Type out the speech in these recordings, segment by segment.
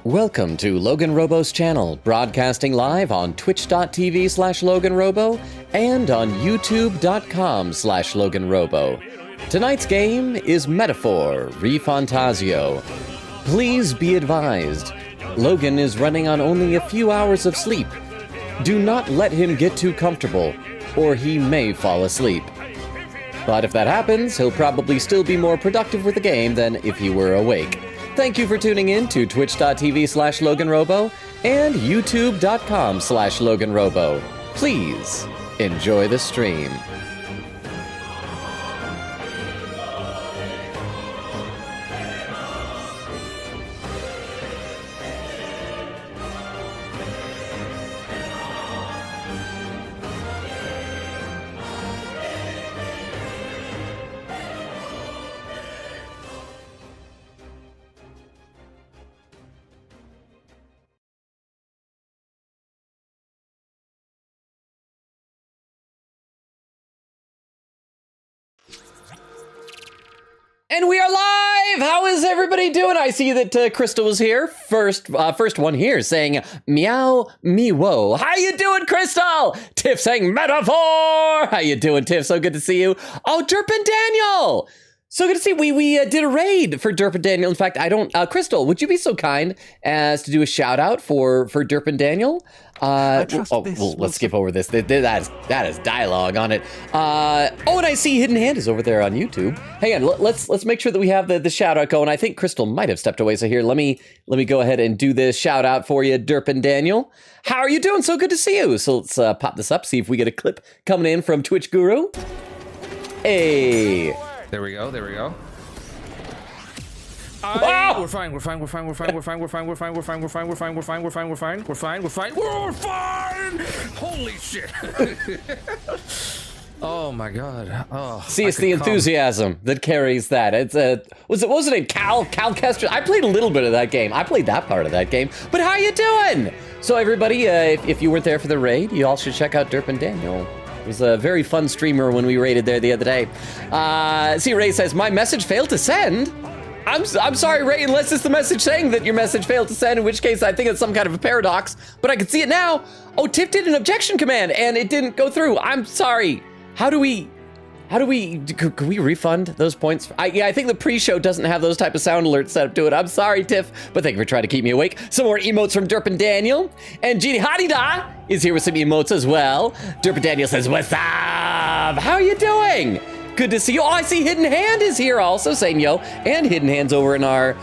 Welcome to LoganRobo's channel, broadcasting live on twitch.tv/LoganRobo and on youtube.com/LoganRobo. Tonight's game is Metaphor, ReFantazio. Please be advised, Logan is running on only a few hours of sleep. Do not let him get too comfortable, or he may fall asleep. But if that happens, he'll probably still be more productive with the game than if he were awake. Thank you for tuning in to twitch.tv/LoganRobo and youtube.com/LoganRobo. Please enjoy the stream. And we are live! How is everybody doing? I see that Crystal is here. First one here saying, meow, me whoa. How you doing, Crystal? Tiff saying, metaphor! How you doing, Tiff? So good to see you. Oh, Derp and Daniel! So good to see. We did a raid for Derp and Daniel. In fact, Crystal, would you be so kind as to do a shout out for Derp and Daniel? Let's skip over this. That is dialogue on it. And I see Hidden Hand is over there on YouTube. Hang on, let's make sure that we have the shout out going. I think Crystal might have stepped away. So here, let me go ahead and do this shout out for you, Derp and Daniel. How are you doing? So good to see you. So let's pop this up, see if we get a clip coming in from Twitch Guru. Hey. There we go. We're fine. Holy shit. Oh my god. Oh. See, it's the enthusiasm that carries that. Was it in Cal Kestra? I played a little bit of that game. I played that part of that game. But how you doing? So everybody, if you weren't there for the raid, you all should check out Derp and Daniel. It was a very fun streamer when we raided there the other day. See, Ray says, my message failed to send. I'm sorry, Ray, unless it's the message saying that your message failed to send, in which case I think it's some kind of a paradox, but I can see it now. Oh, Tiff did an objection command and it didn't go through. I'm sorry. Could we refund those points? I think the pre-show doesn't have those type of sound alerts set up to it. I'm sorry, Tiff, but thank you for trying to keep me awake. Some more emotes from Derp and Daniel. And Genie Hadida is here with some emotes as well. Derp and Daniel says, what's up? How are you doing? Good to see you. Oh, I see Hidden Hand is here also saying yo. And Hidden Hand's over in our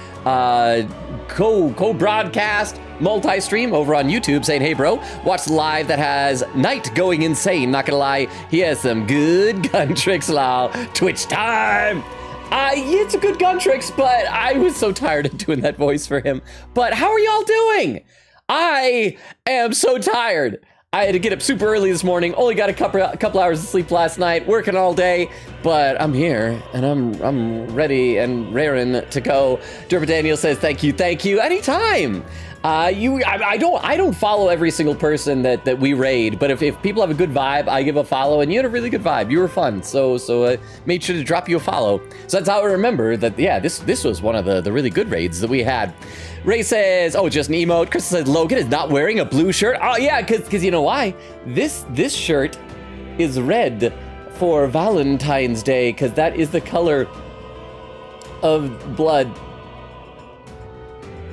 co-broadcast multi-stream over on YouTube saying, hey bro, watch the live that has Knight going insane. Not gonna lie, he has some good gun tricks, lol. Twitch time. It's a good gun tricks, but I was so tired of doing that voice for him. But how are y'all doing? I am so tired. I had to get up super early this morning, only got a couple hours of sleep last night, working all day, but I'm here, and I'm ready and raring to go. Derp Daniel says, thank you, anytime. I don't follow every single person that we raid, but if people have a good vibe, I give a follow, and you had a really good vibe. You were fun, so made sure to drop you a follow. So that's how I remember that, yeah, this was one of the really good raids that we had. Ray says, oh, just an emote. Chris says, Logan is not wearing a blue shirt. Oh, yeah, because you know why? This shirt is red for Valentine's Day, because that is the color of blood.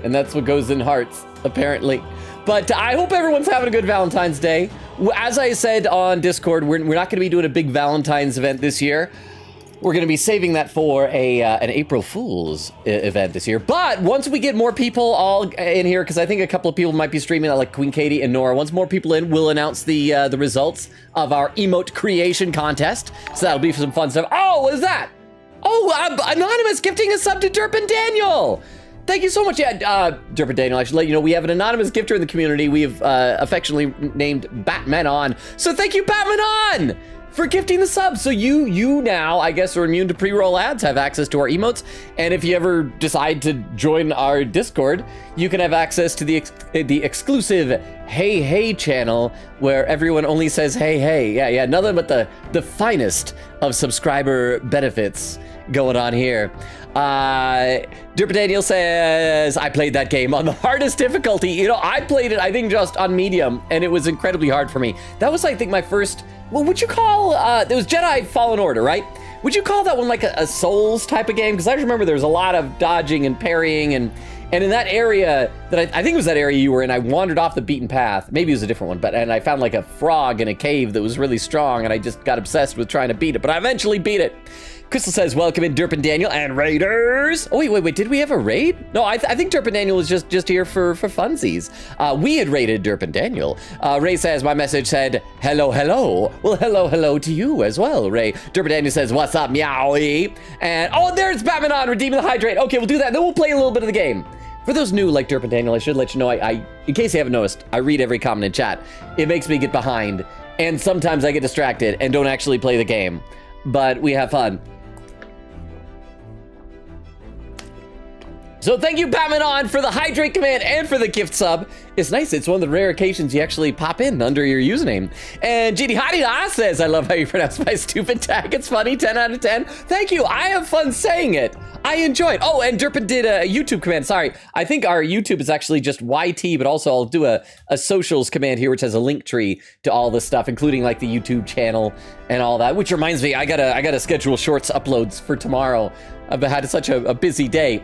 And that's what goes in hearts, apparently. But I hope everyone's having a good Valentine's Day. As I said on Discord, we're not going to be doing a big Valentine's event this year. We're going to be saving that for an April Fool's event this year. But once we get more people all in here, because I think a couple of people might be streaming, like Queen Katie and Nora. Once more people in, we'll announce the results of our emote creation contest. So that'll be some fun stuff. Oh, what is that? Oh, Anonymous gifting a sub to Derp and Daniel. Thank you so much. Yeah, Derp and Daniel, I should let you know we have an anonymous gifter in the community. We've affectionately named Batman On. So thank you, Batman On, for gifting the sub. So you now, I guess, are immune to pre-roll ads, have access to our emotes, and if you ever decide to join our Discord, you can have access to the exclusive Hey Hey channel, where everyone only says hey hey. Yeah, nothing but the finest of subscriber benefits going on here. Derpa Daniel says, I played that game on the hardest difficulty. You know, I played it, I think, just on medium, and it was incredibly hard for me. That was, I think, my first, what would you call, it was Jedi Fallen Order, right? Would you call that one like a Souls type of game? Because I remember there was a lot of dodging and parrying, and in that area, that I think it was that area you were in, I wandered off the beaten path. Maybe it was a different one, and I found like a frog in a cave that was really strong, and I just got obsessed with trying to beat it, but I eventually beat it. Crystal says, welcome in Derp and Daniel and Raiders. Oh, wait, did we have a raid? No, I think Derp and Daniel was just here for funsies. We had raided Derp and Daniel. Ray says, my message said, hello. Well, hello to you as well, Ray. Derp and Daniel says, what's up, meowie? And, oh, there's Batman on, redeeming the hydrate. Okay, we'll do that, then we'll play a little bit of the game. For those new like Derp and Daniel, I should let you know, I in case you haven't noticed, I read every comment in chat. It makes me get behind, and sometimes I get distracted and don't actually play the game, but we have fun. So thank you, Batman on, for the hydrate command and for the gift sub. It's nice. It's one of the rare occasions you actually pop in under your username. And GD Hadida says, I love how you pronounce my stupid tag. It's funny, 10 out of 10. Thank you. I have fun saying it. I enjoy it. Oh, and Derpin did a YouTube command. Sorry. I think our YouTube is actually just YT, but also I'll do a socials command here, which has a link tree to all this stuff, including like the YouTube channel and all that, which reminds me, I gotta schedule shorts uploads for tomorrow. I've had such a busy day.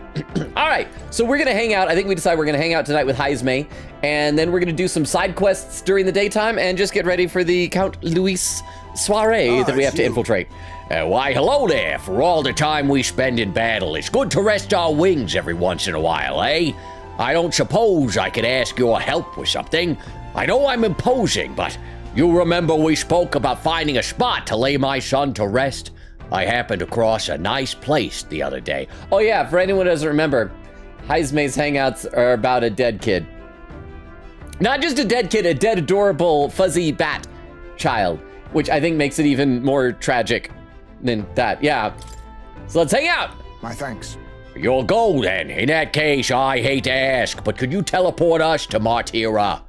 All right, so we're gonna hang out. I think we decided we're gonna hang out tonight with Heisme, and then we're gonna do some side quests during the daytime and just get ready for the Count Luis soiree that we have to infiltrate. Why, hello there. For all the time we spend in battle, it's good to rest our wings every once in a while, eh? I don't suppose I could ask your help with something. I know I'm imposing, but you remember we spoke about finding a spot to lay my son to rest? I happened across a nice place the other day. Oh yeah, for anyone who doesn't remember, Heisme's hangouts are about a dead kid. Not just a dead kid, a dead, adorable, fuzzy bat child, which I think makes it even more tragic than that. Yeah. So let's hang out. My thanks. You'll go then. In that case, I hate to ask, but could you teleport us to Martira?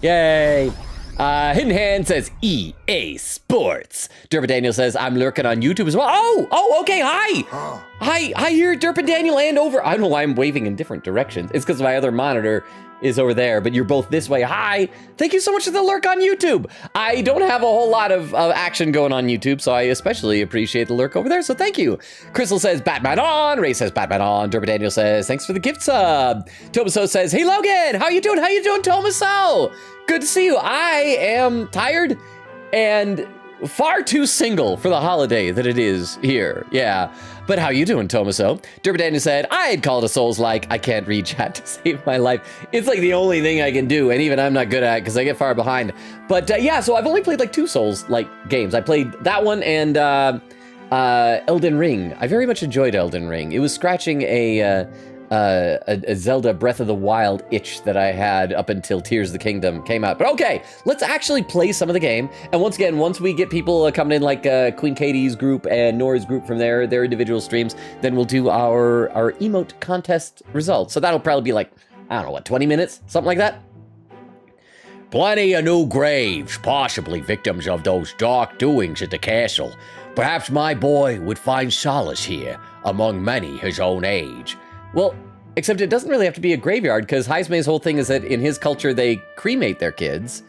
Yay. Hidden Hand says EA Sports. Derpa Daniel says I'm lurking on YouTube as well. Oh, okay. Hi. Hi here, Derpa Daniel, and over. I don't know why I'm waving in different directions. It's because my other monitor is over there, but you're both this way. Hi. Thank you so much for the lurk on YouTube. I don't have a whole lot of action going on YouTube, so I especially appreciate the lurk over there, so thank you. Crystal says Batman on. Ray says Batman on. Derpa Daniel says thanks for the gift sub. Tomaso says, hey Logan, how you doing? How you doing, Tomaso? Good to see you. I am tired and far too single for the holiday that it is here. Yeah. But how you doing, Tomaso? Derpa Daniel said, I'd call it a Souls-like. I can't read chat to save my life. It's like the only thing I can do, and even I'm not good at it because I get far behind. But yeah, so I've only played like 2 Souls-like games. I played that one and Elden Ring. I very much enjoyed Elden Ring. It was scratching a Zelda Breath of the Wild itch that I had up until Tears of the Kingdom came out. But okay, let's actually play some of the game. And once again, once we get people coming in like Queen Katie's group and Nora's group from their individual streams, then we'll do our emote contest results. So that'll probably be like, I don't know, what, 20 minutes? Something like that? Plenty of new graves, possibly victims of those dark doings at the castle. Perhaps my boy would find solace here, among many his own age. Well, except it doesn't really have to be a graveyard, because Heisme's whole thing is that in his culture, they cremate their kids.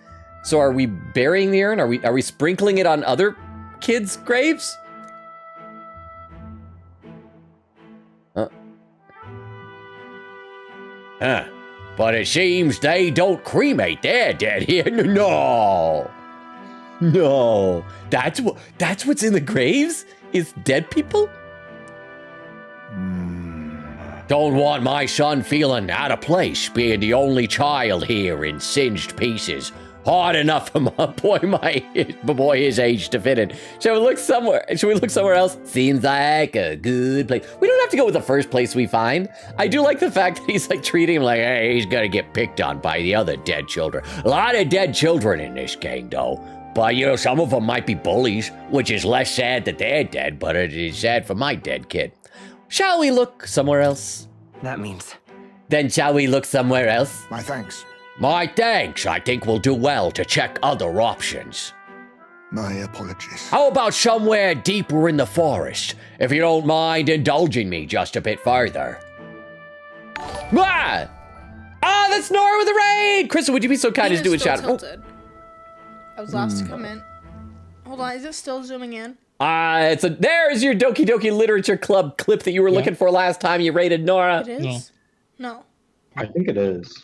So are we burying the urn? Are we sprinkling it on other kids' graves? But it seems they don't cremate their dead here. No. That's what's in the graves? Is dead people? Don't want my son feeling out of place, being the only child here in singed pieces. Hard enough for my boy his age to fit in. Shall we look somewhere else? Seems like a good place. We don't have to go with the first place we find. I do like the fact that he's like treating him like, hey, he's gonna get picked on by the other dead children. A lot of dead children in this gang, though. But, you know, some of them might be bullies, which is less sad that they're dead, but it is sad for my dead kid. Shall we look somewhere else? That means... Then shall we look somewhere else? My thanks. My thanks. I think we'll do well to check other options. My apologies. How about somewhere deeper in the forest, if you don't mind indulging me just a bit further? Ah! Ah, that's Nora with the raid! Crystal, would you be so kind as to do a shout? Tilted. I was last to come in. Hold on, is it still zooming in? There's your Doki Doki Literature Club clip that you were looking for last time you raided Nora. It is? No. I think it is.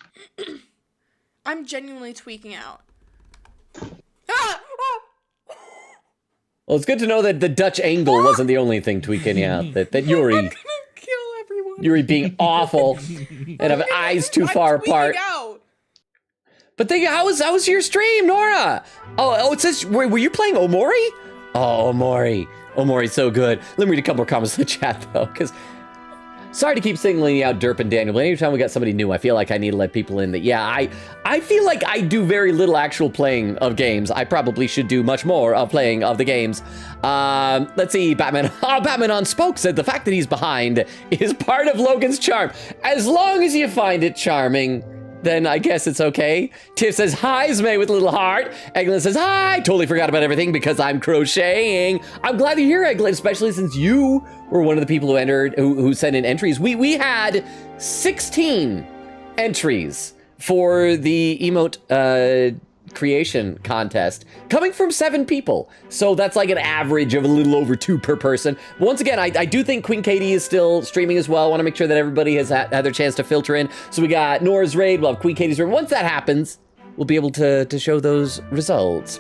I'm genuinely tweaking out. Ah! Well, it's good to know that the Dutch angle wasn't the only thing tweaking you out. That Yuri, I'm gonna kill everyone. Yuri being awful and have eyes too far apart. Out. But how was your stream, Nora? Oh, it says, were you playing Omori? Oh, Omori. Omori's so good. Let me read a couple more comments in the chat, though, because sorry to keep singling you out, Derp and Daniel, but anytime we got somebody new, I feel like I need to let people in that, yeah, I feel like I do very little actual playing of games. I probably should do much more of playing of the games. Let's see, Batman. Oh, Batman on Spoke said the fact that he's behind is part of Logan's charm. As long as you find it charming, then I guess it's okay. Tiff says, hi, Zmay with a little heart. Eglin says, hi, totally forgot about everything because I'm crocheting. I'm glad to hear, Eglin, especially since you were one of the people who sent in entries. We had 16 entries for the emote creation contest coming from 7 people. So that's like an average of a little over 2 per person. Once again, I do think Queen Katie is still streaming as well. I want to make sure that everybody has had their chance to filter in. So we got Nora's raid, we'll have Queen Katie's raid. Once that happens, we'll be able to show those results.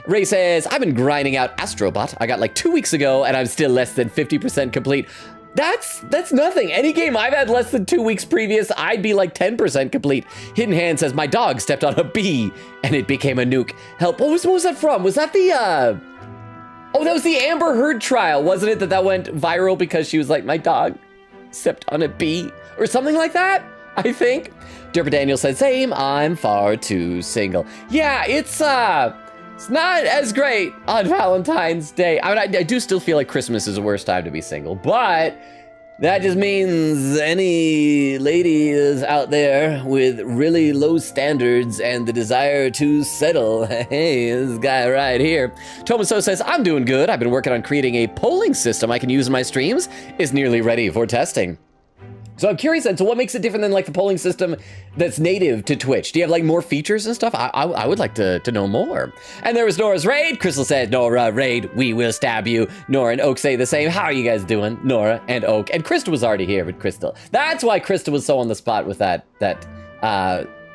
Ray says, I've been grinding out Astrobot. I got like 2 weeks ago and I'm still less than 50% complete. That's nothing. Any game I've had less than 2 weeks previous, I'd be like 10% complete. Hidden Hand says, my dog stepped on a bee and it became a nuke. Help, what was that from? Was that the, oh, that was the Amber Heard trial, wasn't it? That went viral because she was like, my dog stepped on a bee or something like that, I think. Derpa Daniel said, same, I'm far too single. Yeah, it's not as great on Valentine's Day. I mean, I do still feel like Christmas is the worst time to be single, but that just means any lady is out there with really low standards and the desire to settle. Hey, this guy right here. Tomaso says, I'm doing good. I've been working on creating a polling system I can use in my streams. It's nearly ready for testing. So I'm curious, so what makes it different than like the polling system that's native to Twitch? Do you have like more features and stuff? I would like to know more. And there was Nora's raid. Crystal said, Nora, raid, we will stab you. Nora and Oak say the same. How are you guys doing? Nora and Oak. And Crystal was already here, but Crystal. That's why Crystal was so on the spot with that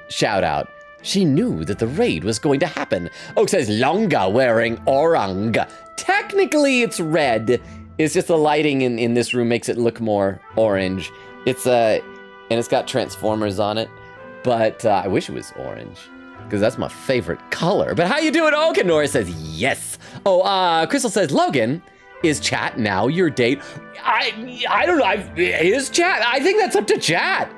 shout out. She knew that the raid was going to happen. Oak says, Longa wearing orang. Technically it's red. It's just the lighting in this room makes it look more orange. It's and it's got Transformers on it, but I wish it was orange because that's my favorite color. But how you doing, Oak? And Nora says yes. Oh, Crystal says, Logan, is chat now your date? I don't know. Is chat? I think that's up to chat.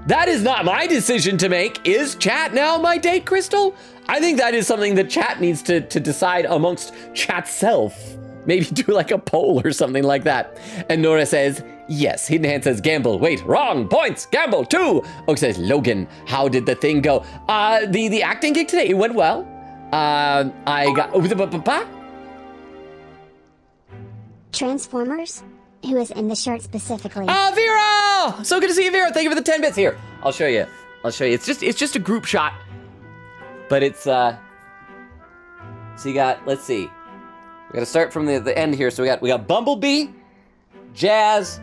That is not my decision to make. Is chat now my date, Crystal? I think that is something that chat needs to decide amongst chat's self. Maybe do like a poll or something like that. And Nora says, yes. Hidden Hand says, Gamble. Wait, wrong. Points. Gamble. 2. Oak says, Logan, how did the thing go? The acting gig today, it went well. I got... Transformers? Who is in the shirt specifically? Vera! So good to see you, Vera. Thank you for the 10 bits. Here, I'll show you. It's just a group shot. But it's, so you got, let's see. We gotta start from the end here. So we got Bumblebee, Jazz,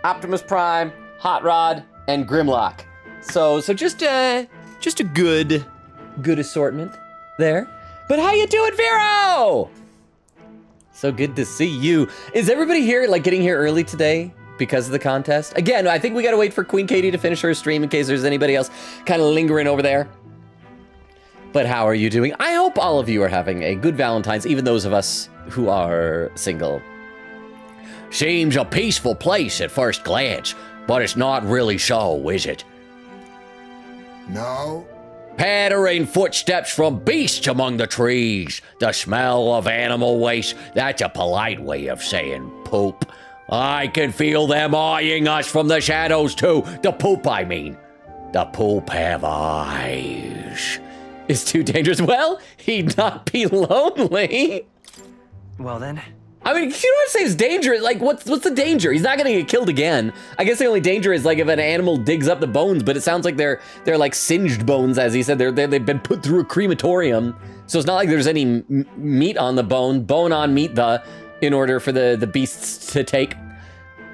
Optimus Prime, Hot Rod, and Grimlock. So just a good assortment there. But how you doing, Vero? So good to see you. Is everybody here like getting here early today because of the contest? Again, I think we gotta wait for Queen Katie to finish her stream in case there's anybody else kind of lingering over there. But how are you doing? I hope all of you are having a good Valentine's, even those of us who are single. Seems a peaceful place at first glance, but it's not really so, is it? No. Pattering footsteps from beasts among the trees. The smell of animal waste, that's a polite way of saying poop. I can feel them eyeing us from the shadows too. The poop, I mean. The poop have eyes. is too dangerous. Well, he'd not be lonely. Well then. I mean, you don't want to say it's dangerous. Like, what's the danger? He's not gonna get killed again. I guess the only danger is like if an animal digs up the bones, but it sounds like they're like singed bones, as he said. They've been put through a crematorium, so it's not like there's any meat on the bone on meat in order for the beasts to take.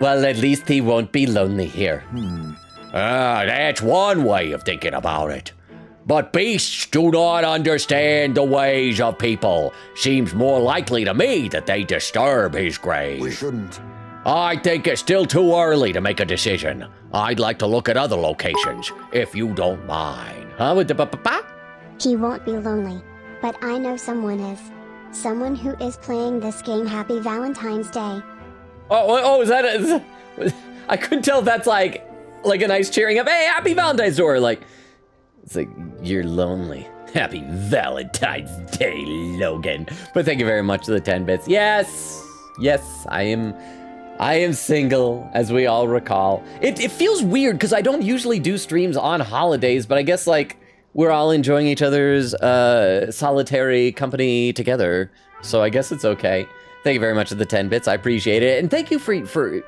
Well, at least he won't be lonely here. That's one way of thinking about it. But beasts do not understand the ways of people. Seems more likely to me that they disturb his grave. We shouldn't. I think it's still too early to make a decision. I'd like to look at other locations, if you don't mind. Huh? With the ba-ba-ba? He won't be lonely, but I know someone is. Someone who is playing this game. Happy Valentine's Day. Is that I couldn't tell if that's like a nice cheering up. Hey, happy Valentine's Day, or like, it's like, you're lonely. Happy Valentine's Day, Logan. But thank you very much for the 10 bits. Yes, I am single, as we all recall. It feels weird because I don't usually do streams on holidays, but I guess like we're all enjoying each other's solitary company together. So I guess it's okay. Thank you very much for the 10 bits. I appreciate it. And thank you for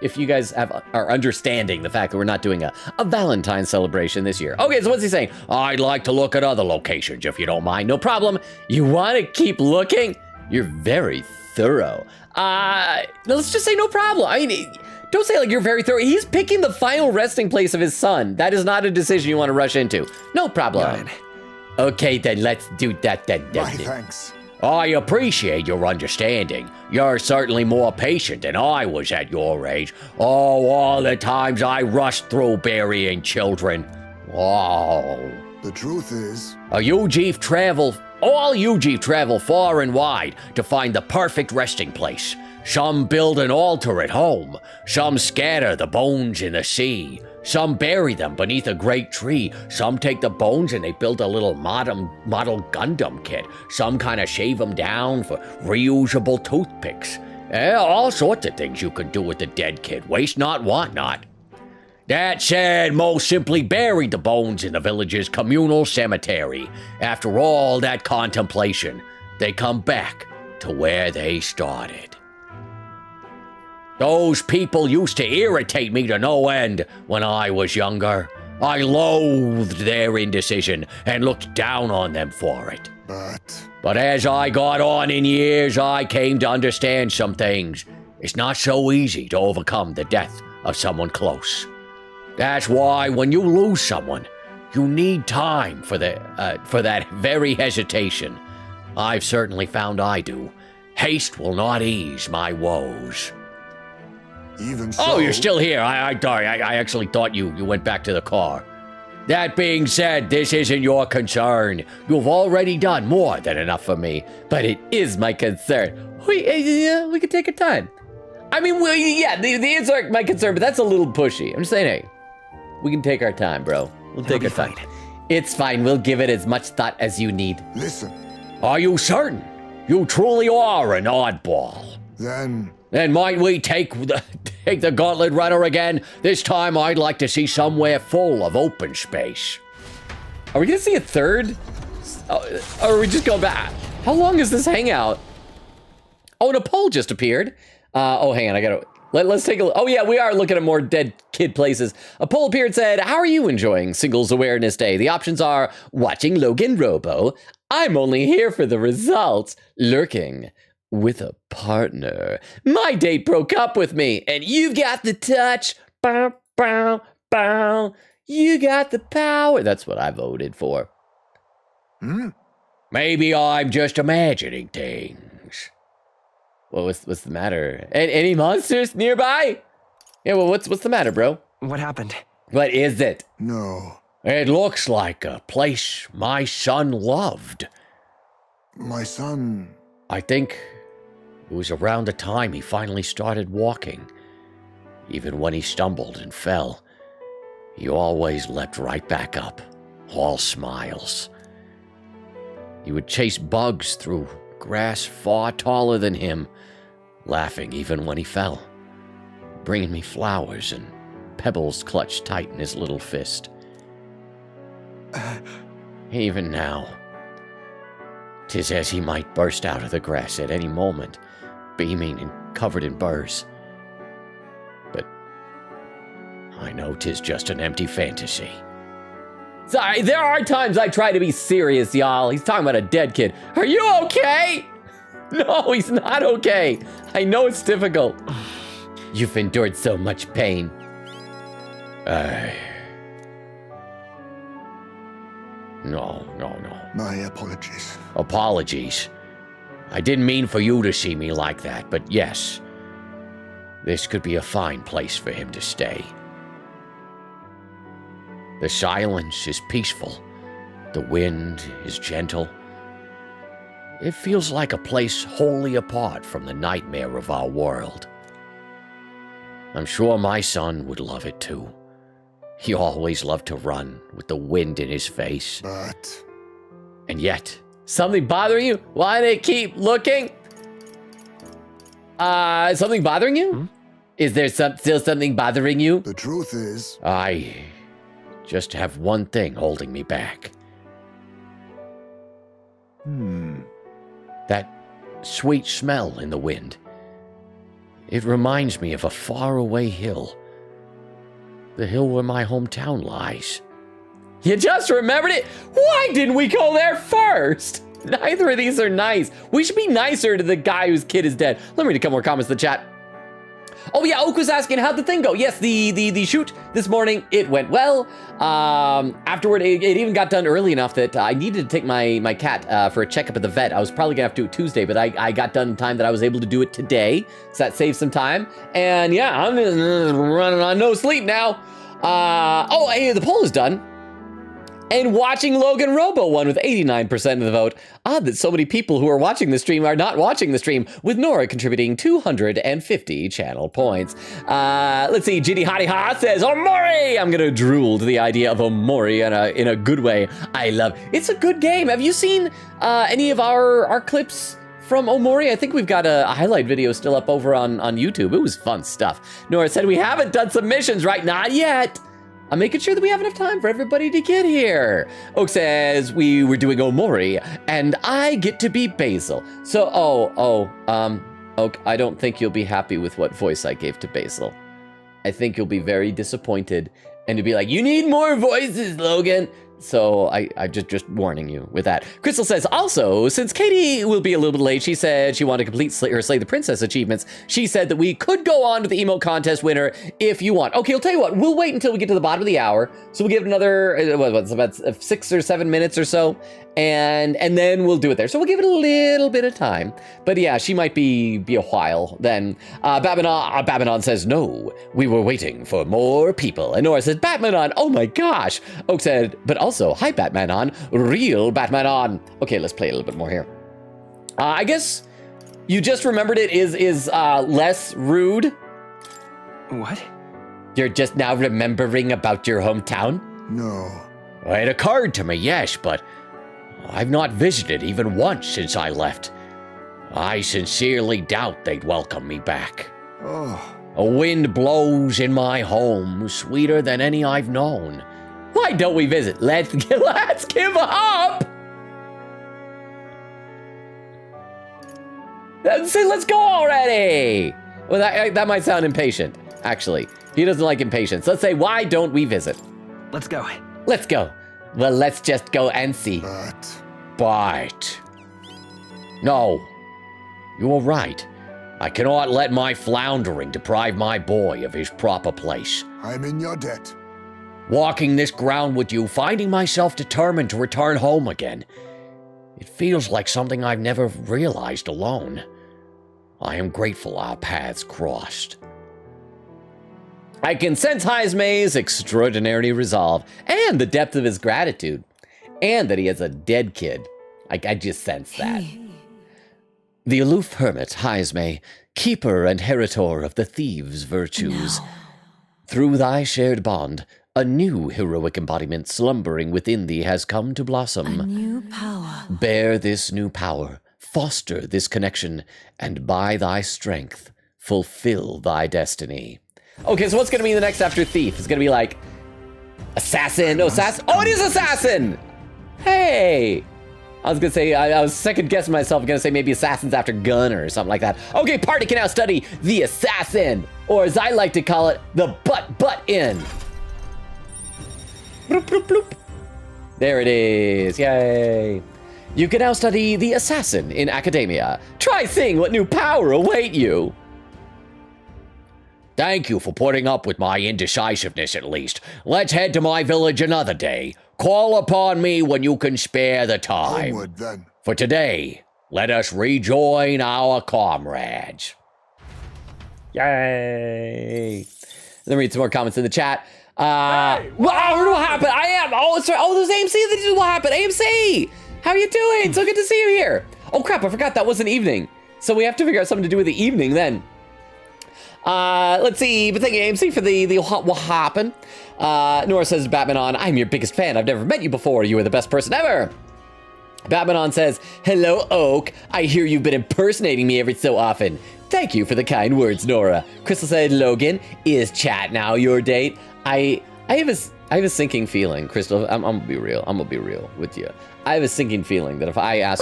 if you guys are understanding the fact that we're not doing a Valentine's celebration this year. Okay, so what's he saying? I'd like to look at other locations, if you don't mind. No problem. You want to keep looking? You're very thorough. Let's just say no problem. I mean, don't say like you're very thorough. He's picking the final resting place of his son. That is not a decision you want to rush into. No problem. Okay, then let's do that then. My thanks. I appreciate your understanding. You're certainly more patient than I was at your age. Oh, all the times I rushed through burying children. Oh. The truth is, All you Jeep travel far and wide to find the perfect resting place. Some build an altar at home. Some scatter the bones in the sea. Some bury them beneath a great tree. Some take the bones and they build a little model Gundam kit. Some kind of shave them down for reusable toothpicks. All sorts of things you can do with the dead kid. Waste not, want not. That said, most simply buried the bones in the village's communal cemetery. After all that contemplation, they come back to where they started. Those people used to irritate me to no end when I was younger. I loathed their indecision and looked down on them for it. But as I got on in years, I came to understand some things. It's not so easy to overcome the death of someone close. That's why when you lose someone, you need time for that very hesitation. I've certainly found I do. Haste will not ease my woes. even so... Oh, you're still here. I actually thought you went back to the car. That being said, this isn't your concern. You've already done more than enough for me. But it is my concern. We can take our time. I mean, the answer my concern, but that's a little pushy. I'm just saying, hey, we can take our time, bro. We'll take our time. It's fine. We'll give it as much thought as you need. Listen. Are you certain? You truly are an oddball. Then might we take the gauntlet runner again? This time I'd like to see somewhere full of open space. Are we gonna see a third? Or are we just going back? How long is this hangout? Oh, and a poll just appeared. Oh, hang on, let's take a look. Oh yeah, we are looking at more dead kid places. A poll appeared said, how are you enjoying Singles Awareness Day? The options are watching Logan Robo, I'm only here for the results, lurking with a partner, my date broke up with me, and you've got the touch, bow, bow, bow, you got the power. That's what I voted for. Maybe I'm just imagining things. Well, what's the matter? Any monsters nearby? Yeah, well, what's the matter, bro? What happened? What is it? No. It looks like a place my son loved. My son... I think it was around the time he finally started walking. Even when he stumbled and fell, he always leapt right back up, all smiles. He would chase bugs through grass far taller than him, laughing even when he fell, bringing me flowers and pebbles clutched tight in his little fist. Even now, 'Tis as he might burst out of the grass at any moment, beaming and covered in burrs. But I know 'tis just an empty fantasy. Sorry, there are times I try to be serious, y'all. He's talking about a dead kid. Are you okay? No, he's not okay. I know it's difficult. You've endured so much pain. No. My apologies. Apologies. I didn't mean for you to see me like that, but yes, this could be a fine place for him to stay. The silence is peaceful. The wind is gentle. It feels like a place wholly apart from the nightmare of our world. I'm sure my son would love it too. He always loved to run with the wind in his face. But And yet, Something bothering you? Why did it keep looking? Something bothering you? Is there still something bothering you? the truth is, I just have one thing holding me back. That sweet smell in the wind. It reminds me of a faraway hill. The hill where my hometown lies. You just remembered it? Why didn't we go there first? Neither of these are nice. We should be nicer to the guy whose kid is dead. Let me read a couple more comments in the chat. Oh yeah, Oak was asking how'd the thing go. Yes, the shoot this morning, it went well. Afterward, it even got done early enough that I needed to take my cat for a checkup at the vet. I was probably gonna have to do it Tuesday, but I got done in time that I was able to do it today, so that saved some time. And yeah, I'm just running on no sleep now. Oh, hey, the poll is done. And watching Logan Robo won with 89% of the vote. Odd that so many people who are watching the stream are not watching the stream, with Nora contributing 250 channel points. Let's see, Ginny Hottie Ha says, Omori! I'm gonna drool to the idea of Omori in a good way. I love, it's a good game. Have you seen any of our clips from Omori? I think we've got a highlight video still up over on YouTube. It was fun stuff. Nora said, we haven't done submissions, right? Not yet. I'm making sure that we have enough time for everybody to get here. Oak says we were doing Omori, and I get to be Basil. So, Oak, I don't think you'll be happy with what voice I gave to Basil. I think you'll be very disappointed, and you'll be like, you need more voices, Logan. So I just warning you with that. Crystal says, also, since Katie will be a little bit late, she said she wanted to complete her Slay the Princess achievements. She said that we could go on to the emote contest winner if you want. Okay, I'll tell you what, we'll wait until we get to the bottom of the hour. So we'll give it another, what's about 6 or 7 minutes or so. And then we'll do it there. So we'll give it a little bit of time. But yeah, she might be a while then. Batmanon says, no, we were waiting for more people. And Nora says, Batmanon, oh my gosh. Oak said, but also, hi Batmanon, real Batmanon. Okay, let's play a little bit more here. I guess you just remembered it is less rude. What? You're just now remembering about your hometown? no. Well, it occurred to me, yes, but I've not visited even once since I left. I sincerely doubt they'd welcome me back. Oh, A wind blows in my home sweeter than any I've known. Why don't we visit? Let's give up! Say, let's go already! Well, that might sound impatient, actually. He doesn't like impatience. Let's say, why don't we visit? Let's go. Let's go. Well, let's just go and see. But... No, you're right. I cannot let my floundering deprive my boy of his proper place. I'm in your debt. Walking this ground with you, finding myself determined to return home again. It feels like something I've never realized alone. I am grateful our paths crossed. I can sense Haizme's extraordinary resolve and the depth of his gratitude, and that he has a dead kid. I just sense that. The aloof hermit, Haizme, keeper and heritor of the thieves' virtues. No. Through thy shared bond, a new heroic embodiment slumbering within thee has come to blossom. A new power. Bear this new power, foster this connection, and by thy strength, fulfill thy destiny. Okay, so what's gonna be the next after thief? It's gonna be like assassin. No, assassin. Oh, it is assassin. Hey, I was gonna say, I was second guessing myself, gonna say maybe Assassins After Gun or something like that. Okay, party can now study the assassin, or as I like to call it, the butt-in. Bloop, bloop, bloop. There it is, yay. You can now study the assassin in academia. Try seeing what new power await you. Thank you for putting up with my indecisiveness at least. Let's head to my village another day. Call upon me when you can spare the time. Onward, then. For today, let us rejoin our comrades. Yay. Let me read some more comments in the chat. Wow, what happened? I am. Oh, sorry. Oh, there's AMC. This is what happened. AMC, how are you doing? So good to see you here. Oh, crap. I forgot that was an evening. So we have to figure out something to do with the evening then. Let's see. But thank you, AMC, for the what happened. Nora says, Batman on, I'm your biggest fan. I've never met you before. You are the best person ever. Batman on says, hello, Oak. I hear you've been impersonating me every so often. Thank you for the kind words, Nora. Crystal said, Logan, is chat now your date? I have a sinking feeling, Crystal. I'm gonna be real. I'm gonna be real with you. I have a sinking feeling that if I ask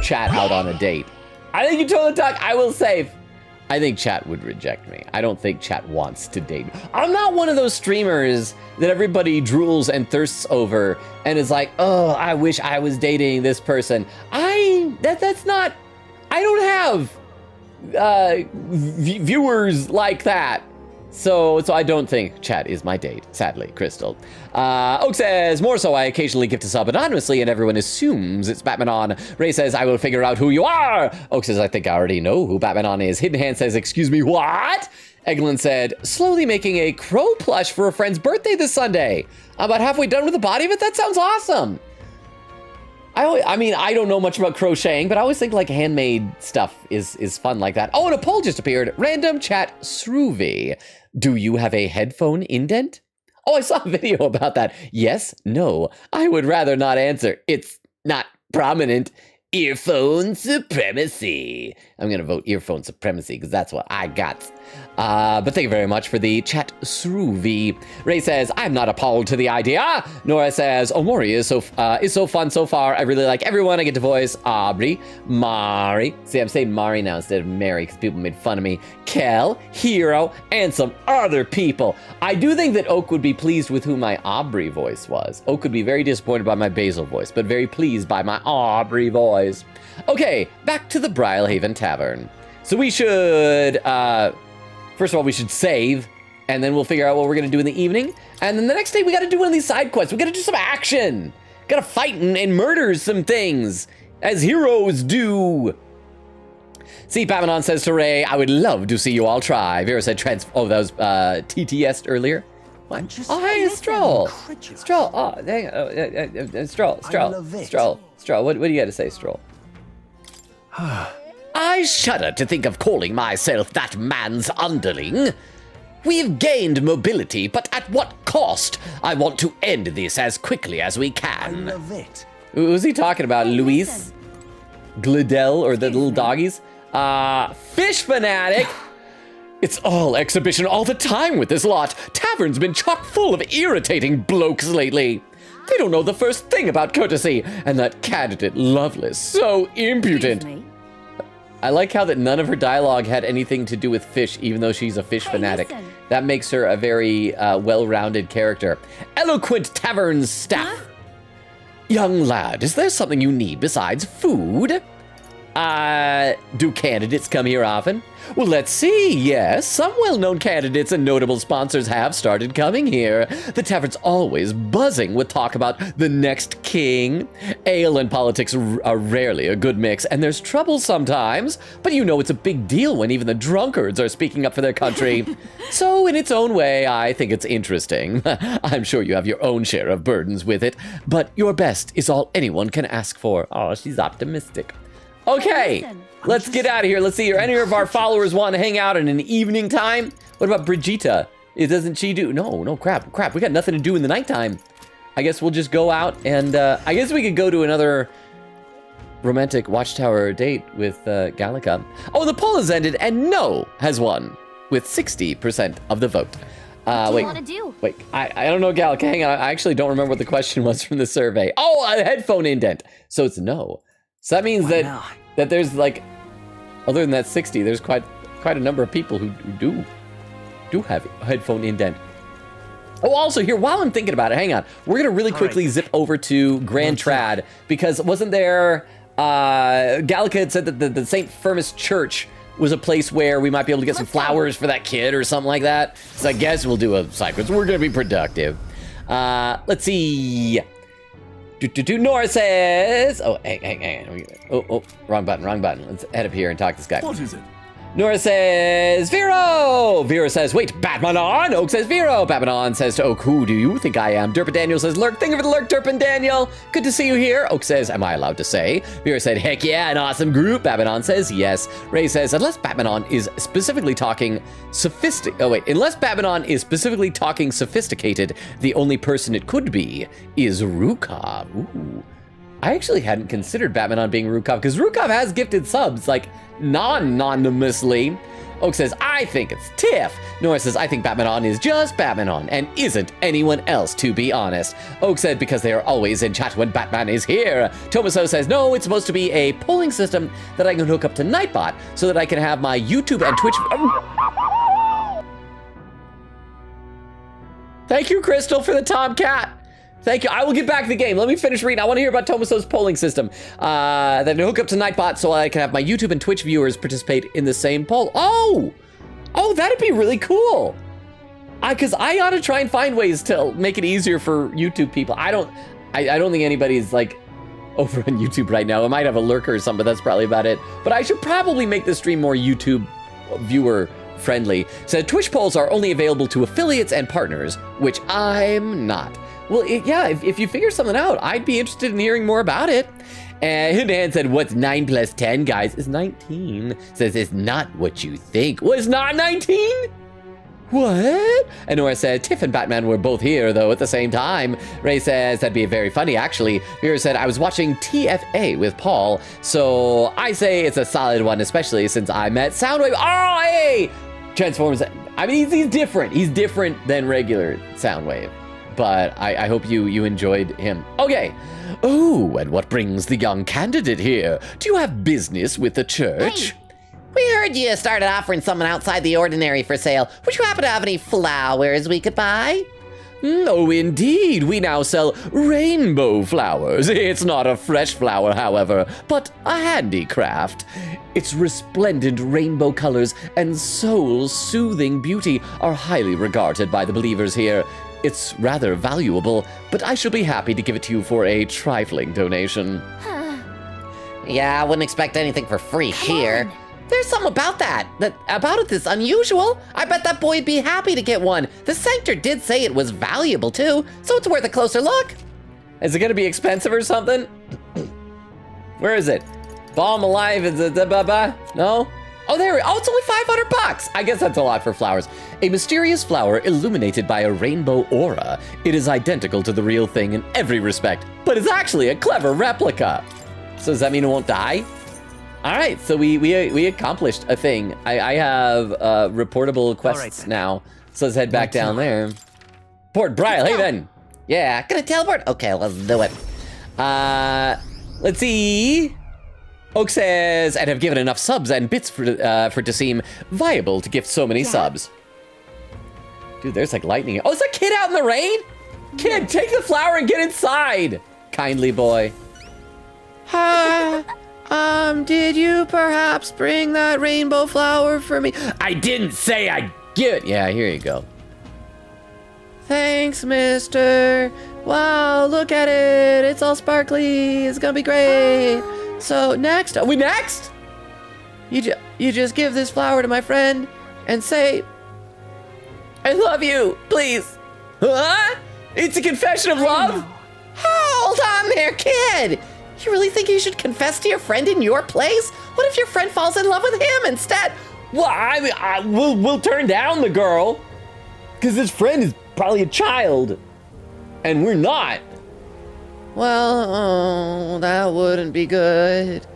chat out on a date, I think you told the talk. I will save. I think chat would reject me. I don't think chat wants to date me. I'm not one of those streamers that everybody drools and thirsts over and is like, oh, I wish I was dating this person. That's not. I don't have viewers like that. So I don't think chat is my date, sadly, Crystal. Oak says, more so I occasionally give to sub anonymously and everyone assumes it's Batman on. Ray says, I will figure out who you are. Oak says, I think I already know who Batman on is. Hidden Hand says, excuse me, what? Eglin said, slowly making a crow plush for a friend's birthday this Sunday. I'm about halfway done with the body of it. That sounds awesome. I mean, I don't know much about crocheting, but I always think like handmade stuff is fun like that. Oh, and a poll just appeared. Random chat Sroovy. Do you have a headphone indent? Oh, I saw a video about that. Yes, no. I would rather not answer. It's not prominent. Earphone supremacy. I'm going to vote earphone supremacy because that's what I got. But thank you very much for the chat, Sroovy. Ray says, I'm not appalled to the idea. Nora says, Omori is so fun so far. I really like everyone. I get to voice Aubrey, Mari. See, I'm saying Mari now instead of Mary because people made fun of me. Kel, Hero, and some other people. I do think that Oak would be pleased with who my Aubrey voice was. Oak would be very disappointed by my Basil voice, but very pleased by my Aubrey voice. Okay, back to the Brylehaven Tavern. So we should, first of all, we should save, and then we'll figure out what we're gonna do in the evening. And then the next day, we gotta do one of these side quests. We gotta do some action. Gotta fight and murder some things, as heroes do. See, Pamanon says to Ray, I would love to see you all try. Vera said oh, that was TTS earlier. What? Oh, hey, it's Stroll. Stroll. Oh, dang it. Stroll. What do you got to say, Stroll? I shudder to think of calling myself that man's underling. We've gained mobility, but at what cost? I want to end this as quickly as we can. I love it. Who's he talking about? Luis? Glidell or the little doggies? Fish fanatic. It's all exhibition all the time with this lot. Tavern's been chock full of irritating blokes lately. They don't know the first thing about courtesy, and that candidate Lovelace, so impudent. I like how that none of her dialogue had anything to do with fish, even though she's a fish fanatic. Listen. That makes her a very well-rounded character. Eloquent tavern staff. Huh? Young lad, is there something you need besides food? Do candidates come here often? Well, let's see. Yes, some well-known candidates and notable sponsors have started coming here. The tavern's always buzzing with talk about the next king. Ale and politics are rarely a good mix, and there's trouble sometimes. But you know it's a big deal when even the drunkards are speaking up for their country. So, in its own way, I think it's interesting. I'm sure you have your own share of burdens with it, but your best is all anyone can ask for. Oh, she's optimistic. Okay, let's get out of here. Let's see, are any of our followers want to hang out in an evening time? What about Brigitta? Doesn't she do? No, crap. We got nothing to do in the nighttime. I guess we'll just go out and I guess we could go to another romantic Watchtower date with Gallica. Oh, the poll has ended and no has won with 60% of the vote. What do wait. you want to do? Wait, I don't know, Gallic. Hang on. I actually don't remember what the question was from the survey. Oh, a headphone indent. So it's no. So that means What now? that there's like, other than that 60, there's quite a number of people who do have a headphone indent. Oh, also here, while I'm thinking about it, hang on. We're gonna really quickly zip over to Grand Trad, because wasn't there, Gallica had said that the St. Firmus Church was a place where we might be able to get some flowers for that kid or something like that. So I guess we'll do a side quest. We're gonna be productive. Let's see. Nora says, oh, hang. Oh, wrong button. Let's head up here and talk to this guy. What is it? Nora says, Vero! Vero says, wait, Batman on? Oak says, Vero. Batman on says to Oak, who do you think I am? Derpin Daniel says, Lurk, thank you for the lurk, Derpin Daniel. Good to see you here. Oak says, am I allowed to say? Vero said, heck yeah, an awesome group. Batman on says, yes. Ray says, unless Batman on is specifically talking unless Batman on is specifically talking sophisticated, the only person it could be is Rukov. Ooh. I actually hadn't considered Batman on being Rukov, because Rukov has gifted subs, like, non-anonymously. Oak says, I think it's Tiff. Nora says, I think Batman on is just Batman on, and isn't anyone else, to be honest. Oak said, because they are always in chat when Batman is here. Tomaso says, no, it's supposed to be a polling system that I can hook up to Nightbot, so that I can have my YouTube and Twitch... Thank you, Crystal, for the Tomcat. Thank you. I will get back to the game. Let me finish reading. I want to hear about Tomaso's polling system. Then hook up to Nightbot so I can have my YouTube and Twitch viewers participate in the same poll. Oh, that'd be really cool. Because I ought to try and find ways to make it easier for YouTube people. I don't think anybody's like over on YouTube right now. I might have a lurker or something, but that's probably about it. But I should probably make the stream more YouTube viewer friendly. So Twitch polls are only available to affiliates and partners, which I'm not. Well, if you figure something out, I'd be interested in hearing more about it. And Ann said, what's 9 plus 10, guys? Is 19. Says, it's not what you think. Was not 19? What? And Nora said, Tiff and Batman were both here, though, at the same time. Ray says, that'd be very funny, actually. Vera said, I was watching TFA with Paul, so I say it's a solid one, especially since I met Soundwave. Oh, hey! Transforms. I mean, he's different. He's different than regular Soundwave. But I hope you enjoyed him. Okay. Oh, and what brings the young candidate here? Do you have business with the church? Hey. We heard you started offering something outside the ordinary for sale. Would you happen to have any flowers we could buy? Oh, indeed. We now sell rainbow flowers. It's not a fresh flower, however, but a handicraft. Its resplendent rainbow colors and soul-soothing beauty are highly regarded by the believers here. It's rather valuable, but I shall be happy to give it to you for a trifling donation. Yeah, I wouldn't expect anything for free here. on. There's something about about it that's unusual. I bet that boy'd be happy to get one. The Sanctor did say it was valuable too, so it's worth a closer look. Is it gonna be expensive or something? Where is it? Bomb alive is it? No? Oh, there. Oh, it's only $500. I guess that's a lot for flowers. A mysterious flower illuminated by a rainbow aura. It is identical to the real thing in every respect, but it's actually a clever replica. So does that mean it won't die? All right, so we accomplished a thing. I have reportable quests now. So let's head back down there. Port Brial Haven. Yeah, gonna teleport? Okay, let's do it. Let's see. Oak says, and have given enough subs and bits for it to seem viable to gift so many subs. Dude, there's like lightning. Oh, is that kid out in the rain? Kid, take the flower and get inside. Kindly boy. Hi. Did you perhaps bring that rainbow flower for me? I didn't say I'd give it. Yeah, here you go. Thanks, mister. Wow, look at it. It's all sparkly. It's gonna be great. So next, are we next? You just give this flower to my friend and say, I love you, please. Huh? It's a confession of love? Hold on there, kid. You really think you should confess to your friend in your place? What if your friend falls in love with him instead? Well, I mean, we'll turn down the girl, because his friend is probably a child, and we're not. Well, oh, that wouldn't be good.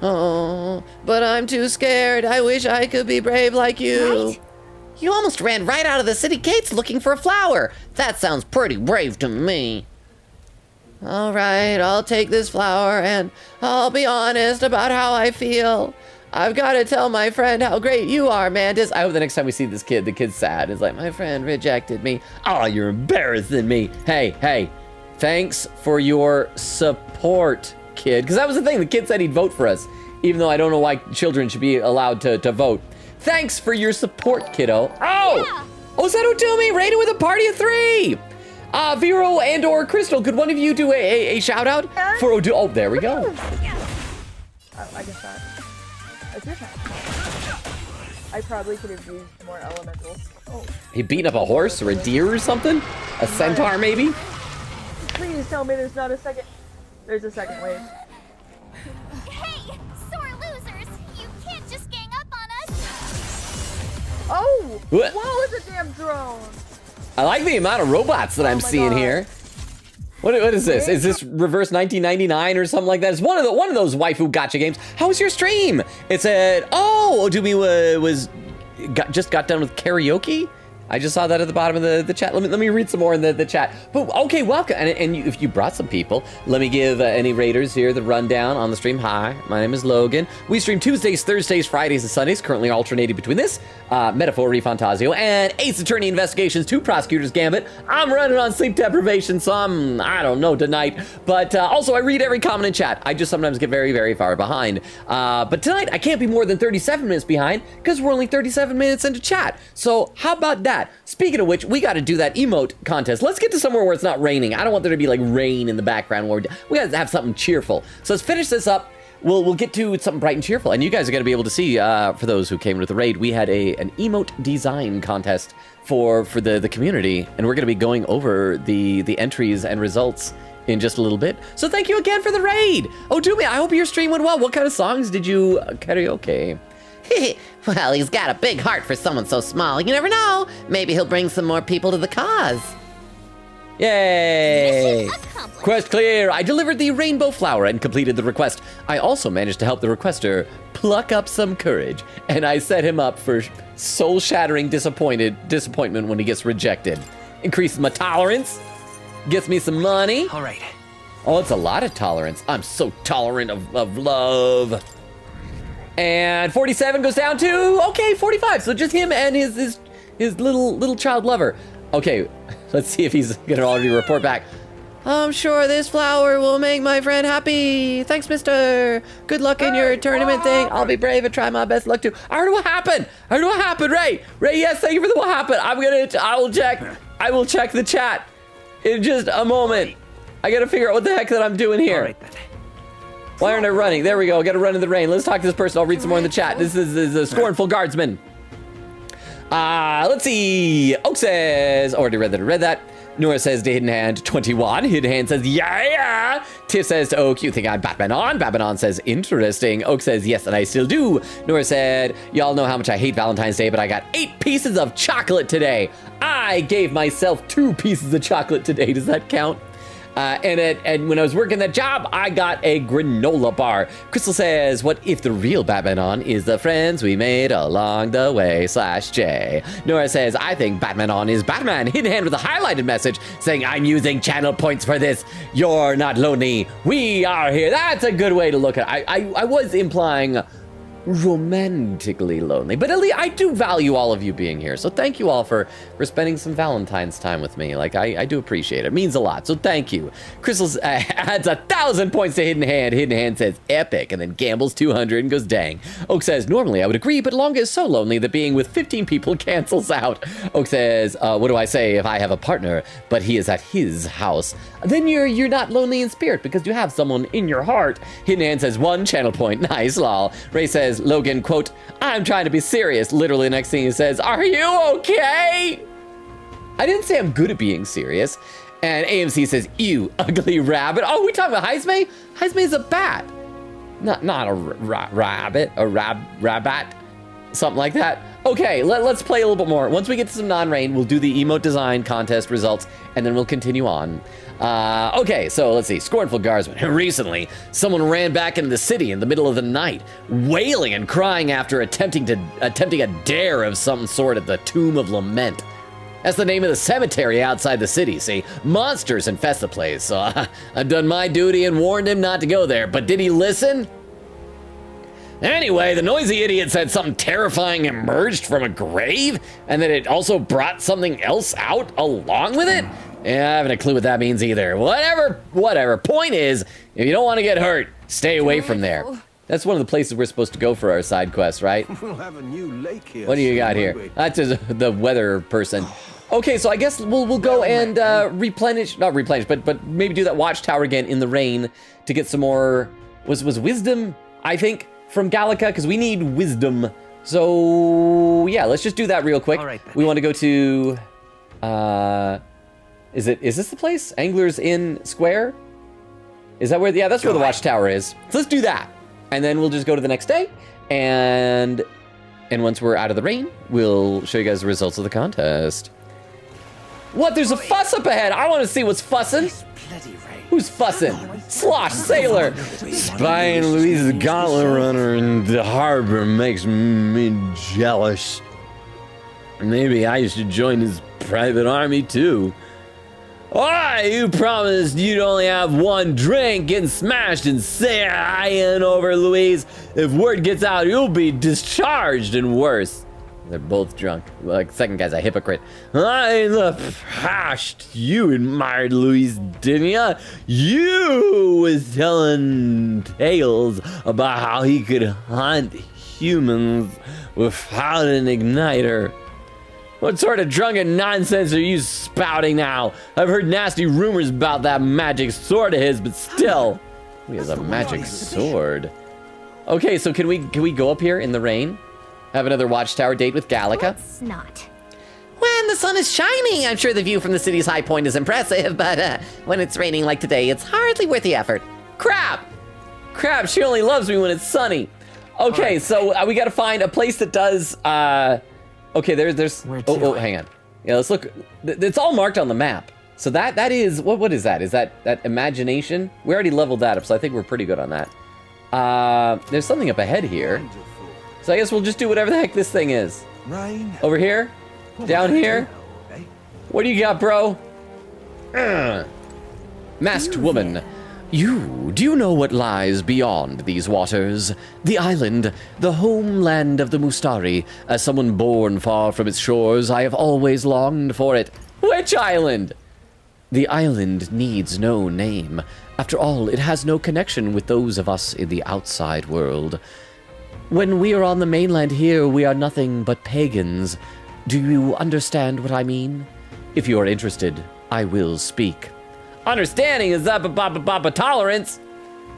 Oh, but I'm too scared. I wish I could be brave like you. Right? You almost ran right out of the city gates looking for a flower. That sounds pretty brave to me. All right, I'll take this flower and I'll be honest about how I feel. I've got to tell my friend how great you are, Mantis. I hope the next time we see this kid, the kid's sad. It's like, my friend rejected me. Oh, you're embarrassing me. Hey, thanks for your support, kid. Because that was the thing, the kid said he'd vote for us, even though I don't know why children should be allowed to vote. Thanks for your support, kiddo. Oh! Yeah. Osato Toomey, rated with a party of 3. Vero and or Crystal, could one of you do a shout out for Odu? Oh, there we go. I guess that. It's your turn. I probably could have used more elementals. Oh. He beating up a horse or a deer or something? A centaur maybe? Please tell me there's not a second. There's a second wave. Hey, sore losers! You can't just gang up on us! Oh! What? Whoa, it's a damn drone! I like the amount of robots that I'm seeing here. What is this? Is this reverse 1999 or something like that? It's one of those waifu gotcha games. How was your stream? It said, oh, Odumi just got done with karaoke. I just saw that at the bottom of the chat. Let me read some more in the chat. But okay, welcome. And if you brought some people, let me give any raiders here the rundown on the stream. Hi, my name is Logan. We stream Tuesdays, Thursdays, Fridays, and Sundays, currently alternating between this, Metaphor ReFantazio, and Ace Attorney Investigations 2 Prosecutor's Gambit. I'm running on sleep deprivation, so I don't know tonight. But also, I read every comment in chat. I just sometimes get very, very far behind. But tonight, I can't be more than 37 minutes behind because we're only 37 minutes into chat. So how about that? Speaking of which, we got to do that emote contest. Let's get to somewhere where it's not raining. I don't want there to be like rain in the background. We got to have something cheerful. So let's finish this up. We'll get to something bright and cheerful. And you guys are going to be able to see, for those who came with the raid, we had an emote design contest for the community. And we're going to be going over the entries and results in just a little bit. So thank you again for the raid. Oh, Doomy, I hope your stream went well. What kind of songs did you karaoke? Well, he's got a big heart for someone so small. You never know. Maybe he'll bring some more people to the cause. Yay! Quest clear! I delivered the rainbow flower and completed the request. I also managed to help the requester pluck up some courage, and I set him up for soul-shattering disappointment when he gets rejected. Increases my tolerance, gets me some money. All right. Oh, it's a lot of tolerance. I'm so tolerant of love. And 47 goes down to, okay, 45. So just him and his little child lover. Okay, let's see if he's gonna already report back. I'm sure this flower will make my friend happy. Thanks, mister. Good luck in your tournament thing. I'll be brave and try my best luck too. I heard what happened. Ray. Ray, yes, thank you for the what happened. I will check the chat in just a moment. I gotta figure out what the heck that I'm doing here. All right, then. Why aren't I running? There we go. Gotta run in the rain. Let's talk to this person. I'll read some more in the chat. This is a scornful guardsman. Let's see. Oak says, already read that. Nora says to Hidden Hand 21. Hidden Hand says, yeah. Tiff says to Oak, you think I'm Batman on? Batman on says, interesting. Oak says, yes, and I still do. Nora said, y'all know how much I hate Valentine's Day, but I got 8 pieces of chocolate today. I gave myself 2 pieces of chocolate today. Does that count? And when I was working that job, I got a granola bar. Crystal says, what if the real Batman on is the friends we made along the way /J. Nora says, I think Batman on is Batman. Hidden Hand with a highlighted message saying, I'm using channel points for this. You're not lonely. We are here. That's a good way to look at it. I was implying romantically lonely, but at least I do value all of you being here, so thank you all for spending some Valentine's time with me. Like, I do appreciate it. It means a lot, so thank you. Crystal adds 1,000 points to Hidden Hand. Hidden Hand says epic, and then gambles 200 and goes dang. Oak says, normally I would agree, but Longa is so lonely that being with 15 people cancels out. Oak says, what do I say if I have a partner, but he is at his house? Then you're not lonely in spirit because you have someone in your heart. Hidden Hand says 1 channel point. Nice, lol. Ray says, Logan, quote, I'm trying to be serious. Literally, next thing he says, are you okay? I didn't say I'm good at being serious. And AMC says, ew, ugly rabbit. Oh, we talking about Heisme? Heisme is a bat. Not a rabbit, a rabbit. Something like that. Okay, let's play a little bit more. Once we get to some non-rain, we'll do the emote design contest results, and then we'll continue on. Okay, so let's see. Scornful Guardsman. Recently, someone ran back into the city in the middle of the night, wailing and crying after attempting a dare of some sort at the Tomb of Lament. That's the name of the cemetery outside the city, see? Monsters infest the place, so I've done my duty and warned him not to go there, but did he listen? Anyway, the noisy idiot said something terrifying emerged from a grave, and that it also brought something else out along with it? Yeah, I haven't a clue what that means either. Whatever. Point is, if you don't want to get hurt, stay away from there. That's one of the places we're supposed to go for our side quest, right? We'll have a new lake here. What do you got soon, here? won't we? That's just the weather person. Okay, so I guess we'll go and not replenish, but maybe do that watchtower again in the rain to get some more. Was wisdom? I think from Gallica, because we need wisdom. So yeah, let's just do that real quick. All right, then. We want to go to. Is this the place? Anglers Inn Square? Is that where? Yeah, that's where the watchtower is. So let's do that, and then we'll just go to the next day, and once we're out of the rain, we'll show you guys the results of the contest. What? There's a fuss up ahead. I want to see what's fussing. Who's fussing? Slosh Sailor. Spying Louise's gauntlet runner in the harbor makes me jealous. Maybe I should join his private army too. Alright, you promised you'd only have one drink, getting smashed and saying over, Louise. If word gets out, you'll be discharged and worse. They're both drunk. Like, second guy's a hypocrite. I the past. You admired Louise, didn't ya? You was telling tales about how he could hunt humans without an igniter. What sort of drunken nonsense are you spouting now? I've heard nasty rumors about that magic sword of his, but still. He has a magic sword. Okay, so can we go up here in the rain? Have another watchtower date with Gallica? Let's not. When the sun is shining, I'm sure the view from the city's high point is impressive, but when it's raining like today, it's hardly worth the effort. Crap! She only loves me when it's sunny. Okay, so we gotta find a place that does, okay, there's, oh, hang on. Yeah, let's look. It's all marked on the map. So that is, what is that? Is that imagination? We already leveled that up, so I think we're pretty good on that. There's something up ahead here. So I guess we'll just do whatever the heck this thing is. Rain. Over here? Down here? What do you got, bro? Masked woman. Do you know what lies beyond these waters? The island, the homeland of the Mustari. As someone born far from its shores, I have always longed for it. Which island? The island needs no name. After all, it has no connection with those of us in the outside world. When we are on the mainland here, we are nothing but pagans. Do you understand what I mean? If you are interested, I will speak. Understanding is that tolerance,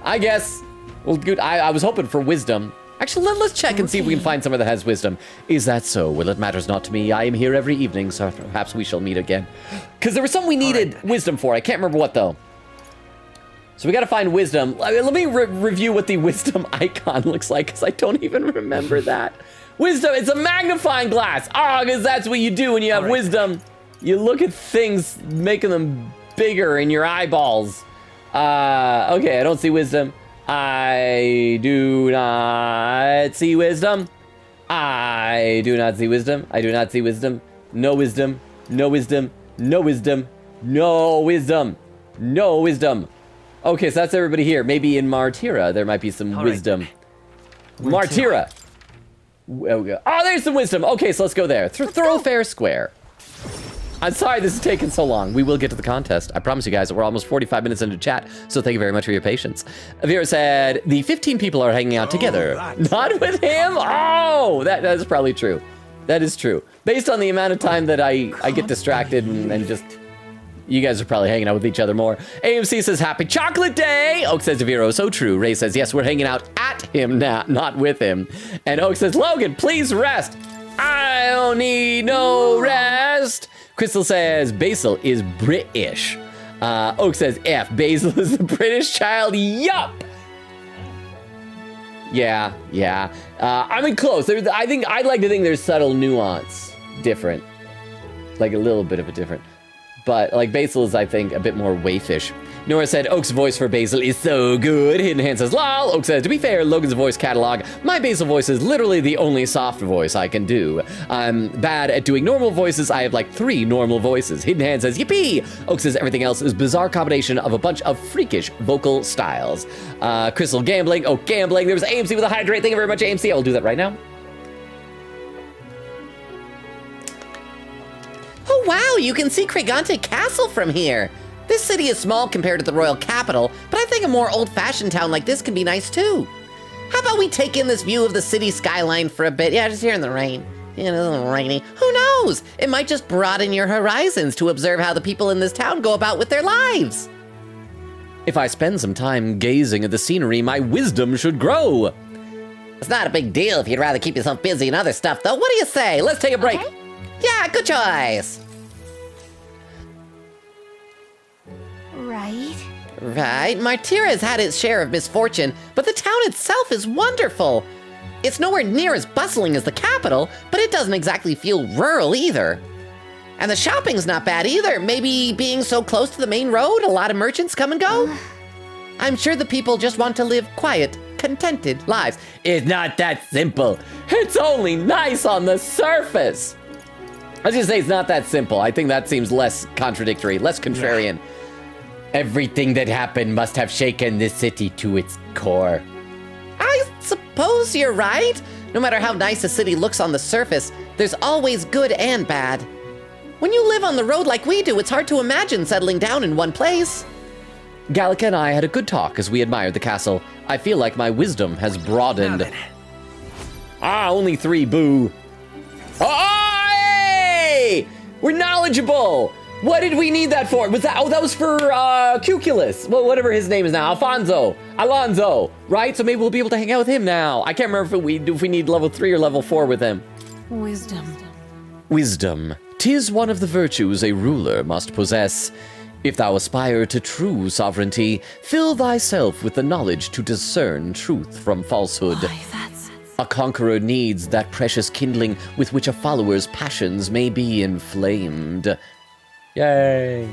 I guess. Well, good. I was hoping for wisdom. Actually, let's check and see if we can find somewhere that has wisdom. Is that so? Well, it matters not to me. I am here every evening, so perhaps we shall meet again. Because there was something we needed wisdom for. I can't remember what, though. So we got to find wisdom. Let me review what the wisdom icon looks like, because I don't even remember that. Wisdom, it's a magnifying glass. Oh, because that's what you do when you have wisdom. You look at things, making them bigger in your eyeballs. Okay, I don't see wisdom. I do not see wisdom. I do not see wisdom. I do not see wisdom. No wisdom. No wisdom. No wisdom. No wisdom. No wisdom. Okay, so that's everybody here. Maybe in Martira, there might be some wisdom. Martira. Oh, there's some wisdom. Okay, so let's go there. Thoroughfare Square. I'm sorry this is taking so long. We will get to the contest. I promise you guys that we're almost 45 minutes into chat, so thank you very much for your patience. Avira said, the 15 people are hanging out together. Not with him? Oh, that is probably true. That is true. Based on the amount of time that I get distracted and just... You guys are probably hanging out with each other more. AMC says, happy chocolate day. Oak says, Deviro, so true. Ray says, yes, we're hanging out at him now, not with him. And Oak says, Logan, please rest. I don't need no rest. Crystal says, Basil is British. Oak says, F, Basil is the British child. Yup. Yeah. I mean, close. I'd like to think there's subtle nuance different. Like a little bit of a different. But like Basil is, I think, a bit more waifish. Nora said, Oak's voice for Basil is so good. Hidden Hand says, lol. Oak says, to be fair, Logan's voice catalog, my Basil voice is literally the only soft voice I can do. I'm bad at doing normal voices. I have like 3 normal voices. Hidden Hand says, yippee. Oak says, everything else is bizarre combination of a bunch of freakish vocal styles. Crystal gambling, Oak gambling. There was AMC with a hydrate. Thank you very much, AMC. I will do that right now. Oh wow, you can see Crigante Castle from here. This city is small compared to the royal capital, but I think a more old-fashioned town like this can be nice too. How about we take in this view of the city skyline for a bit? Yeah, just here in the rain. Yeah, it's a little rainy. Who knows? It might just broaden your horizons to observe how the people in this town go about with their lives. If I spend some time gazing at the scenery, my wisdom should grow. It's not a big deal if you'd rather keep yourself busy in other stuff, though. What do you say? Let's take a break. Okay. Yeah, good choice. Right, Martira has had its share of misfortune, but the town itself is wonderful. It's nowhere near as bustling as the capital, but it doesn't exactly feel rural either. And the shopping's not bad either. Maybe being so close to the main road, a lot of merchants come and go. I'm sure the people just want to live quiet, contented lives. It's not that simple. It's only nice on the surface. I was gonna say it's not that simple. I think that seems less contradictory, less contrarian. Everything that happened must have shaken this city to its core. I suppose you're right. No matter how nice a city looks on the surface, there's always good and bad. When you live on the road like we do, it's hard to imagine settling down in one place. Gallica and I had a good talk as we admired the castle. I feel like my wisdom has broadened. Only 3, boo. Oh, hey! We're knowledgeable! What did we need that for? Was that? Oh, that was for Cuculus. Well, whatever his name is now, Alonzo, right? So maybe we'll be able to hang out with him now. I can't remember if we need level 3 or level 4 with him. Wisdom. 'Tis one of the virtues a ruler must possess. If thou aspire to true sovereignty, fill thyself with the knowledge to discern truth from falsehood. A conqueror needs that precious kindling with which a follower's passions may be inflamed. Yay.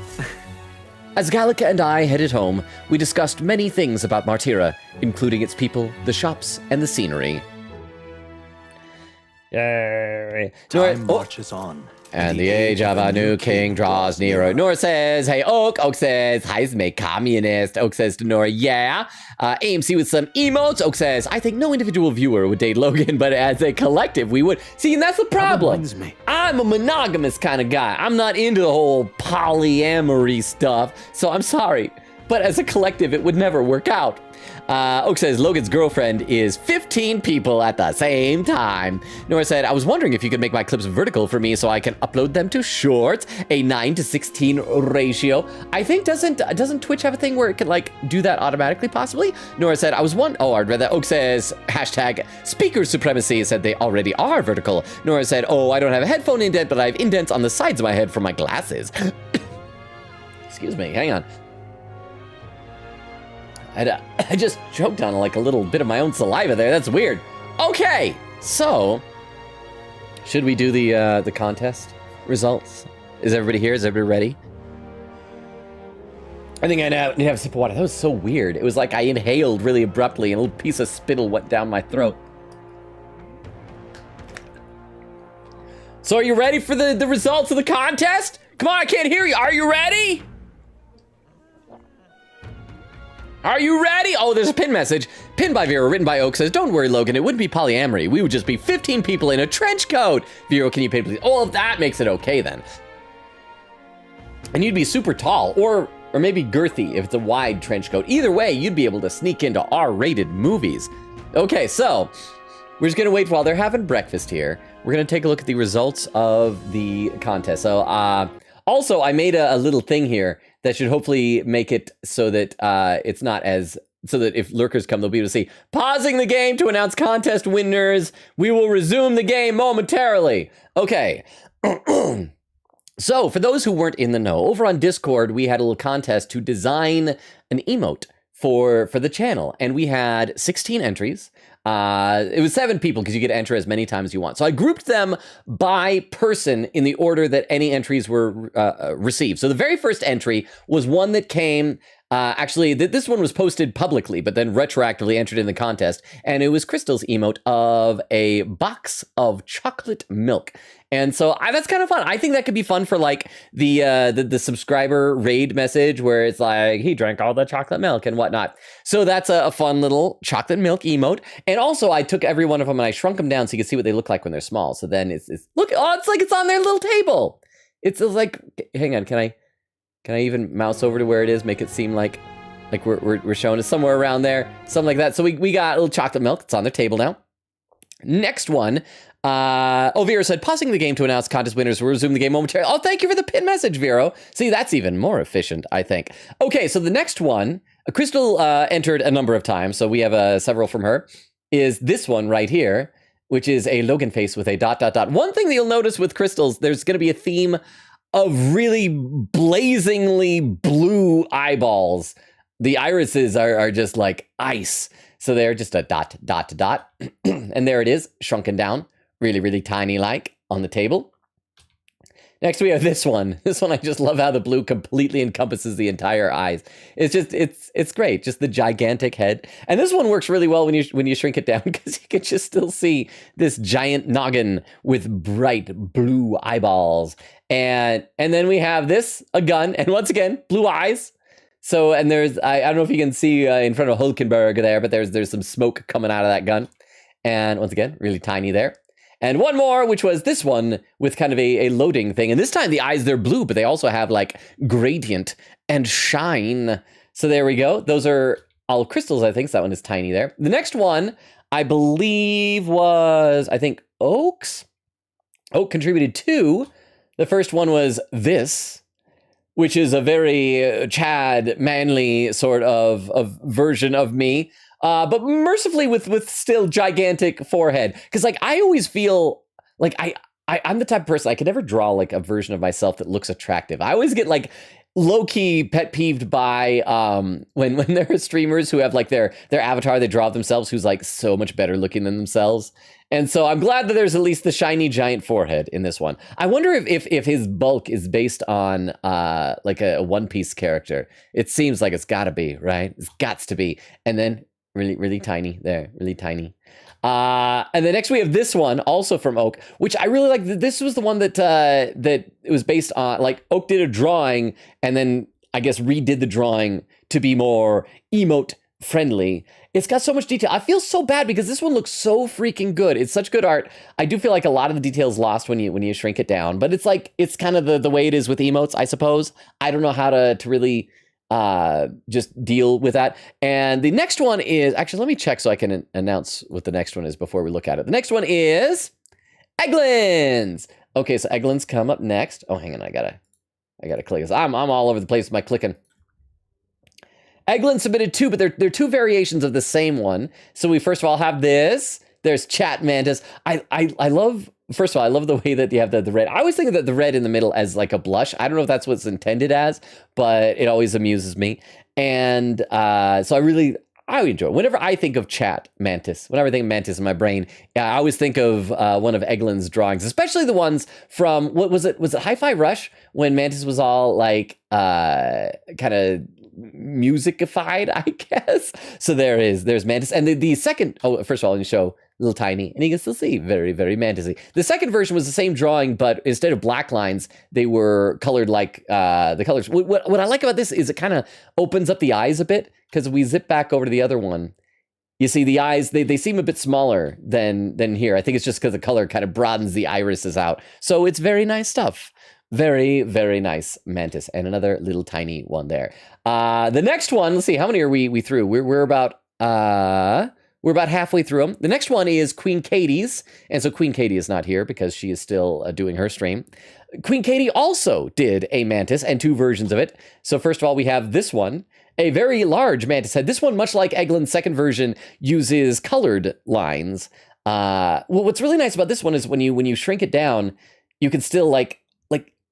As Gallica and I headed home, we discussed many things about Martira, including its people, the shops, and the scenery. Yay. Time marches on. And the age of a new king draws nearer. Nora says, hey, Oak. Oak says, Heisme communist. Oak says to Nora, yeah. AMC with some emotes. Oak says, I think no individual viewer would date Logan, but as a collective, we would. See, and that's the problem. I'm a monogamous kind of guy. I'm not into the whole polyamory stuff, so I'm sorry. But as a collective, it would never work out. Oak says Logan's girlfriend is 15 people at the same time. Nora said, I was wondering if you could make my clips vertical for me so I can upload them to shorts, a 9:16 ratio. I think doesn't Twitch have a thing where it can like do that automatically possibly? Nora said, I read that. Oak says, hashtag speaker supremacy, said they already are vertical. Nora said, oh, I don't have a headphone indent, but I have indents on the sides of my head from my glasses. Excuse me, hang on. I just choked on like a little bit of my own saliva there. That's weird. Okay, so should we do the contest results? Is everybody here? Is everybody ready? I think I need to have a sip of water. That was so weird. It was like I inhaled really abruptly and a little piece of spittle went down my throat. So are you ready for the results of the contest? Come on, I can't hear you. Are you ready? Are you ready? Oh, there's a pin message. Pinned by Vero, written by Oak, says, don't worry, Logan, it wouldn't be polyamory. We would just be 15 people in a trench coat. Vero, can you pay, please? Oh, that makes it okay then. And you'd be super tall, or maybe girthy if it's a wide trench coat. Either way, you'd be able to sneak into R-rated movies. Okay, so we're just gonna wait while they're having breakfast here. We're gonna take a look at the results of the contest. So, also, I made a little thing here that should hopefully make it so that it's not as, so that if lurkers come, they'll be able to see, pausing the game to announce contest winners. We will resume the game momentarily. Okay. So for those who weren't in the know, over on Discord, we had a little contest to design an emote for the channel, and we had 16 entries. It was 7 people because you get to enter as many times as you want. So I grouped them by person in the order that any entries were received. So the very first entry was one that came, actually, this one was posted publicly, but then retroactively entered in the contest. And it was Crystal's emote of a box of chocolate milk. And so that's kind of fun. I think that could be fun for like the subscriber raid message where it's like, he drank all the chocolate milk and whatnot. So that's a fun little chocolate milk emote. And also I took every one of them and I shrunk them down so you can see what they look like when they're small. So then it's look, oh, it's like it's on their little table. It's like, hang on, can I even mouse over to where it is, make it seem like we're showing it somewhere around there, something like that. So we got a little chocolate milk. It's on their table now. Next one, Vera said, pausing the game to announce contest winners. We'll resume the game momentarily. Oh, thank you for the pin message, Vero. See, that's even more efficient, I think. Okay, so the next one, Crystal entered a number of times, so we have several from her, is this one right here, which is a Logan face with a ... One thing that you'll notice with Crystals, there's going to be a theme of really blazingly blue eyeballs. The irises are just like ice. So they're just a ... And there it is, shrunken down, really, really tiny like on the table. Next we have this one. This one, I just love how the blue completely encompasses the entire eyes. It's just, it's great, just the gigantic head. And this one works really well when you shrink it down because you can just still see this giant noggin with bright blue eyeballs. And then we have this, a gun, and once again, blue eyes. So, and there's, I don't know if you can see in front of Hulkenberg there, but there's some smoke coming out of that gun. And once again, really tiny there. And one more, which was this one with kind of a loading thing. And this time the eyes, they're blue, but they also have like gradient and shine. So there we go. Those are all crystals, I think. So that one is tiny there. The next one, I believe was, I think, Oaks. Oak contributed 2. The first one was this, which is a very Chad, manly sort of version of me. But mercifully with still gigantic forehead. Because like I always feel like I'm the type of person, I can never draw like a version of myself that looks attractive. I always get like low-key pet peeved by when there are streamers who have like their avatar they draw of themselves who's like so much better looking than themselves. And so I'm glad that there's at least the shiny giant forehead in this one. I wonder if his bulk is based on like a One Piece character. It seems like it's gotta be, right? It's gots to be. And then really, really tiny there, really tiny. And then next we have this one, also from Oak, which I really like. This was the one that it was based on, like Oak did a drawing and then I guess redid the drawing to be more emote friendly. It's got so much detail. I feel so bad because this one looks so freaking good. It's such good art. I do feel like a lot of the detail's lost when you shrink it down, but it's like, it's kind of the way it is with emotes, I suppose. I don't know how to really just deal with that. And the next one is, actually, let me check so I can announce what the next one is before we look at it. The next one is Eglin's. Okay, so Eglin's come up next. Oh, hang on, I gotta click this. I'm all over the place with my clicking. Eglin submitted 2, but they're 2 variations of the same one. So we first of all have this. There's Chat Mantis. I love, first of all, I love the way that you have the red. I always think of the red in the middle as like a blush. I don't know if that's what's intended as, but it always amuses me. And so I enjoy it. Whenever I think of Chat Mantis, whenever I think of Mantis in my brain, I always think of one of Eglin's drawings, especially the ones from, what was it? Was it Hi-Fi Rush when Mantis was all like kind of musicified, I guess. So there's Mantis. And the second, first of all, let me show a little tiny, and you can still see very, very mantisy. The second version was the same drawing, but instead of black lines, they were colored like the colors. What I like about this is it kind of opens up the eyes a bit, because if we zip back over to the other one, you see the eyes, they seem a bit smaller than here. I think it's just because the color kind of broadens the irises out. So it's very nice stuff. Very, very nice Mantis. And another little tiny one there. The next one, let's see, how many are we through? We're about halfway through them. The next one is Queen Katie's. And so Queen Katie is not here because she is still doing her stream. Queen Katie also did a Mantis and 2 versions of it. So first of all, we have this one, a very large Mantis head. This one, much like Eglin's second version, uses colored lines. Well, what's really nice about this one is when you shrink it down, you can still like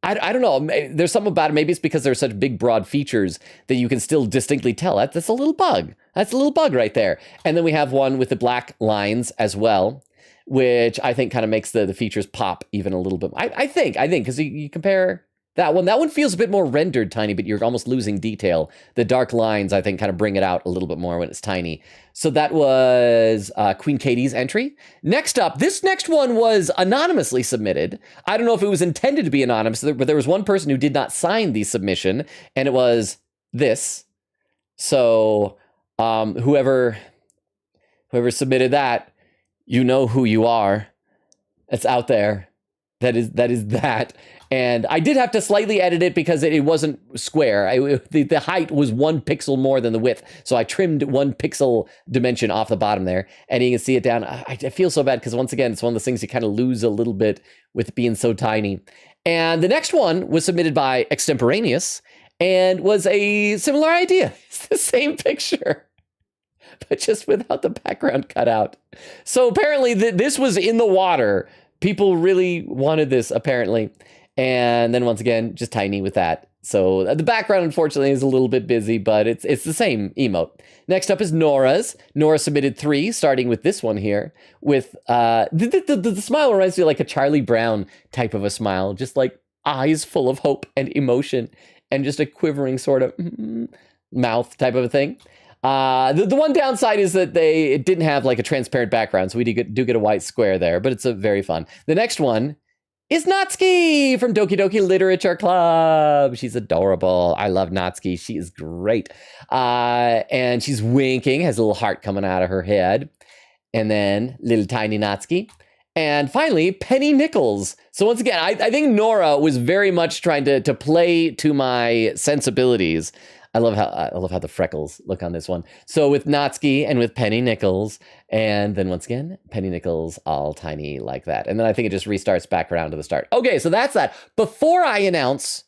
I don't know. There's something about it. Maybe it's because there's such big, broad features that you can still distinctly tell. That's a little bug. That's a little bug right there. And then we have one with the black lines as well, which I think kind of makes the features pop even a little bit. I think, because you compare that one feels a bit more rendered tiny, but you're almost losing detail. The dark lines, I think, kind of bring it out a little bit more when it's tiny. So that was Queen Katie's entry. Next up, this next one was anonymously submitted. I don't know if it was intended to be anonymous, but there was one person who did not sign the submission, and it was this. So whoever submitted that, you know who you are. It's out there. That is that. And I did have to slightly edit it because it wasn't square. The height was 1 pixel more than the width. So I trimmed 1 pixel dimension off the bottom there. And you can see it down. I feel so bad because once again, it's one of those things you kind of lose a little bit with it being so tiny. And the next one was submitted by Extemporaneous and was a similar idea. It's the same picture, but just without the background cut out. So apparently this was in the water. People really wanted this, apparently. And then once again, just tiny with that. So the background, unfortunately, is a little bit busy, but it's the same emote. Next up is Nora's. Nora submitted 3, starting with this one here. With the smile reminds me of like a Charlie Brown type of a smile, just like eyes full of hope and emotion, and just a quivering sort of mouth type of a thing. The one downside is that it didn't have like a transparent background, so we do get a white square there, but it's a very fun. The next one is Natsuki from Doki Doki Literature Club. She's adorable. I love Natsuki. She is great. And she's winking, has a little heart coming out of her head. And then little tiny Natsuki. And finally, Penny Nichols. So once again, I think Nora was very much trying to play to my sensibilities. I love how the freckles look on this one. So with Natsuki and with Penny Nichols, and then once again, Penny Nichols all tiny like that. And then I think it just restarts back around to the start. Okay, so that's that. Before I announce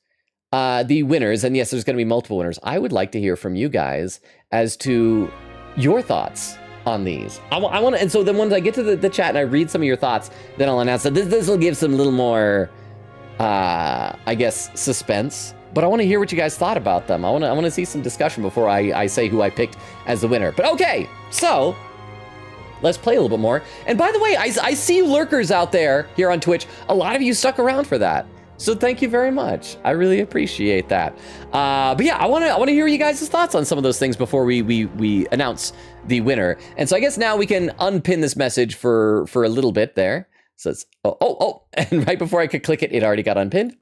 the winners, and yes, there's going to be multiple winners, I would like to hear from you guys as to your thoughts on these. I want to, and so then once I get to the chat and I read some of your thoughts, then I'll announce that this will give some little more, I guess, suspense. But I want to hear what you guys thought about them. I want to see some discussion before I say who I picked as the winner. But okay, so let's play a little bit more. And by the way, I see you lurkers out there here on Twitch. A lot of you stuck around for that. So thank you very much. I really appreciate that. But yeah, I want to hear you guys' thoughts on some of those things before we announce the winner. And so I guess now we can unpin this message for a little bit there. So it's, and right before I could click it, it already got unpinned.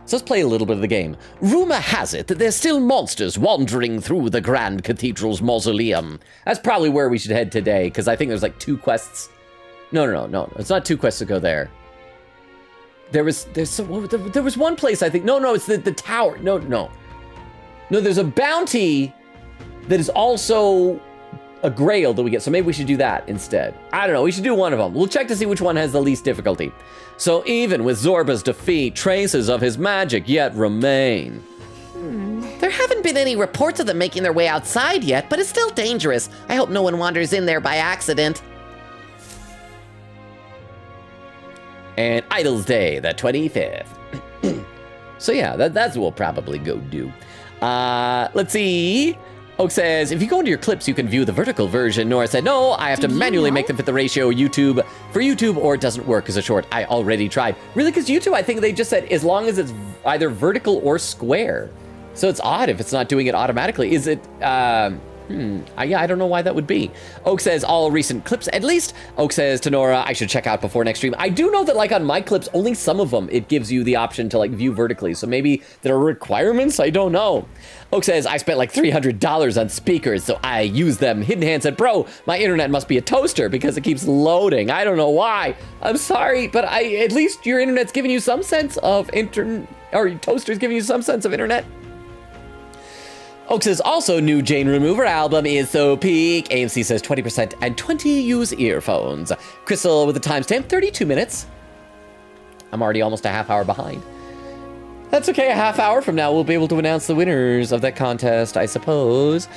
So let's play a little bit of the game. Rumor has it that there's still monsters wandering through the Grand Cathedral's mausoleum. That's probably where we should head today, because I think there's like 2 quests. No. It's not 2 quests to go there. There was one place, I think. No, it's the tower. No, there's a bounty that is also a grail that we get. So maybe we should do that instead. I don't know. We should do one of them. We'll check to see which one has the least difficulty. So even with Zorba's defeat, traces of his magic yet remain. There haven't been any reports of them making their way outside yet, but it's still dangerous. I hope no one wanders in there by accident. And Idol's Day, the 25th. So yeah, that's what we'll probably go do. Let's see. Oak says, if you go into your clips, you can view the vertical version. Nora said, no, I have to manually make them fit the ratio for YouTube, or it doesn't work as a short. I already tried. Really, because YouTube, I think they just said, as long as it's either vertical or square. So it's odd if it's not doing it automatically. Is it, I don't know why that would be. Oak says, all recent clips, at least. Oak says to Nora, I should check out before next stream. I do know that like on my clips, only some of them, it gives you the option to like view vertically. So maybe there are requirements, I don't know. Oak says, I spent like $300 on speakers, so I use them. Hidden Hand said, bro, my internet must be a toaster because it keeps loading. I don't know why. I'm sorry, but at least your internet's giving you some sense of or your toaster's giving you some sense of internet. Oak says, also, new Jane Remover album is so peak. AMC says 20% and 20 use earphones. Crystal with the timestamp, 32 minutes. I'm already almost a half hour behind. That's okay. A half hour from now, we'll be able to announce the winners of that contest, I suppose.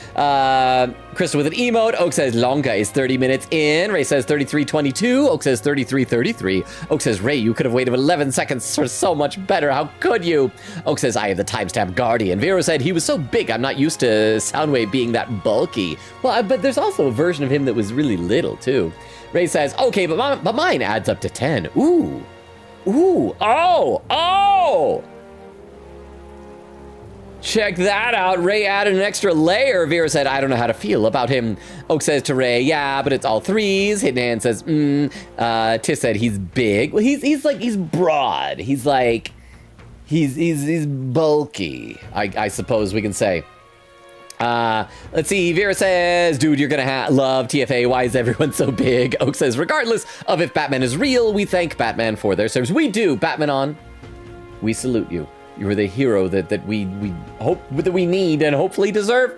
Crystal with an emote. Oak says Longa is 30 minutes in. Ray says 33:22. Oak says 33:33. Oak says, Ray, you could have waited 11 seconds for so much better. How could you? Oak says, I have the timestamp guardian. Vero said, he was so big, I'm not used to Soundwave being that bulky. Well, but there's also a version of him that was really little, too. Ray says, okay, but mine adds up to 10. Ooh. Ooh. Oh. Check that out. Ray added an extra layer. Vera said, I don't know how to feel about him. Oak says to Ray, yeah, but it's all threes. Hidden Hand says, Tiff said he's big. Well, he's broad. He's like, he's bulky, I suppose we can say. Let's see. Vera says, dude, you're gonna love TFA. Why is everyone so big? Oak says, regardless of if Batman is real, we thank Batman for their service. We do. Batman on. We salute you. You were the hero that we hope that we need and hopefully deserve.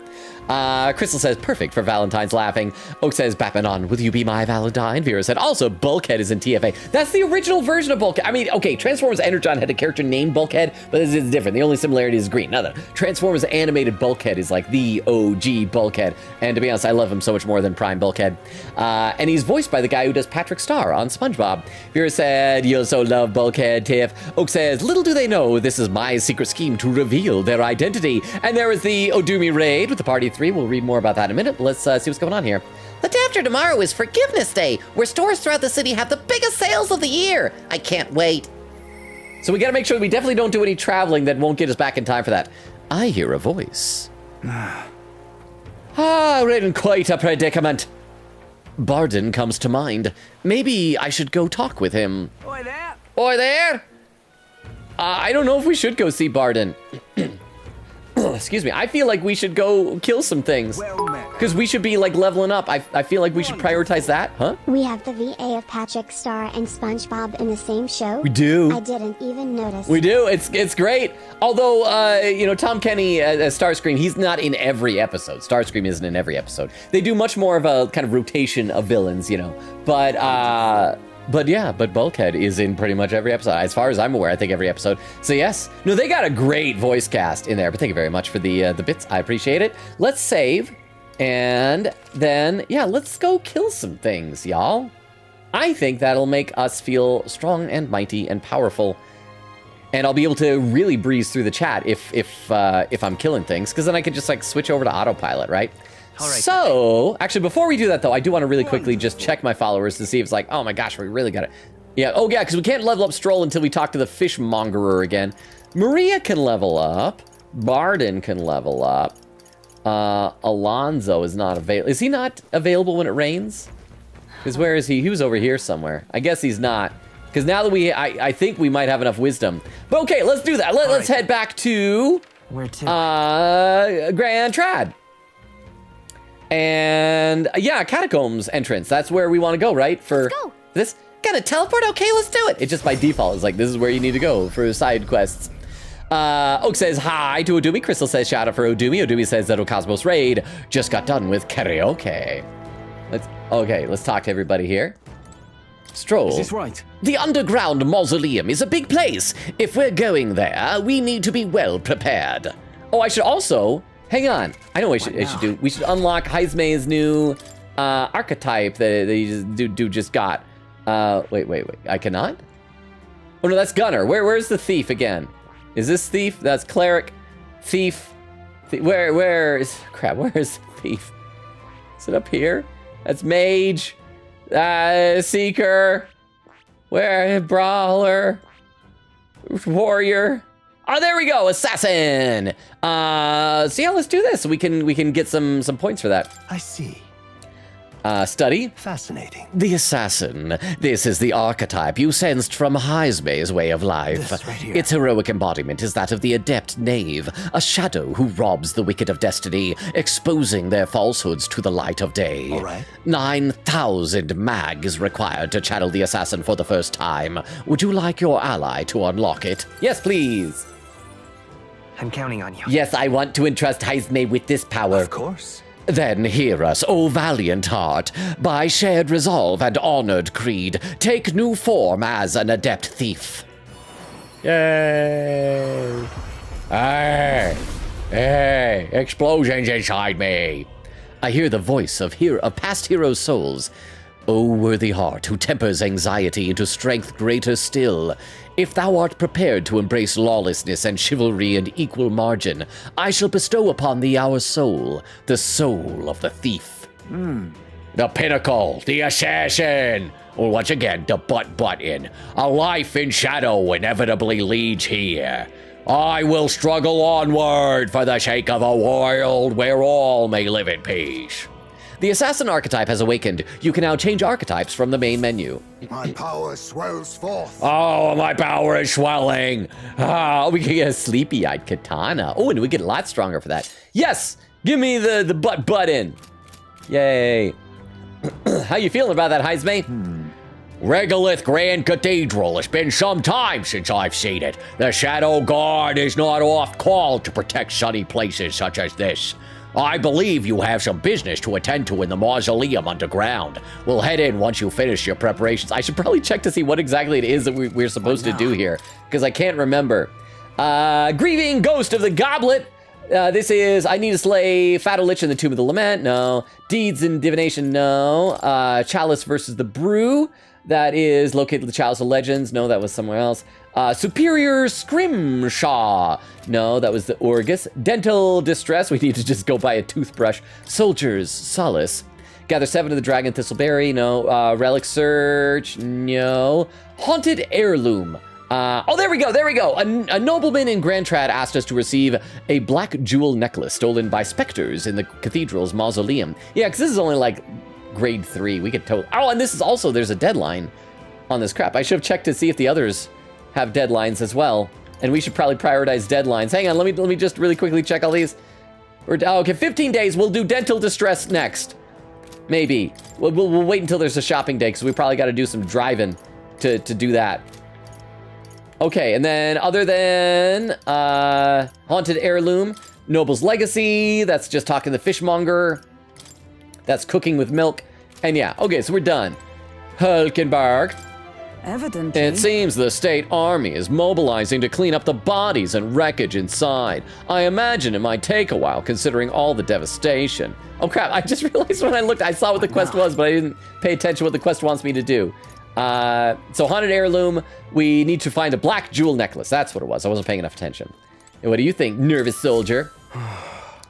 Crystal says, perfect for Valentine's laughing. Oak says, Batman on, will you be my Valentine? Vera said, also, Bulkhead is in TFA. That's the original version of Bulkhead. I mean, okay, Transformers Energon had a character named Bulkhead, but this is different. The only similarity is green. Now, the Transformers animated Bulkhead is like the OG Bulkhead. And to be honest, I love him so much more than Prime Bulkhead. And he's voiced by the guy who does Patrick Star on SpongeBob. Vera said, you'll so love Bulkhead, Tiff. Oak says, little do they know, this is my secret scheme to reveal their identity. And there is the Odumi raid with the Party 3. We'll read more about that in a minute. Let's see what's going on here. The day after tomorrow is Forgiveness Day, where stores throughout the city have the biggest sales of the year. I can't wait. So we got to make sure we definitely don't do any traveling that won't get us back in time for that. I hear a voice. We're in quite a predicament. Barden comes to mind. Maybe I should go talk with him. Oi there! Oi there! I don't know if we should go see Barden. Excuse me. I feel like we should go kill some things. Well met. Because we should be like leveling up. I feel like we should prioritize that, huh? We have the VA of Patrick Star and SpongeBob in the same show. We do. I didn't even notice. We do. It's great. Although, Tom Kenny as Starscream, he's not in every episode. Starscream isn't in every episode. They do much more of a kind of rotation of villains, But Bulkhead is in pretty much every episode. As far as I'm aware, I think every episode. So yes. No, they got a great voice cast in there. But thank you very much for the bits. I appreciate it. Let's save. And then, yeah, let's go kill some things, y'all. I think that'll make us feel strong and mighty and powerful. And I'll be able to really breeze through the chat if I'm killing things. Because then I can just like switch over to autopilot, right? All right. So, actually, before we do that, though, I do want to really quickly just check my followers to see if it's like, oh my gosh, we really got it. Yeah, oh yeah, because we can't level up Stroll until we talk to the fishmongerer again. Maria can level up. Barden can level up. Alonzo is not available. Is he not available when it rains? Because where is he? He was over here somewhere. I guess he's not. Because now that I think we might have enough wisdom. But okay, let's do that. Let's head back to... Where to? Grand Trad. And yeah, Catacombs entrance. That's where we want to go, right? For go. This. Got a teleport? Okay, let's do it. It just by default is like, this is where you need to go for side quests. Oak says hi to Odumi. Crystal says shout out for Odumi. Odumi says that Cosmos Raid just got done with karaoke. Let's talk to everybody here. Stroll. Is this right? The underground mausoleum is a big place. If we're going there, we need to be well prepared. Oh, I should also... Hang on. I know what I should do. We should unlock Heismay's new archetype that you just got. Wait. I cannot? Oh, no, that's Gunner. Where's the thief again? Is this thief? That's cleric. Thief. Where is... Crap, where is the thief? Is it up here? That's mage. Seeker. Where? Brawler. Warrior. Oh, there we go, assassin. So yeah, let's do this. We can get some points for that. I see. Study. Fascinating. The assassin. This is the archetype you sensed from Heismay's way of life. This right here. Its heroic embodiment is that of the adept knave, a shadow who robs the wicked of destiny, exposing their falsehoods to the light of day. All right. 9,000 mag is required to channel the assassin for the first time. Would you like your ally to unlock it? Yes, please. I'm counting on you. Yes, I want to entrust Heismay with this power. Of course. Then hear us, O valiant heart. By shared resolve and honored creed, take new form as an adept thief. Yay! Hey! Hey! Explosions inside me! I hear the voice of past hero souls. O worthy heart, who tempers anxiety into strength greater still, if thou art prepared to embrace lawlessness and chivalry in equal margin, I shall bestow upon thee our soul, the soul of the thief. The pinnacle, the assassin! Or once again, the butt button. A life in shadow inevitably leads here. I will struggle onward for the sake of a world where all may live in peace. The assassin archetype has awakened. You can now change archetypes from the main menu. My power swells forth. Oh, my power is swelling. Ah, we can get a sleepy-eyed katana. Oh, and we get a lot stronger for that. Yes! Give me the butt button. Yay. How you feeling about that, Heisme? Regolith Grand Cathedral. It's been some time since I've seen it. The Shadow Guard is not off call to protect sunny places such as this. I believe you have some business to attend to in the mausoleum underground. We'll head in once you finish your preparations. I should probably check to see what exactly it is that we're supposed to do here, because I can't remember. Grieving Ghost of the Goblet. This is, I need to slay Fatalich in the Tomb of the Lament. No. Deeds and Divination. No. Chalice versus the Brew. That is located the Chalice of Legends. No, that was somewhere else. Superior Scrimshaw. No, that was the Orgus. Dental Distress. We need to just go buy a toothbrush. Soldiers Solace. Gather 7 of the Dragon Thistleberry. No. Relic Search. No. Haunted Heirloom. Oh, there we go. A nobleman in Grand Trad asked us to receive a black jewel necklace stolen by specters in the cathedral's mausoleum. Yeah, because this is only like grade 3. We could totally... Oh, and this is also, there's a deadline on this crap. I should have checked to see if the others have deadlines as well. And we should probably prioritize deadlines. Hang on, let me just really quickly check all these. Okay, 15 days. We'll do Dental Distress next. Maybe. We'll wait until there's a shopping day, because we probably got to do some driving to do that. Okay, and then other than Haunted Heirloom, Noble's Legacy, that's just talking to the fishmonger. That's Cooking with Milk. And yeah, okay, so we're done. Hulkenberg. Evidently. It seems the state army is mobilizing to clean up the bodies and wreckage inside. I imagine it might take a while considering all the devastation. Oh crap, I just realized when I looked, I saw what the quest was, but I didn't pay attention to what the quest wants me to do. So Haunted Heirloom, we need to find a black jewel necklace. That's what it was. I wasn't paying enough attention. And what do you think, nervous soldier?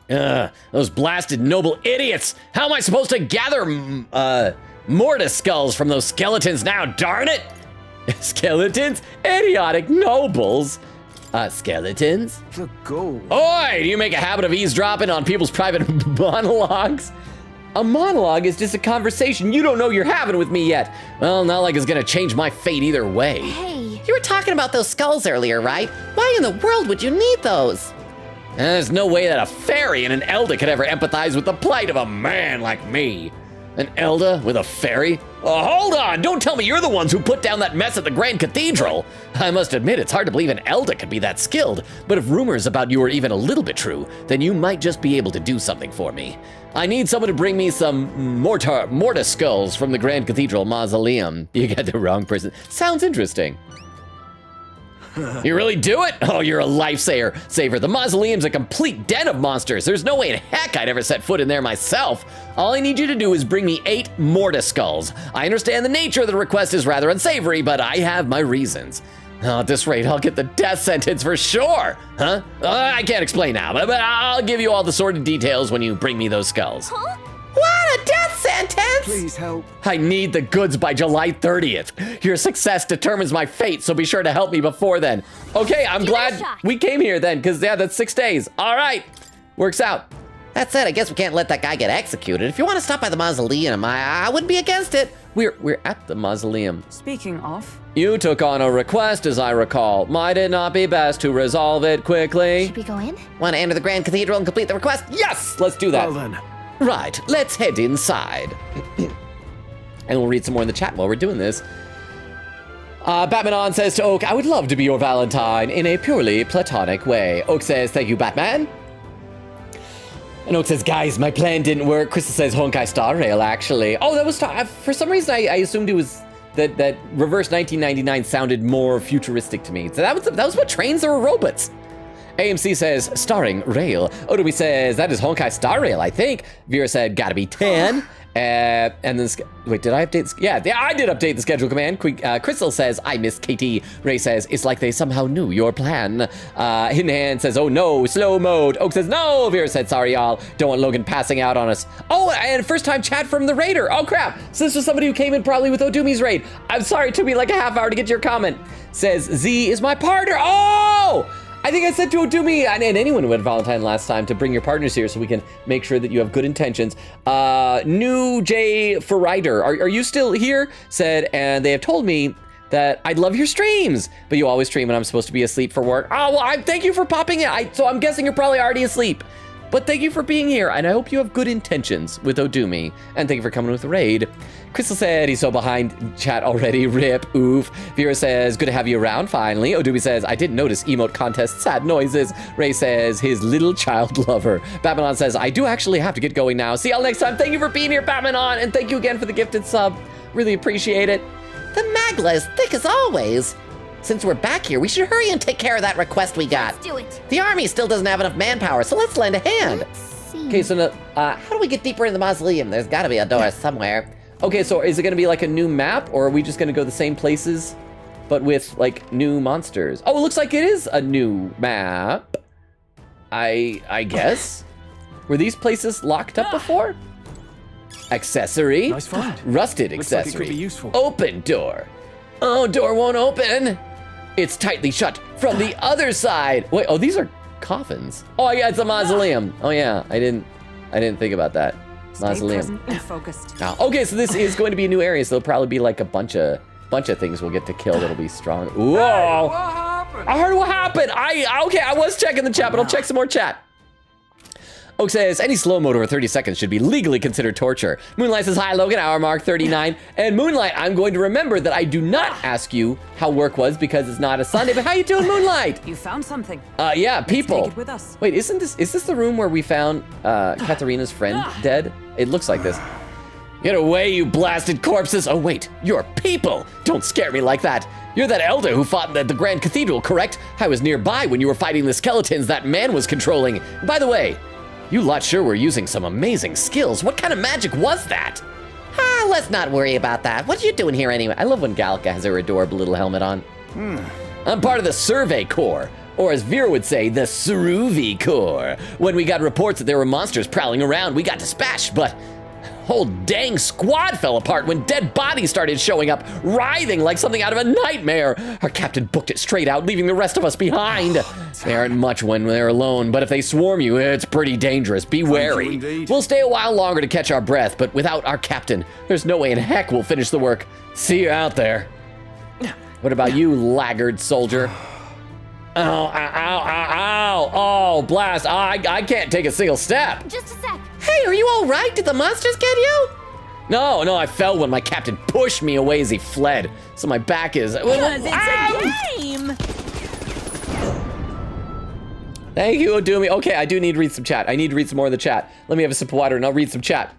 Those blasted noble idiots! How am I supposed to gather mortis skulls from those skeletons now, darn it? Skeletons? Idiotic nobles. Skeletons? The gold. Oi! Do you make a habit of eavesdropping on people's private monologues? A monologue is just a conversation you don't know you're having with me yet. Well, not like it's gonna change my fate either way. Hey. You were talking about those skulls earlier, right? Why in the world would you need those? There's no way that a fairy and an Elder could ever empathize with the plight of a man like me. An Elder with a fairy? Oh, hold on! Don't tell me you're the ones who put down that mess at the Grand Cathedral! I must admit, it's hard to believe an Elder could be that skilled, but if rumors about you are even a little bit true, then you might just be able to do something for me. I need someone to bring me some mortis skulls from the Grand Cathedral Mausoleum. You got the wrong person. Sounds interesting. You really do it? Oh, you're a lifesaver. The mausoleum's a complete den of monsters. There's no way in heck I'd ever set foot in there myself. All I need you to do is bring me 8 mortis skulls. I understand the nature of the request is rather unsavory, but I have my reasons. Oh, at this rate, I'll get the death sentence for sure. Huh? I can't explain now, but I'll give you all the sordid details when you bring me those skulls. Huh? What, a death sentence? Please help. I need the goods by July 30th. Your success determines my fate, so be sure to help me before then. Okay, I'm Give it a glad shot. we came here then, because yeah, that's 6 days. All right, works out. That said, I guess we can't let that guy get executed. If you want to stop by the mausoleum, I wouldn't be against it. We're at the mausoleum. Speaking of, You took on a request, as I recall. Might it not be best to resolve it quickly? Should we go in? Want to enter the Grand Cathedral and complete the request? Yes, let's do that. Well then. Right, let's head inside. And we'll read some more in the chat while we're doing this. Batman On says to Oak, I would love to be your Valentine in a purely platonic way. Oak says, thank you, Batman. And Oak says, guys, my plan didn't work. Crystal says, Honkai Star Rail, actually. Oh, that was Star. For some reason, I assumed it was that reverse 1999 sounded more futuristic to me. So that was what Trains Are Robots. AMC says, starring Rail. Odomi says, that is Honkai Star Rail, I think. Vera said, gotta be 10. And then, wait, did I update? Yeah, I did update the schedule command. Crystal says, I miss KT. Ray says, it's like they somehow knew your plan. Hidden Hand says, oh no, slow mode. Oak says, no. Vera said, sorry, y'all. Don't want Logan passing out on us. Oh, and first time chat from the Raider. Oh, crap. So this was somebody who came in probably with Odumi's raid. I'm sorry, it took me like a half hour to get to your comment. Says, Z is my partner. Oh! I think I said to Odumi and anyone who had Valentine last time to bring your partners here so we can make sure that you have good intentions. New J for Rider, are you still here? Said, and they have told me that I'd love your streams, but you always stream when I'm supposed to be asleep for work. Oh, well, thank you for popping in. So I'm guessing you're probably already asleep. But thank you for being here, and I hope you have good intentions with Odumi. And thank you for coming with the raid. Crystal said he's so behind chat already. Rip, oof. Vera says, good to have you around, finally. Odumi says, I didn't notice emote contest sad noises. Ray says, his little child lover. Batmanon says, I do actually have to get going now. See y'all next time. Thank you for being here, Batmanon, and thank you again for the gifted sub. Really appreciate it. The Magla is thick as always. Since we're back here, we should hurry and take care of that request we got. Let's do it. The army still doesn't have enough manpower, so let's lend a hand. Let's see. Okay, so How do we get deeper in the mausoleum? There's gotta be a door somewhere. okay, so is it gonna be like a new map, or are we just gonna go the same places, but with like new monsters? Oh, it looks like it is a new map. I guess. Were these places locked up before? Accessory. Nice find. Rusted Looks like accessory. it could be useful. Open door. Oh, door won't open. It's tightly shut from the other side. Wait, oh, these are coffins. Oh yeah, it's a mausoleum. Oh yeah, I didn't think about that. Mausoleum. Focused. Oh, okay, so this is going to be a new area, so there'll probably be like a bunch of things we'll get to kill that'll be strong. Whoa! I heard what happened. Okay, I was checking the chat, but I'll check some more chat. Oak says, any slow mode over 30 seconds should be legally considered torture. Moonlight says, hi, Logan, hour mark 39. And Moonlight, I'm going to remember that I do not ask you how work was because it's not a Sunday, but how you doing, Moonlight? You found something. Yeah, people. Take it with us. Wait, is this the room where we found Katharina's friend dead? It looks like this. Get away, you blasted corpses. Oh, wait, you're people. Don't scare me like that. You're that elder who fought at the Grand Cathedral, correct? I was nearby when you were fighting the skeletons that man was controlling. By the way, you lot sure were using some amazing skills. What kind of magic was that? Let's not worry about that. What are you doing here anyway? I love when Galka has her adorable little helmet on. I'm part of the Survey Corps, or as Vera would say, the Ceruvi Corps. When we got reports that there were monsters prowling around, we got dispatched, but whole dang squad fell apart when dead bodies started showing up, writhing like something out of a nightmare. Our captain booked it straight out, leaving the rest of us behind. They aren't much when they're alone, but if they swarm you, it's pretty dangerous. Be wary. We'll stay a while longer to catch our breath, but without our captain, there's no way in heck we'll finish the work. See you out there. What about you, laggard soldier? Ow, ow, ow, ow, ow. Oh, blast. I can't take a single step. Just a sec. Hey, are you all right? Did the monsters get you? No, I fell when my captain pushed me away as he fled. So my back is... It's a game. Thank you, Odumi. Okay, I do need to read some chat. I need to read some more of the chat. Let me have a sip of water and I'll read some chat.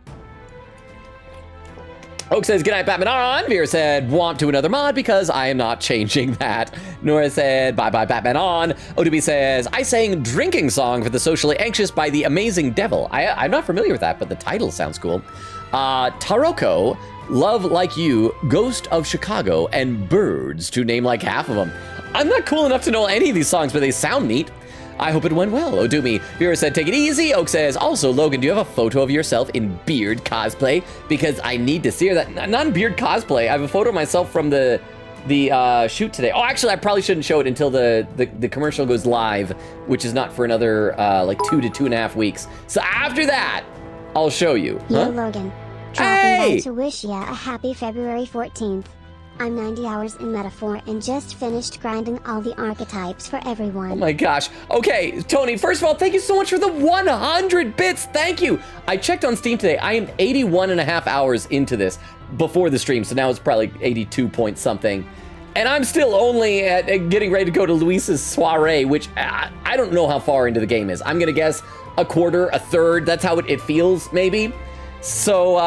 Oak says, good night, Batman on. Vera said, womp to another mod because I am not changing that. Nora said, bye-bye, Batman on. Odumi says, I sang Drinking Song for the Socially Anxious by the Amazing Devil. I'm not familiar with that, but the title sounds cool. Taroko, Love Like You, Ghost of Chicago, and Birds, to name like half of them. I'm not cool enough to know any of these songs, but they sound neat. I hope it went well, Odumi. Vera said, take it easy. Oak says, also, Logan, do you have a photo of yourself in beard cosplay? Because I need to see that. Not in beard cosplay. I have a photo of myself from the shoot today. Oh, actually, I probably shouldn't show it until the commercial goes live, which is not for another like 2 to 2.5 weeks. So after that, I'll show you. Yo, Huh? Logan. Dropping Hey! by to wish ya a happy February 14th. I'm 90 hours in Metaphor and just finished grinding all the archetypes for everyone. Oh my gosh. Okay, Tony, first of all, thank you so much for the 100 bits. Thank you. I checked on Steam today. I am 81.5 hours into this before the stream, so now it's probably 82 point something. And I'm still only at getting ready to go to Luis's soiree, which I don't know how far into the game is. I'm gonna guess a quarter, a third. That's how it feels, maybe. So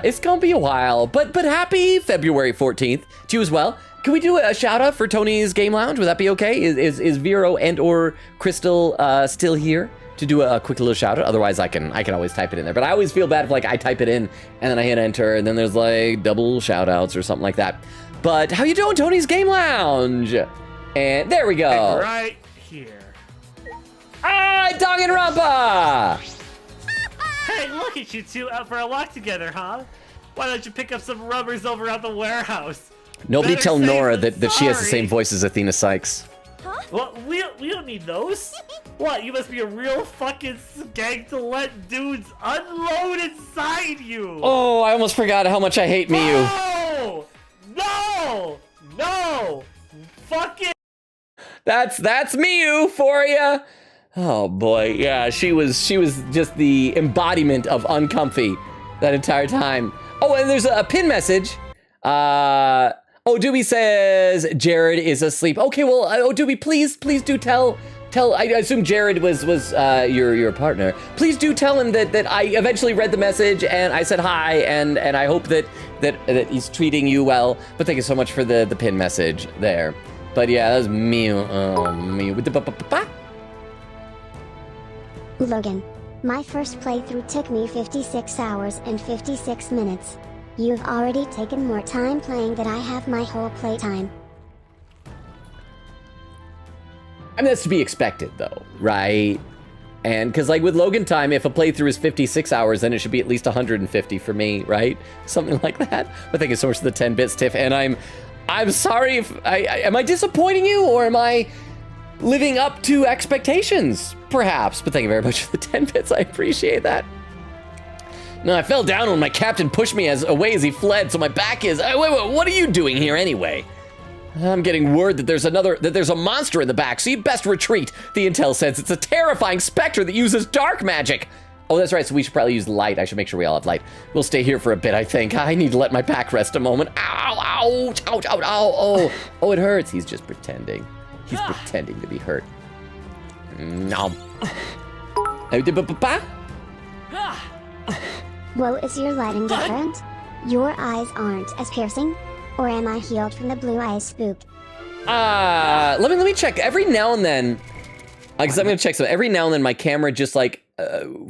it's gonna be a while, but happy February 14th to you as well. Can we do a shout out for Tony's Game Lounge? Would that be okay? Is Vero and or Crystal still here to do a quick little shout out? Otherwise, I can always type it in there. But I always feel bad if like I type it in and then I hit enter and then there's like double shout outs or something like that. But how you doing, Tony's Game Lounge? And there we go. Right here. Alright, Danganronpa! Hey, look at you two out for a walk together, huh? Why don't you pick up some rubbers over at the warehouse? Nobody Better tell safe Nora than that she has the sorry. same voice as Athena Sykes. Well, we don't need those. What, you must be a real fucking skank to let dudes unload inside you. Oh, I almost forgot how much I hate Miyu. No! No! No! Fucking... That's Miyu for you. Oh boy, yeah, she was just the embodiment of uncomfy that entire time. Oh, and there's a pin message. Oh, Doobie says Jared is asleep. Okay, well, oh, Doobie, please do tell. I assume Jared was your partner. Please do tell him that I eventually read the message and I said hi and I hope that he's treating you well. But thank you so much for the pin message there. But yeah, that was Miyu. Oh, Miyu with the ba. Logan, my first playthrough took me 56 hours and 56 minutes. You've already taken more time playing than I have my whole playtime. I mean, that's to be expected, though, right? And because, like, with Logan time, if a playthrough is 56 hours, then it should be at least 150 for me, right? Something like that. But thank you so much for the 10 bits, Tiff. And I'm sorry if am I disappointing you, or am I living up to expectations, perhaps? But thank you very much for the 10 bits. I appreciate that. No, I fell down when my captain pushed me away as he fled, so my back is... wait, what are you doing here anyway? I'm getting word that there's a monster in the back, so you'd best retreat. The intel says it's a terrifying specter that uses dark magic. Oh, that's right, so we should probably use light. I should make sure we all have light. We'll stay here for a bit, I think. I need to let my back rest a moment. Ow, ouch, ouch, ouch, ow, oh, it hurts. He's just pretending. He's pretending to be hurt. Nom. Well, is your lighting different? Your eyes aren't as piercing? Or am I healed from the blue eyes spook? Let me check. Every now and then, because I'm gonna check some. Every now and then, my camera just like,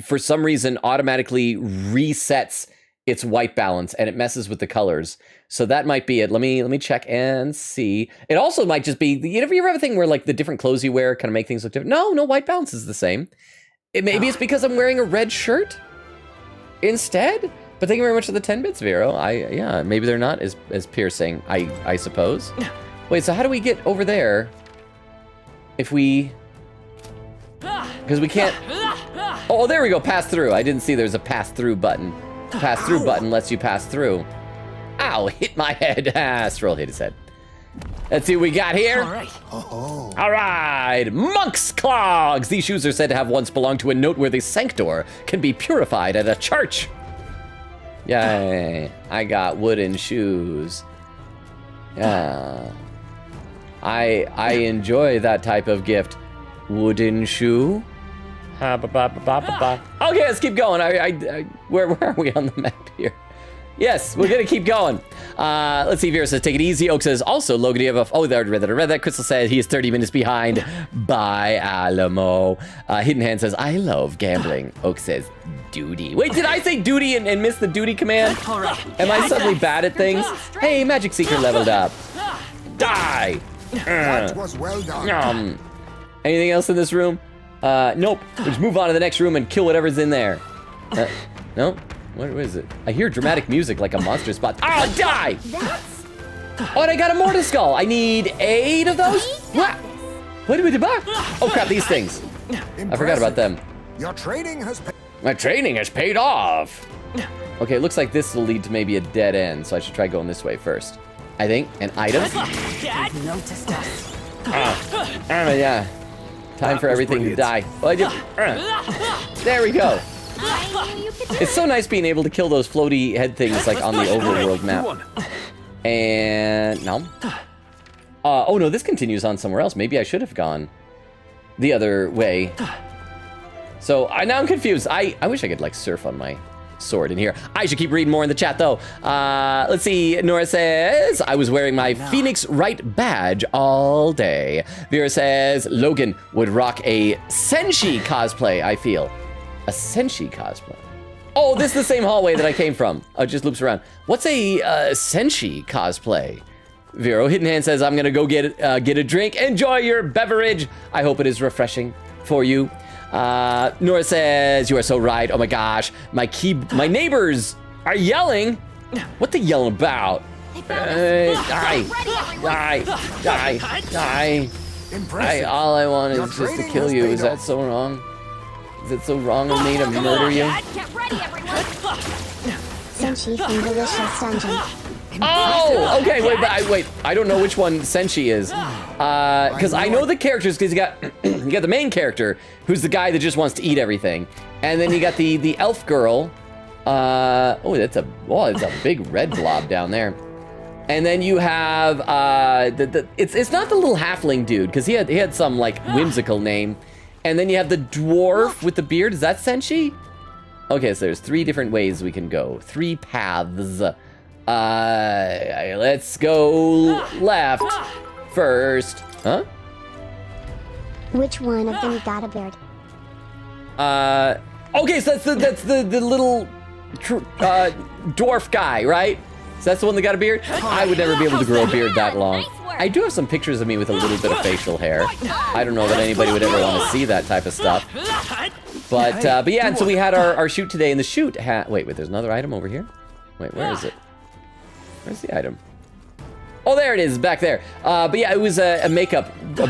for some reason, automatically resets its white balance and it messes with the colors. So that might be it. Let me check and see. It also might just be, you ever have a thing where like the different clothes you wear kind of make things look different? No, white balance is the same. Maybe it's because I'm wearing a red shirt instead. But thank you very much for the 10 bits, Vero. Yeah, maybe they're not as piercing, I suppose. Wait, so how do we get over there if we... Because we can't... Oh, there we go, pass through. I didn't see there's a pass through button. Pass through button lets you pass through. Ow, hit my head. Stroll hit his head. Let's see what we got here. All right, monk's clogs. These shoes are said to have once belonged to a noteworthy sanctor, can be purified at a church. Yay, I got wooden shoes. Yeah. I enjoy that type of gift. Wooden shoe? Okay, let's keep going. Where are we on the map here? Yes, we're gonna keep going. Let's see, Vera says, take it easy. Oak says, also, Logan, do you have a... Oh, I already read that. Crystal says, he is 30 minutes behind. Bye, Alamo. Hidden Hand says, I love gambling. Oak says, duty. Wait, did I say duty and miss the duty command? Am I suddenly bad at things? Hey, Magic Seeker leveled up. Die. That was well done. Anything else in this room? Nope. We'll just move on to the next room and kill whatever's in there. Nope. What is it? I hear dramatic music like a monster spot. Oh, die! Oh, and I got a mortar skull. I need 8 of those? What? What do we do? Oh, crap, these things. I forgot about them. Your training has paid. My training has paid off. Okay, it looks like this will lead to maybe a dead end, so I should try going this way first. I think. And items? Yeah. Time for everything to die. Well, there we go. It's so nice being able to kill those floaty head things like on the overworld map. And no. Oh no, this continues on somewhere else. Maybe I should have gone the other way. So now I'm confused. I wish I could like surf on my sword in here. I should keep reading more in the chat, though. Let's see. Nora says, I was wearing my Phoenix Wright badge all day. Vera says, Logan would rock a Senshi cosplay, I feel. A Senshi cosplay. Oh, this is the same hallway that I came from. Oh, it just loops around. What's a Senshi cosplay? Vero Hidden Hand says, I'm gonna go get a drink. Enjoy your beverage. I hope it is refreshing for you. Nora says, you are so right. Oh my gosh, my neighbors are yelling. What they yelling about? Die. All I want is just to kill you. Is that so wrong? Is it so wrong of me to murder you? Get ready, everyone. Senshi from Delicious Dungeon. Oh, okay, wait, I don't know which one Senshi is. Because I know the characters, because you got the main character, who's the guy that just wants to eat everything. And then you got the elf girl. It's a big red blob down there. And then you have, it's not the little halfling dude, because he had some, like, whimsical name. And then you have the dwarf with the beard. Is that Senshi? Okay, so there's 3 different ways we can go. 3 paths. Let's go left first. Huh? Which one of them got a beard? Okay, so that's the little dwarf guy, right? So that's the one that got a beard? I would never be able to grow a beard that long. I do have some pictures of me with a little bit of facial hair. I don't know that anybody would ever want to see that type of stuff. But yeah, and so we had our shoot today, and the shoot wait, there's another item over here? Wait, where is it? Where's the item? Oh, there it is, back there. But yeah, it was a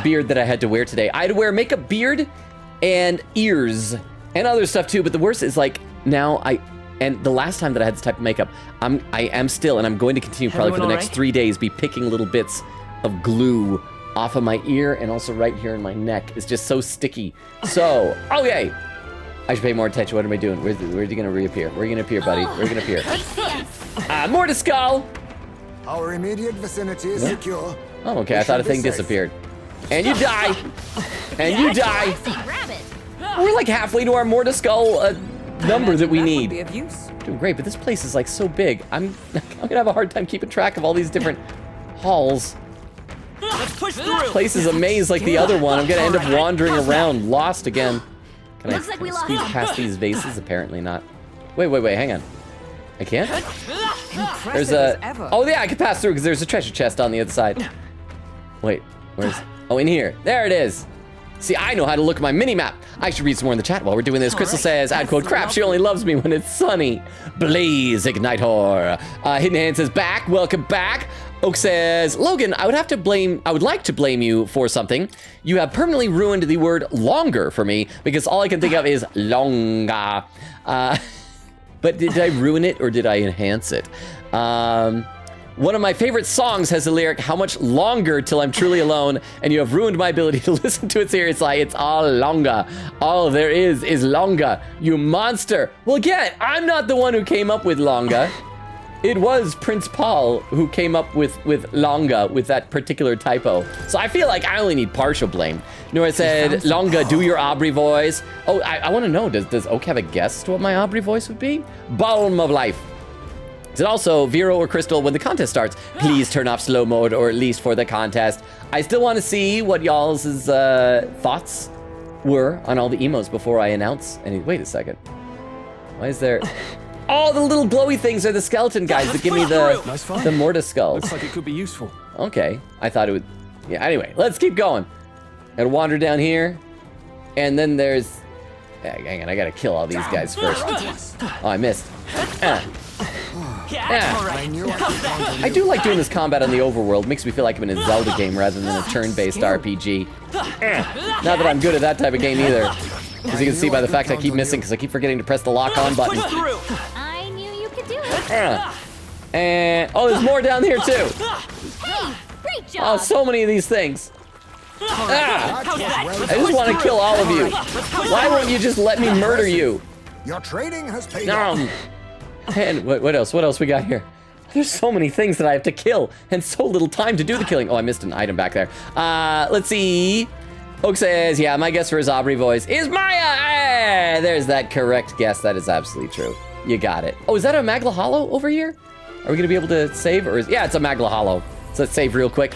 beard that I had to wear today. I had to wear a makeup beard and ears and other stuff too, but the worst is like now and the last time that I had this type of makeup, I am still, and I'm going to continue probably for the next 3 days, be picking little bits of glue off of my ear and also right here in my neck. It's just so sticky. So, okay. I should pay more attention. What am I doing? Where's he gonna reappear? Where are you gonna appear, buddy? Where are you gonna appear? More to skull. Our immediate vicinity is secure. Oh, okay. I thought a thing disappeared. And you die. And you die. We're like halfway to our Mortis Skull number that we need. Doing great, but this place is like so big. I'm gonna have a hard time keeping track of all these different halls. Let's push through. This place is a maze like the other one. I'm gonna end up wandering around, lost again. Can I squeeze past these vases? Apparently not. Wait, hang on. I can't? There's oh yeah, I can pass through because there's a treasure chest on the other side. Wait, where's, oh, in here. There it is. See, I know how to look at my mini-map. I should read some more in the chat while we're doing this. Crystal says, add code crap, she only loves me when it's sunny. Blaze Igniter. Hidden Hand says, back, welcome back. Oak says, Logan, I would like to blame you for something. You have permanently ruined the word longer for me because all I can think of is longa. But did I ruin it or did I enhance it? One of my favorite songs has the lyric, how much longer till I'm truly alone, and you have ruined my ability to listen to it seriously. It's all longa. All there is longa, you monster. Well, again, I'm not the one who came up with longa. It was Prince Paul who came up with longa with that particular typo. So I feel like I only need partial blame. Nora said, longa, do your Aubrey voice. Oh, I want to know, does Oak have a guess to what my Aubrey voice would be? Balm of life. Is it also Vero or Crystal when the contest starts? Please turn off slow mode, or at least for the contest. I still want to see what y'all's thoughts were on all the emos before I announce any. Wait a second. Why is there? Oh, the little glowy things are the skeleton guys that give me the mortis skulls. Looks like it could be useful. Okay, I thought it would. Yeah. Anyway, let's keep going. Gotta wander down here, and then there's. Hang on, I gotta kill all these guys first. Oh, I missed. I do like doing this combat on the overworld. Makes me feel like I'm in a Zelda game rather than a turn-based RPG. Not that I'm good at that type of game either. As you can see by the fact I keep missing because I keep forgetting to press the lock-on button. I knew you could do it. And oh, there's more down here too. Hey, great job. Oh, so many of these things. I just want to kill all of you. Why won't you just let me murder you? Your trading has paid off. And what else? What else we got here? There's so many things that I have to kill and so little time to do the killing. Oh, I missed an item back there. Let's see. Oak says, yeah, my guess for his Aubrey voice is Maya. There's that correct guess. That is absolutely true. You got it. Oh, is that a Magla Hollow over here? Are we gonna be able to save, or yeah, it's a Magla Hollow. So let's save real quick.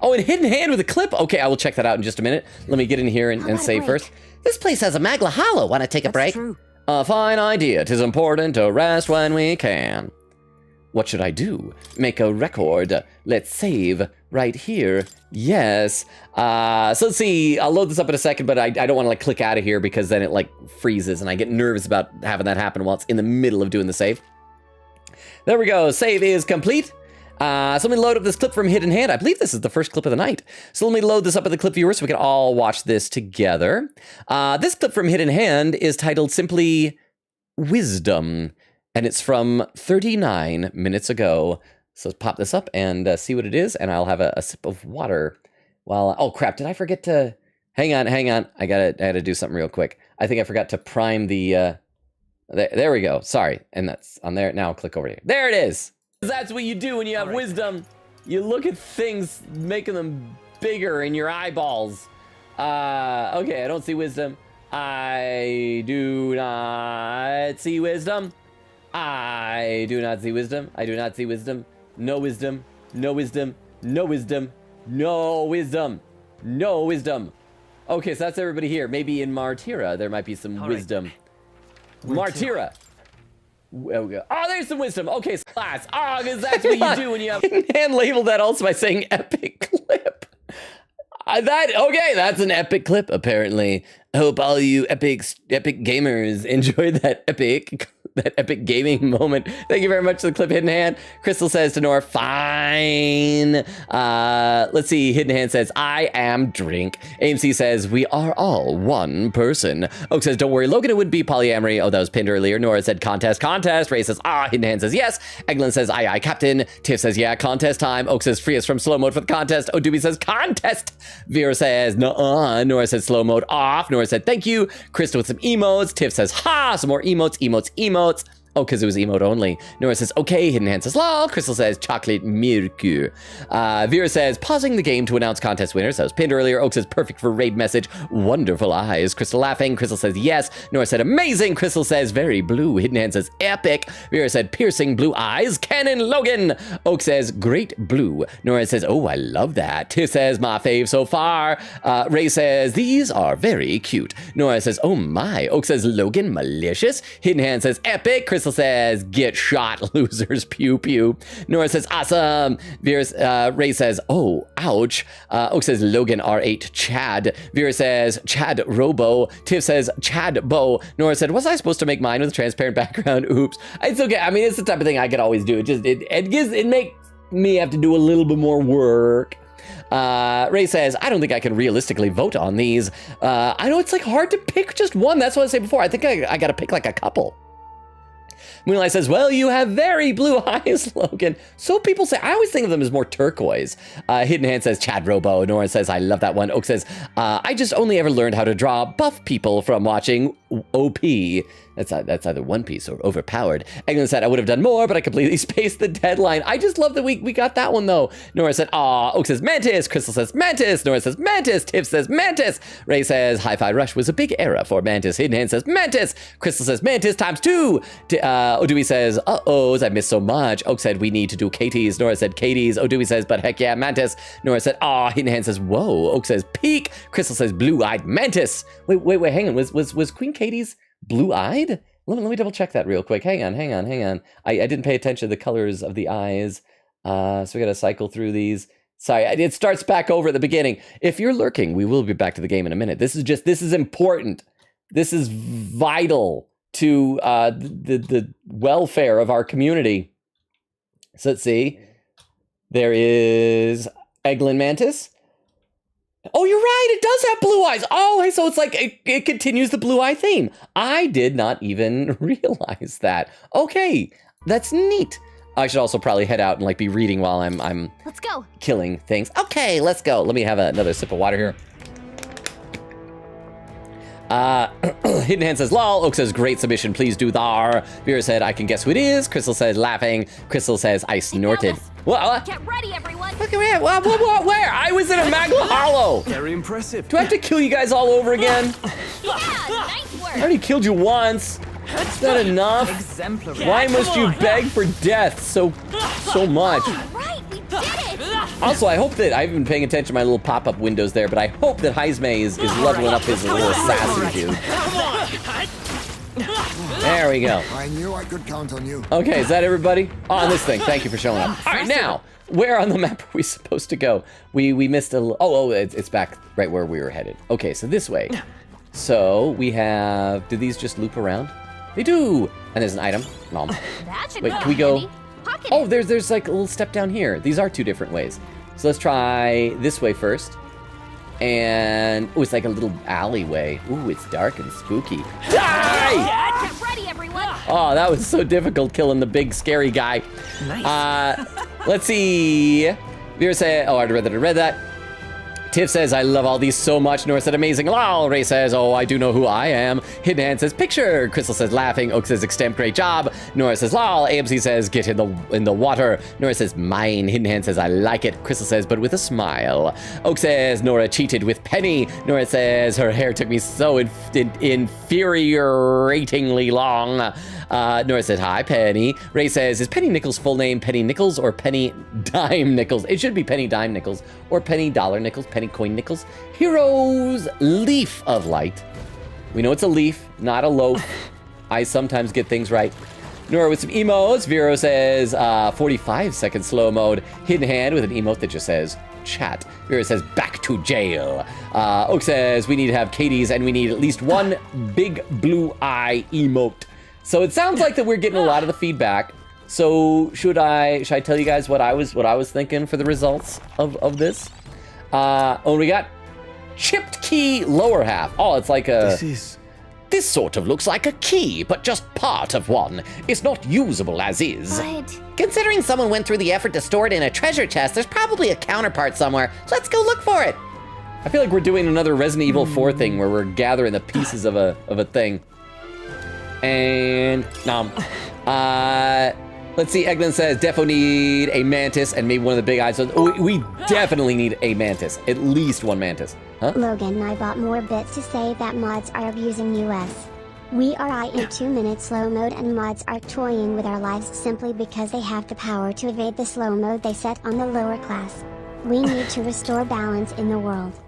Oh, and Hidden Hand with a clip. Okay, I will check that out in just a minute. Let me get in here and save first. This place has a Magla Hollow. Want to take a break? True. A fine idea. 'Tis important to rest when we can. What should I do? Make a record. Let's save right here. Yes. So let's see. I'll load this up in a second, but I don't want to like click out of here because then it like freezes and I get nervous about having that happen while it's in the middle of doing the save. There we go. Save is complete. So let me load up this clip from Hidden Hand. I believe this is the first clip of the night. So let me load this up at the clip viewer so we can all watch this together. This clip from Hidden Hand is titled simply Wisdom, and it's from 39 minutes ago. So let's pop this up and see what it is, and I'll have a sip of water while... Oh, crap, did I forget to... Hang on. I gotta do something real quick. I think I forgot to prime the... There we go. Sorry. And that's on there. Now I'll click over here. There it is. That's what you do when you have wisdom. You look at things, making them bigger in your eyeballs. Okay, I don't see wisdom. I do not see wisdom. I do not see wisdom. I do not see wisdom. No wisdom. No wisdom. No wisdom. No wisdom. No wisdom. Okay, so that's everybody here. Maybe in Martira there might be some wisdom. Martira. Oh, there's some wisdom. Okay, class. Oh, because that's what you do when you have... And labeled that also by saying epic clip. Okay, that's an epic clip, apparently. I hope all you epic gamers enjoyed that epic gaming moment. Thank you very much for the clip, Hidden Hand. Crystal says to Nora, fine. Let's see, Hidden Hand says, I am drink. AMC says, we are all one person. Oak says, don't worry, Logan, it would be polyamory. Oh, that was pinned earlier. Nora said, contest. Ray says, Hidden Hand says, yes. Eglin says, aye, Captain. Tiff says, yeah, contest time. Oak says, free us from slow mode for the contest. Odubi says, contest. Vera says, nuh-uh. Nora says, slow mode off. Nora said, thank you. Crystal with some emotes. Tiff says, ha, some more emotes. Oh, because it was emote only. Nora says, okay. Hidden Hand says, lol. Crystal says, chocolate milk. Vera says, pausing the game to announce contest winners. That was pinned earlier. Oak says, perfect for raid message. Wonderful eyes. Crystal laughing. Crystal says, yes. Nora said, amazing. Crystal says, very blue. Hidden Hand says, epic. Vera said, piercing blue eyes. Cannon Logan. Oak says, great blue. Nora says, oh, I love that. Tiff says, my fave so far. Ray says, these are very cute. Nora says, oh my. Oak says, Logan malicious. Hidden Hand says, epic. Crystal says, get shot, losers, pew pew. Nora says, awesome. Ray says, oh, ouch. Oak says, Logan R8 Chad. Vera says, Chad Robo. Tiff says, Chad Bo. Nora said, was I supposed to make mine with a transparent background? Oops. It's okay. I mean, it's the type of thing I could always do. It makes me have to do a little bit more work. Ray says, I don't think I can realistically vote on these. I know it's like hard to pick just one. That's what I said before. I think I gotta pick like a couple. Moonlight says, well, you have very blue eyes, Logan. So people say, I always think of them as more turquoise. Hidden Hand says, Chad Robo. Nora says, I love that one. Oak says, I just only ever learned how to draw buff people from watching OP. That's either One Piece or Overpowered. Eglin said, I would have done more, but I completely spaced the deadline. I just love that we got that one, though. Nora said, aw. Oak says, Mantis. Crystal says, Mantis. Nora says, Mantis. Tiff says, Mantis. Ray says, Hi-Fi Rush was a big era for Mantis. Hidden Hand says, Mantis. Crystal says, Mantis times 2. Odui says, uh-ohs, I missed so much. Oak said, we need to do Katie's. Nora said, Katie's. Odui says, but heck yeah, Mantis. Nora said, aw. Hidden Hand says, whoa. Oak says, peak. Crystal says, blue-eyed Mantis. Wait, hang on. Was Queen Katie's blue-eyed? Let me double check that real quick. Hang on. I didn't pay attention to the colors of the eyes. So we gotta cycle through these. Sorry, it starts back over at the beginning. If you're lurking, we will be back to the game in a minute. This is important. This is vital to the welfare of our community. So let's see. There is Eglin Mantis. Oh, you're right. It does have blue eyes. Oh, so it's like it continues the blue eye theme. I did not even realize that. Okay, that's neat. I should also probably head out and like be reading while I'm Let's go. Killing things. Okay, let's go. Let me have another sip of water here. Hidden Hand says, lol. Oak says, great submission. Please do thar. Vera said, I can guess who it is. Crystal says, laughing. Crystal says, I snorted. What? Get ready, everyone. Look at me. Where? I was in a Magla Hollow. Very impressive. Do I have to kill you guys all over again? Yeah, nice work. I already killed you once. Is that enough? Exemplary. Why must you beg for death so much? Right, we did it! Also, I hope that I've been paying attention to my little pop-up windows there, but I hope that Heisme is leveling up his little assassin dude. There we go. I knew I could count on you. Okay, is that everybody? On this thing. Thank you for showing up. All right, now, where on the map are we supposed to go? We missed a little... Oh, it's back right where we were headed. Okay, so this way. So we have... Do these just loop around? They do! And there's an item. Nom. That should Wait, come can we go... handy. Pocket Oh, it. there's like a little step down here. These are two different ways. So let's try this way first. And... Oh, it's like a little alleyway. Ooh, it's dark and spooky. Die! Get ready, everyone! Oh, that was so difficult killing the big scary guy. Nice. Let's see. Vera said, oh, I read that. Tiff says, I love all these so much. Nora said, amazing. Lol. Ray says, oh, I do know who I am. Hidden Hand says, picture. Crystal says, laughing. Oak says, extemp, great job. Nora says, lol. AMC says, get in the water. Nora says, mine. Hidden Hand says, I like it. Crystal says, but with a smile. Oak says, Nora cheated with Penny. Nora says, her hair took me so infuriatingly long. Nora says, hi, Penny. Ray says, is Penny Nichols' full name Penny Nichols or Penny Dime Nichols? It should be Penny Dime Nichols or Penny Dollar Nichols, Penny Coin Nichols. Heroes Leaf of Light. We know it's a leaf, not a loaf. I sometimes get things right. Nora with some emotes. Vero says 45-second slow mode. Hidden Hand with an emote that just says chat. Vera says back to jail. Oak says we need to have Katie's and we need at least one big blue eye emote. So it sounds like that we're getting a lot of the feedback. So should I tell you guys what I was thinking for the results of this? Oh, we got chipped key lower half. Oh, it's like a... This sort of looks like a key, but just part of one. It's not usable as is. But... Considering someone went through the effort to store it in a treasure chest, there's probably a counterpart somewhere. Let's go look for it. I feel like we're doing another Resident Evil 4 thing where we're gathering the pieces of a thing. And let's see. Eggman says defo need a mantis and maybe one of the big eyes. So we definitely need a mantis, at least one mantis. Huh? Logan, I bought more bits to say that mods are abusing us. We are in 2 minute slow mode and mods are toying with our lives simply because they have the power to evade the slow mode they set on the lower class. We need to restore balance in the world.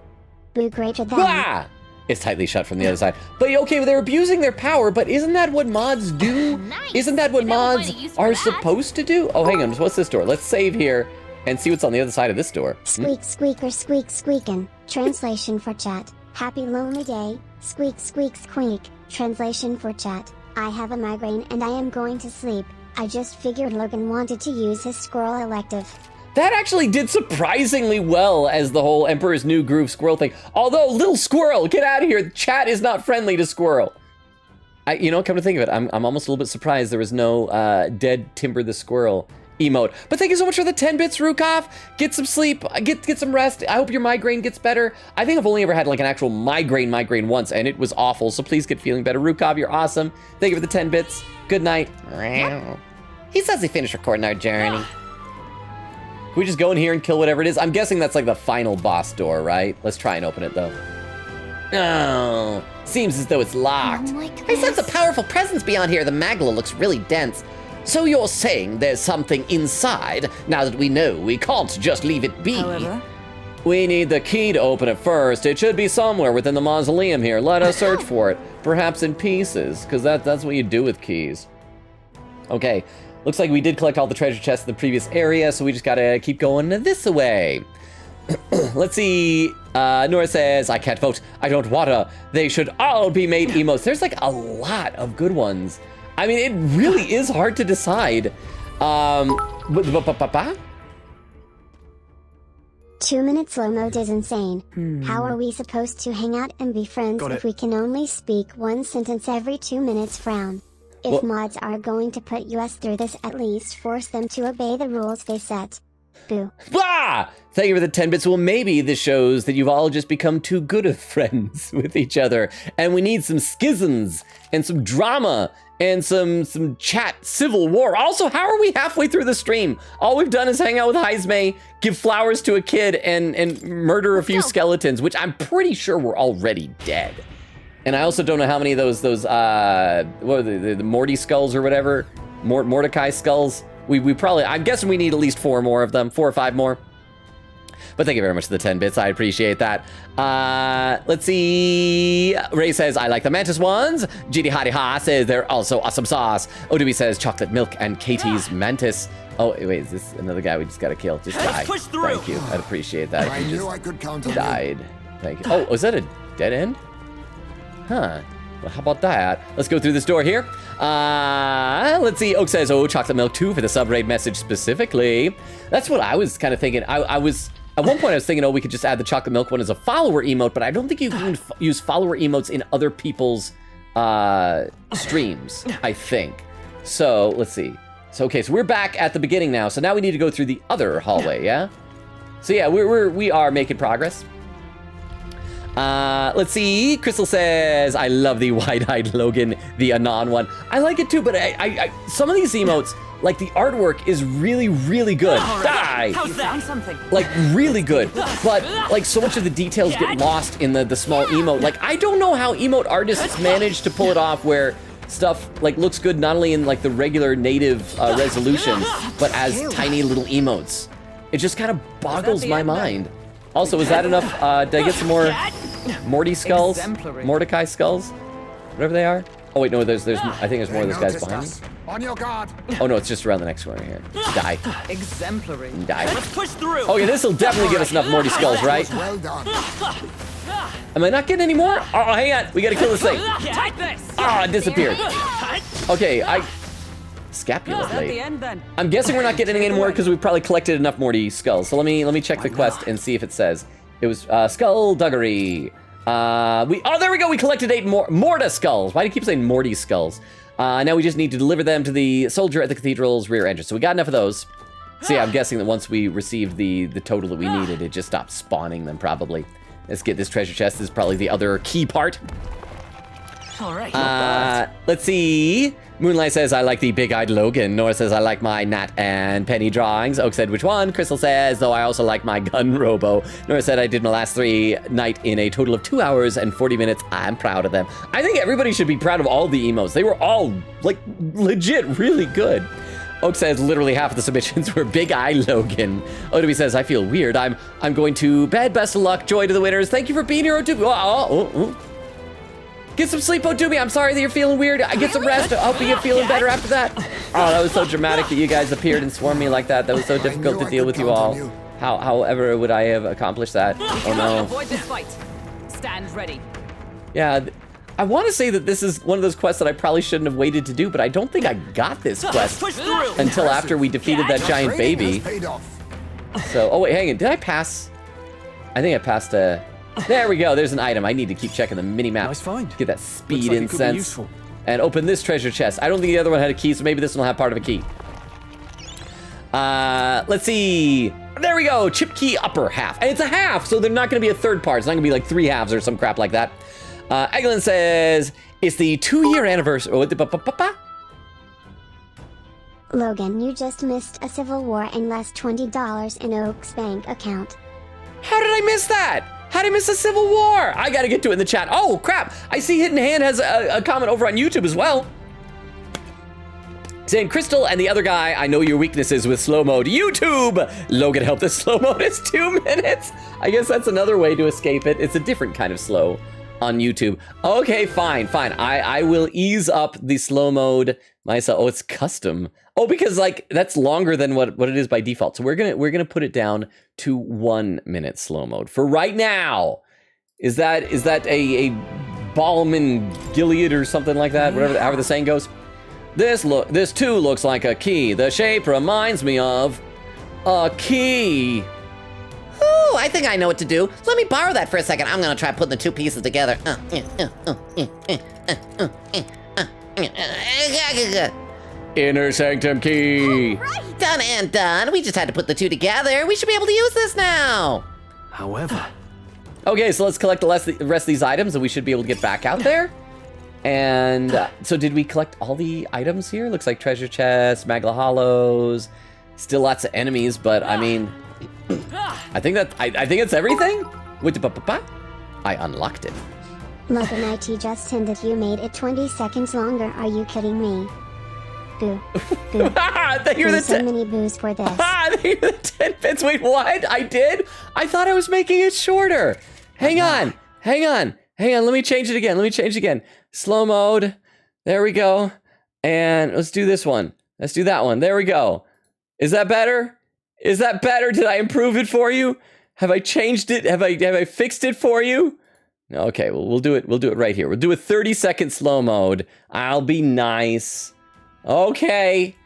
Boo greater than. Ah! It's tightly shut from the other side. But okay, they're abusing their power, but isn't that what mods do? Nice. Isn't that what You never mods find a use for are that. supposed to do? Oh, hang on, what's this door? Let's save here and see what's on the other side of this door. Squeak squeaker squeak squeakin'. Translation for chat. Happy lonely day. Squeak squeak squeak. Translation for chat. I have a migraine and I am going to sleep. I just figured Logan wanted to use his squirrel elective. That actually did surprisingly well as the whole Emperor's New Groove squirrel thing. Although, little squirrel, get out of here. Chat is not friendly to squirrel. Come to think of it, I'm almost a little bit surprised there was no dead Timber the Squirrel emote. But thank you so much for the 10 bits, Rukov. Get some sleep, get some rest. I hope your migraine gets better. I think I've only ever had like an actual migraine once, and it was awful, so please get feeling better. Rukov, you're awesome. Thank you for the 10 bits. Good night. He says he finished recording our journey. Can we just go in here and kill whatever it is? I'm guessing that's like the final boss door, right? Let's try and open it, though. Oh, seems as though it's locked. I sense a powerful presence beyond here. The magla looks really dense. So you're saying there's something inside, now that we know we can't just leave it be? However, we need the key to open it first. It should be somewhere within the mausoleum here. Let us search for it. Perhaps in pieces, because that's what you do with keys. Okay. Looks like we did collect all the treasure chests in the previous area, so we just gotta keep going this way. Let's see. Nora says, I can't vote. I don't wanna. They should all be made emotes. There's like a lot of good ones. I mean, it really is hard to decide. 2 minute slow mode is insane. How are we supposed to hang out and be friends if we can only speak one sentence every 2 minutes? Frown. If mods are going to put us through this, at least force them to obey the rules they set. Boo. Blah! Thank you for the 10 bits. Well, maybe this shows that you've all just become too good of friends with each other, and we need some schisms and some drama and some chat civil war. Also, how are we halfway through the stream? All we've done is hang out with Heisme, give flowers to a kid, and murder a few skeletons, which I'm pretty sure we're already dead. And I also don't know how many of those what are the Morty skulls or whatever, Mordecai skulls. We probably, I'm guessing we need at least 4 more of them, 4 or 5 more. But thank you very much for the 10 bits. I appreciate that. Let's see. Ray says, I like the mantis ones. GD Hottie Ha says they're also awesome sauce. Odobi says chocolate milk and Katie's mantis. Oh, wait, is this another guy we just gotta kill? Just die. push through. Thank you. I'd appreciate that. I If you knew just I could count on you. died. Thank you. Oh, was that a dead end? Huh. Well, how about that? Let's go through this door here. Let's see. Oak says, oh, chocolate milk too for the sub-raid message specifically. That's what I was kind of thinking. I was, at one point I was thinking, oh, we could just add the chocolate milk one as a follower emote, but I don't think you can use follower emotes in other people's streams, I think. So, let's see. So, okay, so we're back at the beginning now. So now we need to go through the other hallway, yeah? So yeah, we are making progress. Let's see. Crystal says, I love the wide-eyed Logan, the Anon one. I like it too, but I some of these emotes, like the artwork is really, really good. Die! How's that? Something. Like really good, but like so much of the details get lost in the small emote. Like I don't know how emote artists manage to pull it off where stuff like looks good not only in like the regular native resolution, but as tiny little emotes. It just kind of boggles my mind. Also, is that enough? Did I get some more Morty skulls? Mordecai skulls? Whatever they are? Oh wait, no, there's I think there's more of those guys behind me. On your guard. Oh no, it's just around the next corner here. Die. Exemplary. Die. Let's push through. Okay, this will definitely give us enough Morty skulls, right? Well done. Am I not getting any more? Oh, hang on. We gotta kill this thing. Take this. Ah, it disappeared. Okay, Scapula Is that the blade. end then? I'm guessing we're not getting any more because we've probably collected enough Morty skulls. So let me check the quest and see if it says. It was skullduggery. Oh, there we go. We collected 8 more Morta skulls. Why do you keep saying Morty skulls? Now we just need to deliver them to the soldier at the cathedral's rear entrance. So we got enough of those. So yeah, I'm guessing that once we received the total that we needed, it just stopped spawning them probably. Let's get this treasure chest. This is probably the other key part. All right. Let's see. Moonlight says, I like the big-eyed Logan. Nora says, I like my Nat and Penny drawings. Oak said, which one? Crystal says, though I also like my gun robo. Nora said, I did my last 3 night in a total of 2 hours and 40 minutes. I'm proud of them. I think everybody should be proud of all the emotes. They were all, like, legit really good. Oak says, literally half of the submissions were big-eye Logan. Odobi says, I feel weird. I'm going to bed. Best of luck. Joy to the winners. Thank you for being here, Odobi. Get some sleep, Odobi. I'm sorry that you're feeling weird. I get some rest. I hope you get feeling better after that. Oh, that was so dramatic that you guys appeared and swarmed me like that. That was so difficult to deal with you all. However would I have accomplished that? Oh no. Avoid this fight. Stand ready. Yeah, I want to say that this is one of those quests that I probably shouldn't have waited to do, but I don't think I got this quest until after we defeated that giant baby. So, oh wait, hang on. Did I pass? I think I passed a... There we go. There's an item. I need to keep checking the mini-map. Nice find. Get that speed Looks like it could be incense. useful. And open this treasure chest. I don't think the other one had a key, so maybe this one will have part of a key. Let's see. There we go. Chip key upper half. And it's a half, so they're not going to be a third part. It's not going to be like 3 halves or some crap like that. Eglin says, it's the 2-year anniversary. Logan, you just missed a civil war and lost $20 in Oak's bank account. How did I miss that? How did I miss a civil war? I gotta get to it in the chat. Oh, crap. I see Hidden Hand has a comment over on YouTube as well. Saying, Crystal and the other guy, I know your weaknesses with slow mode. YouTube! Logan helped the slow mode is 2 minutes. I guess that's another way to escape it. It's a different kind of slow on YouTube. Okay, fine. I will ease up the slow mode myself. Oh, it's custom. Oh, because like that's longer than what it is by default. So we're gonna put it down to 1 minute slow mode for right now. Is that a balm in Gilead or something like that? Whatever, however the saying goes. This too looks like a key. The shape reminds me of a key. Ooh, I think I know what to do. Let me borrow that for a second. I'm gonna try putting the 2 pieces together. Inner sanctum key. Right. Done and done. We just had to put the 2 together. We should be able to use this now. However. Okay, so let's collect the rest of these items and we should be able to get back out there. And so did we collect all the items here? Looks like treasure chest, Magla Hollows, still lots of enemies, but I mean, I think it's everything. I unlocked it. Logan IT just sent you made it 20 seconds longer. Are you kidding me? Boo. Boo. Thank you for the so many boos for this. Thank you for the 10 bits. Wait, what? I did? I thought I was making it shorter. Hang on. Let me change it again. Slow mode. There we go. And let's do this one. Let's do that one. There we go. Is that better? Did I improve it for you? Have I changed it? Have I fixed it for you? Okay, well, we'll do it right here. We'll do a 30-second slow mode. I'll be nice. Okay.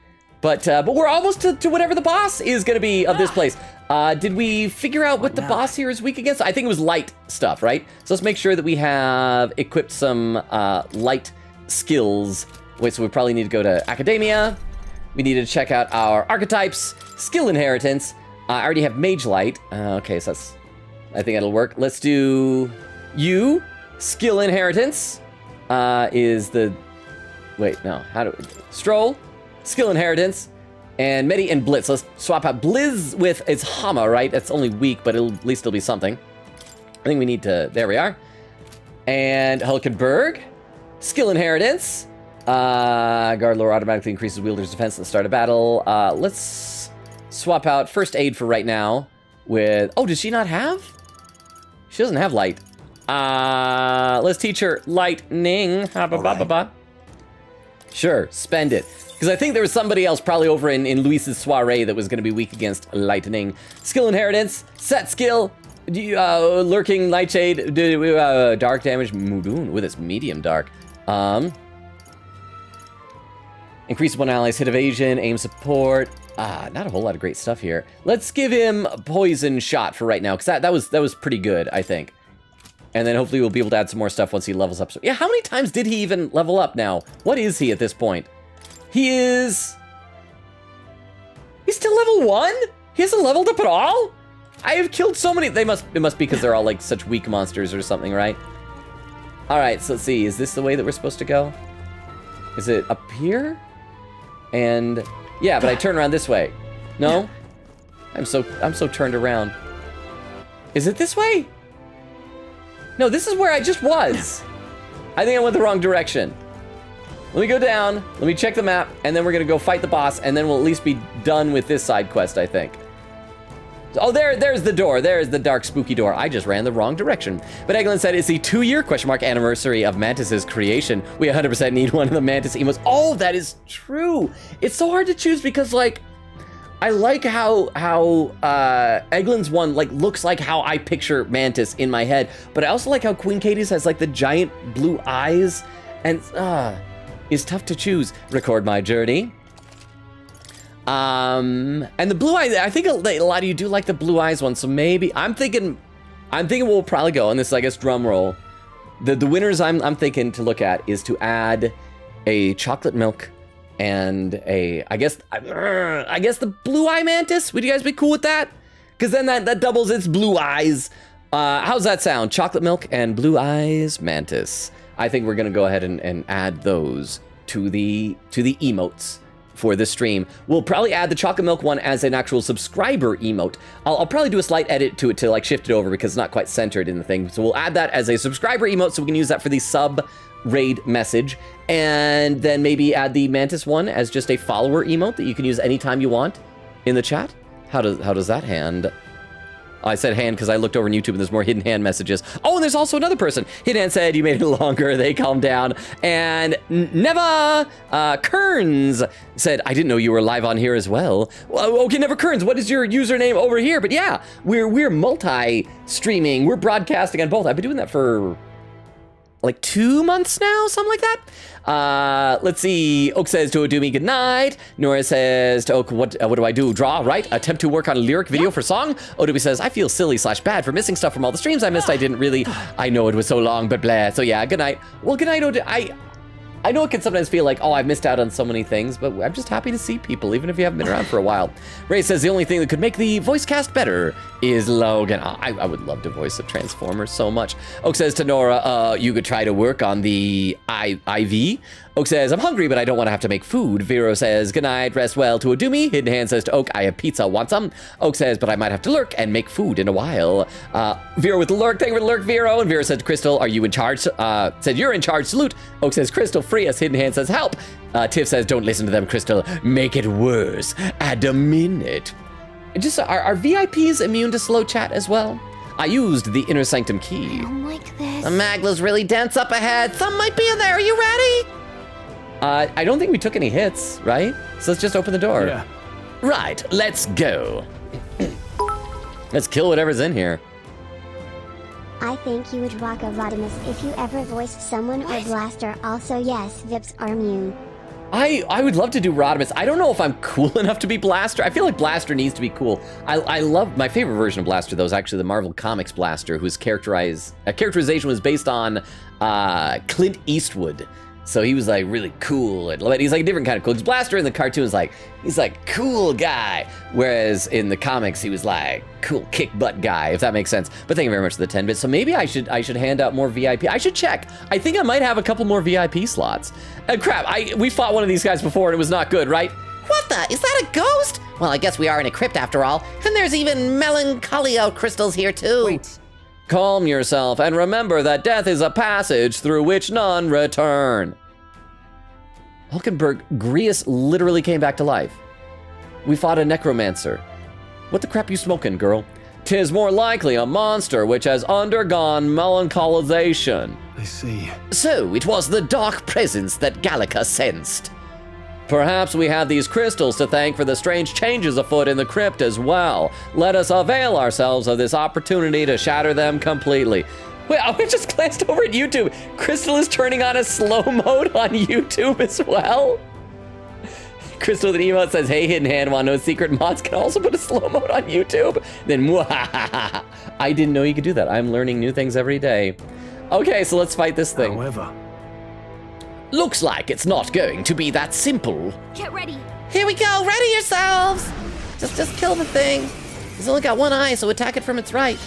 But we're almost to whatever the boss is going to be of this place. Did we figure out what the boss here is weak against? I think it was light stuff, right? So let's make sure that we have equipped some light skills. Wait, so we probably need to go to Academia. We need to check out our archetypes, skill inheritance. I already have Mage Light. Okay, so I think that'll work. Let's do you. Skill inheritance is the... Wait, no. How do we... Stroll, skill inheritance, and Medi and Blitz. Let's swap out Blizz with its Hama, right? That's only weak, but at least it'll be something. I think we need to... There we are. And Hulkenberg, skill inheritance. Guard lore automatically increases wielder's defense at the start of battle. Let's swap out first aid for right now with... Oh, does she not have? She doesn't have light. Let's teach her lightning. Sure, spend it. Because I think there was somebody else probably over in Luis's soiree that was going to be weak against lightning. Skill inheritance, set skill, lurking nightshade, dark damage, Mudoon with its medium dark. Increase one ally's hit evasion, aim support. Not a whole lot of great stuff here. Let's give him a poison shot for right now, because that was pretty good, I think. And then hopefully we'll be able to add some more stuff once he levels up. So, yeah, how many times did he even level up now? What is he at this point? He's still level 1? He hasn't leveled up at all? I have killed so many. It must be because they're all like such weak monsters or something, right? All right, so let's see. Is this the way that we're supposed to go? Is it up here? And yeah, but I turn around this way. No? I'm so turned around. Is it this way? No, this is where I just was. I think I went the wrong direction. Let me go down, let me check the map, and then we're gonna go fight the boss, and then we'll at least be done with this side quest, I think. Oh, there's the door. There's the dark, spooky door. I just ran the wrong direction. But Eglin said, it's the 2-year anniversary of Mantis's creation. We 100% need one of the Mantis emotes. Oh, that is true. It's so hard to choose because, like, I like how Eglin's one, like, looks like how I picture Mantis in my head. But I also like how Queen Katie's has, like, the giant blue eyes. And, it's tough to choose. Record my journey. And the blue eyes, I think a lot of you do like the blue eyes one, so maybe I'm thinking we'll probably go, and this is, I guess, drum roll. The winners I'm thinking to look at is to add a chocolate milk and I guess the blue eye mantis. Would you guys be cool with that? Because then that doubles its blue eyes. How's that sound? Chocolate milk and blue eyes mantis. I think we're gonna go ahead and add those to the emotes for this stream. We'll probably add the chocolate milk one as an actual subscriber emote. I'll probably do a slight edit to it to like shift it over because it's not quite centered in the thing. So we'll add that as a subscriber emote so we can use that for the sub raid message. And then maybe add the mantis one as just a follower emote that you can use anytime you want in the chat. How does that hand? I said hand because I looked over on YouTube and there's more hidden hand messages. Oh, and there's also another person. Hidden hand said, you made it longer. They calmed down. And Neva Kearns said, I didn't know you were live on here as well. Okay, Neva Kearns, what is your username over here? But yeah, we're multi-streaming. We're broadcasting on both. I've been doing that for like 2 months now, something like that. Let's see. Oak says to Odumi, good night. Nora says to Oak, what do I do? Draw, right? Attempt to work on a lyric video for song. Odumi says, I feel silly/bad for missing stuff from all the streams I missed. I didn't really. I know it was so long, but blah. So yeah, good night. Well, good night, Odumi. I know it can sometimes feel like, oh, I've missed out on so many things, but I'm just happy to see people, even if you haven't been around for a while. Ray says the only thing that could make the voice cast better is Logan. I would love to voice a Transformer so much. Oak says to Nora, you could try to work on the IV. Oak says, I'm hungry, but I don't want to have to make food. Vero says, good night, rest well to Odumi. Hidden Hand says to Oak, I have pizza, want some? Oak says, but I might have to lurk and make food in a while. Vero with the lurk, thank you for the lurk, Vero. And Vero said to Crystal, are you in charge? Said, you're in charge, salute. Oak says, Crystal, free us. Hidden Hand says, help. Tiff says, don't listen to them, Crystal. Make it worse. Add a minute. Just, are VIPs immune to slow chat as well? I used the Inner Sanctum key. I don't like this. The Magla's really dense up ahead. Some might be in there. Are you ready? I don't think we took any hits, right? So let's just open the door. Yeah. Right, let's go. Let's kill whatever's in here. I think you would rock a Rodimus if you ever voiced someone or Blaster. Also, yes, Vips are immune. I would love to do Rodimus. I don't know if I'm cool enough to be Blaster. I feel like Blaster needs to be cool. I love, my favorite version of Blaster, though, is actually the Marvel Comics Blaster, whose characterization was based on Clint Eastwood. So he was like really cool, and he's like a different kind of cool. 'Cause Blaster in the cartoon is like, he's like cool guy, whereas in the comics he was like cool kick butt guy, if that makes sense. But thank you very much for the 10 bits. So maybe I should hand out more VIP. I should check. I think I might have a couple more VIP slots. Crap, we fought one of these guys before and it was not good, right? What the? Is that a ghost? Well, I guess we are in a crypt after all. And there's even Melancholia crystals here too. Wait. Calm yourself and remember that death is a passage through which none return. Hulkenberg, Grius literally came back to life. We fought a necromancer. What the crap you smoking, girl? 'Tis more likely a monster which has undergone melancholization. I see. So it was the dark presence that Gallica sensed. Perhaps we have these crystals to thank for the strange changes afoot in the crypt as well. Let us avail ourselves of this opportunity to shatter them completely. Wait, I just glanced over at YouTube. Crystal is turning on a slow mode on YouTube as well. Crystal with an emote says, hey, Hidden Hand, want to know secret mods can also put a slow mode on YouTube? Then, mwahaha. I didn't know you could do that. I'm learning new things every day. Okay, so let's fight this thing. However, looks like it's not going to be that simple. Get ready. Here we go. Ready yourselves. Just kill the thing. It's only got one eye, so attack it from its right.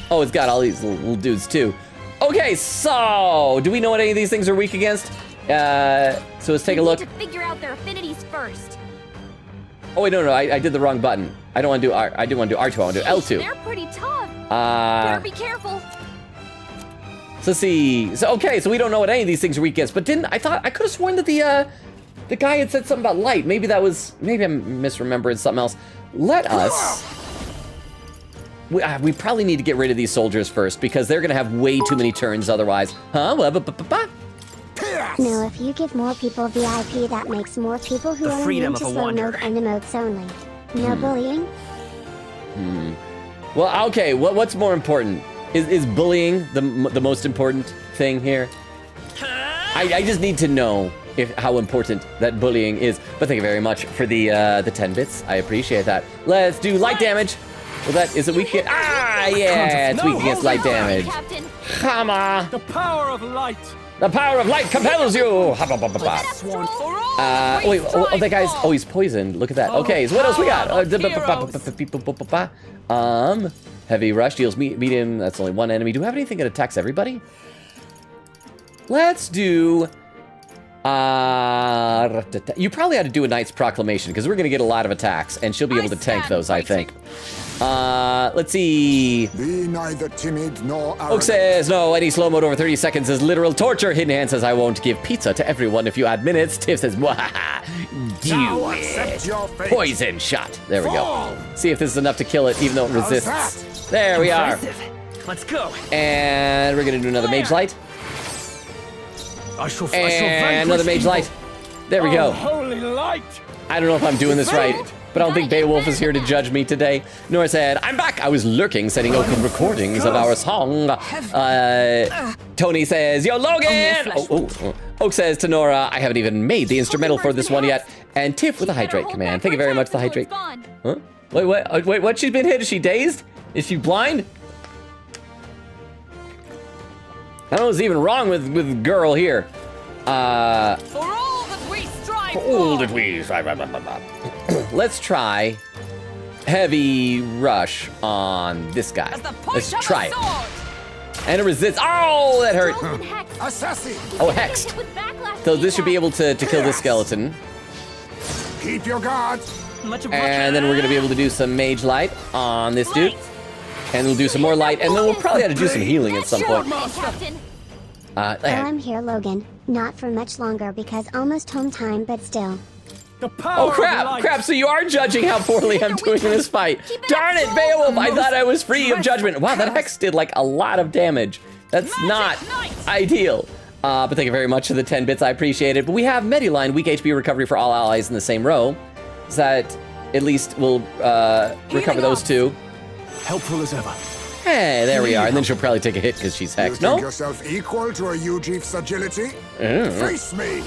Oh, it's got all these little dudes too. Okay, so do we know what any of these things are weak against? So let's take a look. We need to figure out their affinities first. Oh wait, no, I did the wrong button. I don't want to do R. I do want to do R2. I want to do L2. They're pretty tough. Better be careful. So let's see. So okay, so we don't know what any of these things are weak against. But I thought I could have sworn that the guy had said something about light. Maybe I'm misremembering something else. Let us. We probably need to get rid of these soldiers first because they're gonna have way too many turns otherwise. Huh? No, if you give more people VIP, that makes more people who are immune to slow mode and emotes only. No bullying? Well, okay, what's more important? Is bullying the most important thing here? I just need to know how important that bullying is. But thank you very much for the 10 bits. I appreciate that. Let's do light damage. Well, is it weak? Yeah, it's weak against light damage. Hammer. the power of light. The power of light compels you. Wait, that guy's. Oh, he's poisoned. Look at that. Okay, so what else we got? Heavy rush deals medium. That's only one enemy. Do we have anything that attacks everybody? Let's do. You probably ought to do a Knight's Proclamation because we're gonna get a lot of attacks, and she'll be able to tank those, I think. Let's see. Be neither timid nor arrogant. Oak says, no, any slow mode over 30 seconds is literal torture. Hidden Hand says, I won't give pizza to everyone if you add minutes. Tiff says, mwahaha, do it. Poison shot. There we go. See if this is enough to kill it, even though it resists. There we are. Let's go. And we're gonna do another Mage Light. And another Mage Light. There we go. Holy light. I don't know if I'm doing this right, but I don't think Beowulf is here to judge me today. Nora said, I'm back. I was lurking, setting open recordings of our song. Tony says, yo, Logan! Oak says to Nora, I haven't even made the instrumental for this one yet. And Tiff with a hydrate command. Thank you very much for the hydrate. Huh? Wait, what? She's been hit? Is she dazed? Is she blind? I don't know what's even wrong with girl here. For all that we strive for. Let's try heavy rush on this guy. As the point Let's of try a it. sword. And it resists. Oh, that hurt. Golden Hex. Assassin! Oh, hexed. Hit with backlash So this should be feedback. able to kill this skeleton. Keep your guard! And then we're going to be able to do some mage light on this dude. And we'll do some more light. And then we'll probably have to do some healing at some point. Captain. Well, I'm here, Logan. Not for much longer because almost home time, but still. The power Oh of crap! light. Crap! So you are judging how poorly I'm doing in this fight. Darn it, Beowulf! I thought I was free of judgment. Wow, that hex did like a lot of damage. That's not ideal. But thank you very much for the 10 bits. I appreciate it. But we have Mediline, weak HP recovery for all allies in the same row. So that at least will recover those two. Helpful as ever. Hey, there we are. And then she'll probably take a hit because she's You hexed. think No? yourself equal to a Ujief's agility? Face me!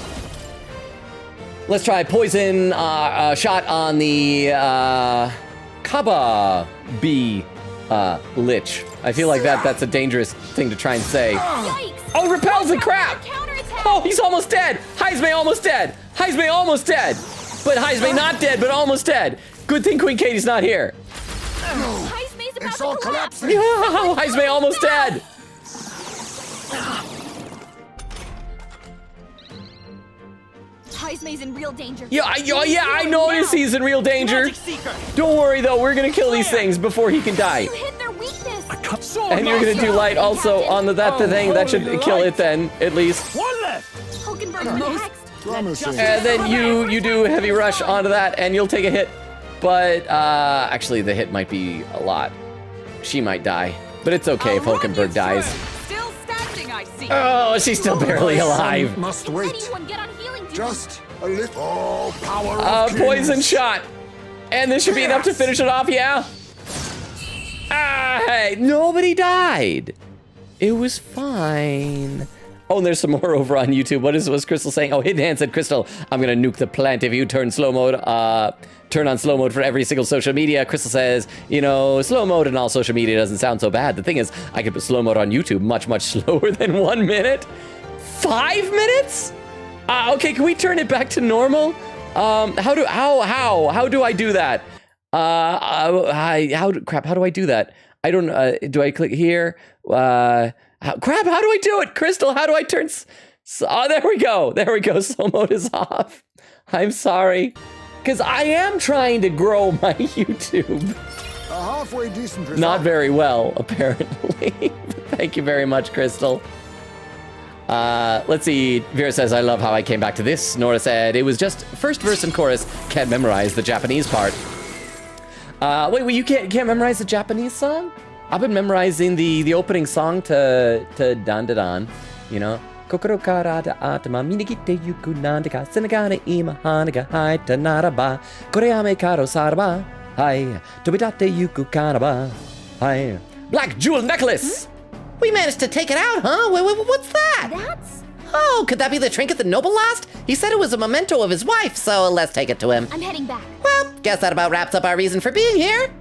Let's try poison shot on the Kaba Bee Lich. I feel like that's a dangerous thing to try and say. Yikes. Oh, repels the crap! Counterattack. Oh, he's almost dead! Heismay almost dead! Heismay almost dead! But Heismay not dead, but almost dead. Good thing Queen Katie's not here. Heismay's about It's to all collapse. collapsing! Oh, Heismay almost dead! Heismay's in real danger. Yeah, I notice he's in real danger. Don't worry though, we're gonna kill these things before he can die. You hit their weakness. And you're gonna do light also on the thing. That should kill it then, at least. One left! Hulkenberg's been hexed. Promising. And then you do heavy rush onto that, and you'll take a hit. But actually, the hit might be a lot. She might die, but it's okay if Hulkenberg dies. Still standing, I see. Oh, she's still barely alive. Must wait. Anyone get on healing duty? Just a little. Oh, power of Poison kings. shot, and this should be enough to finish it off. Yeah. Hey, nobody died. It was fine. Oh, and there's some more over on YouTube. What's Crystal saying? Oh, Hidden Hand said, Crystal, I'm gonna nuke the plant if you turn slow mode. Turn on slow mode for every single social media. Crystal says, you know, slow mode and all social media doesn't sound so bad. The thing is, I could put slow mode on YouTube much slower than 1 minute. 5 minutes? Okay, can we turn it back to normal? How do I do that? How do I do that? I don't, do I click here? How do I do it? Crystal, how do I turn, oh, there we go, slow mode is off. I'm sorry, because I am trying to grow my YouTube. A halfway decent result. Not very well, apparently. Thank you very much, Crystal. Let's see. Vera says, I love how I came back to this. Nora said, it was just first verse and chorus. Can't memorize the Japanese part. Wait, you can't memorize the Japanese song? I've been memorizing the opening song to Dan Da Dan, you know. Kokoro kara da atama minigite yuku nandaka senagane ima hanaga hai tanaraba koreame karo saraba hai tobidate yuku kanaba hai. Black jewel necklace! We managed to take it out, huh? What's that? That's... Oh, could that be the trinket the noble lost? He said it was a memento of his wife, so let's take it to him. I'm heading back. Well, guess that about wraps up our reason for being here.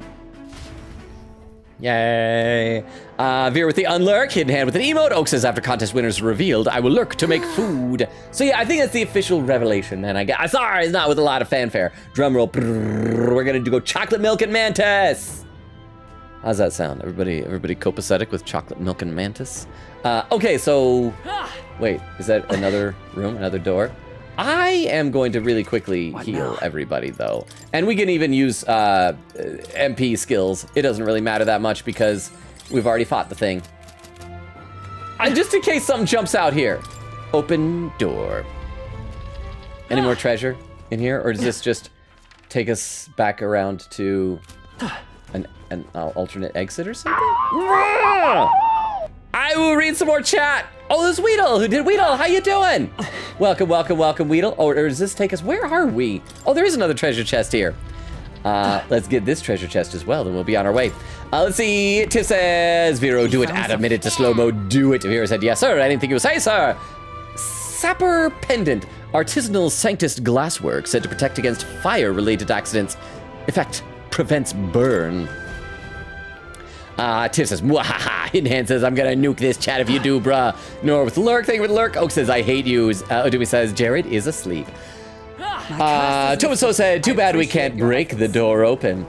Yay. Veer with the unlurk, Hidden Hand with an emote. Oak says, after contest winners are revealed, I will lurk to make food. So yeah, I think that's the official revelation. And I guess, sorry, it's not with a lot of fanfare. Drum roll. We're gonna go chocolate milk and mantis. How's that sound? Everybody copacetic with chocolate milk and mantis? Okay, so, wait, is that another room, another door? I am going to really quickly heal everybody, though. And we can even use MP skills. It doesn't really matter that much because we've already fought the thing. And just in case something jumps out here. Open door. Any more treasure in here? Or does this just take us back around to an alternate exit or something? I will read some more chat. Oh, there's Weedle. Who did Weedle? How you doing? Welcome, Weedle. Oh, or does this take us? Where are we? Oh, there is another treasure chest here. Let's get this treasure chest as well, then we'll be on our way. Let's see. Tiff says, Vero, do it. Add a minute to slow-mo. Do it. Vero said, yes, sir. I didn't think you would say, sir. Sapper Pendant. Artisanal Sanctus glasswork said to protect against fire-related accidents. Effect prevents burn. Tiff says, mwahaha. Hidden Hand says, I'm gonna nuke this chat if you do, bruh. Nor with Lurk, thank you with Lurk. Oak says, I hate you. Odumi says, Jared is asleep. Tomaso said, too bad we can't break the door open.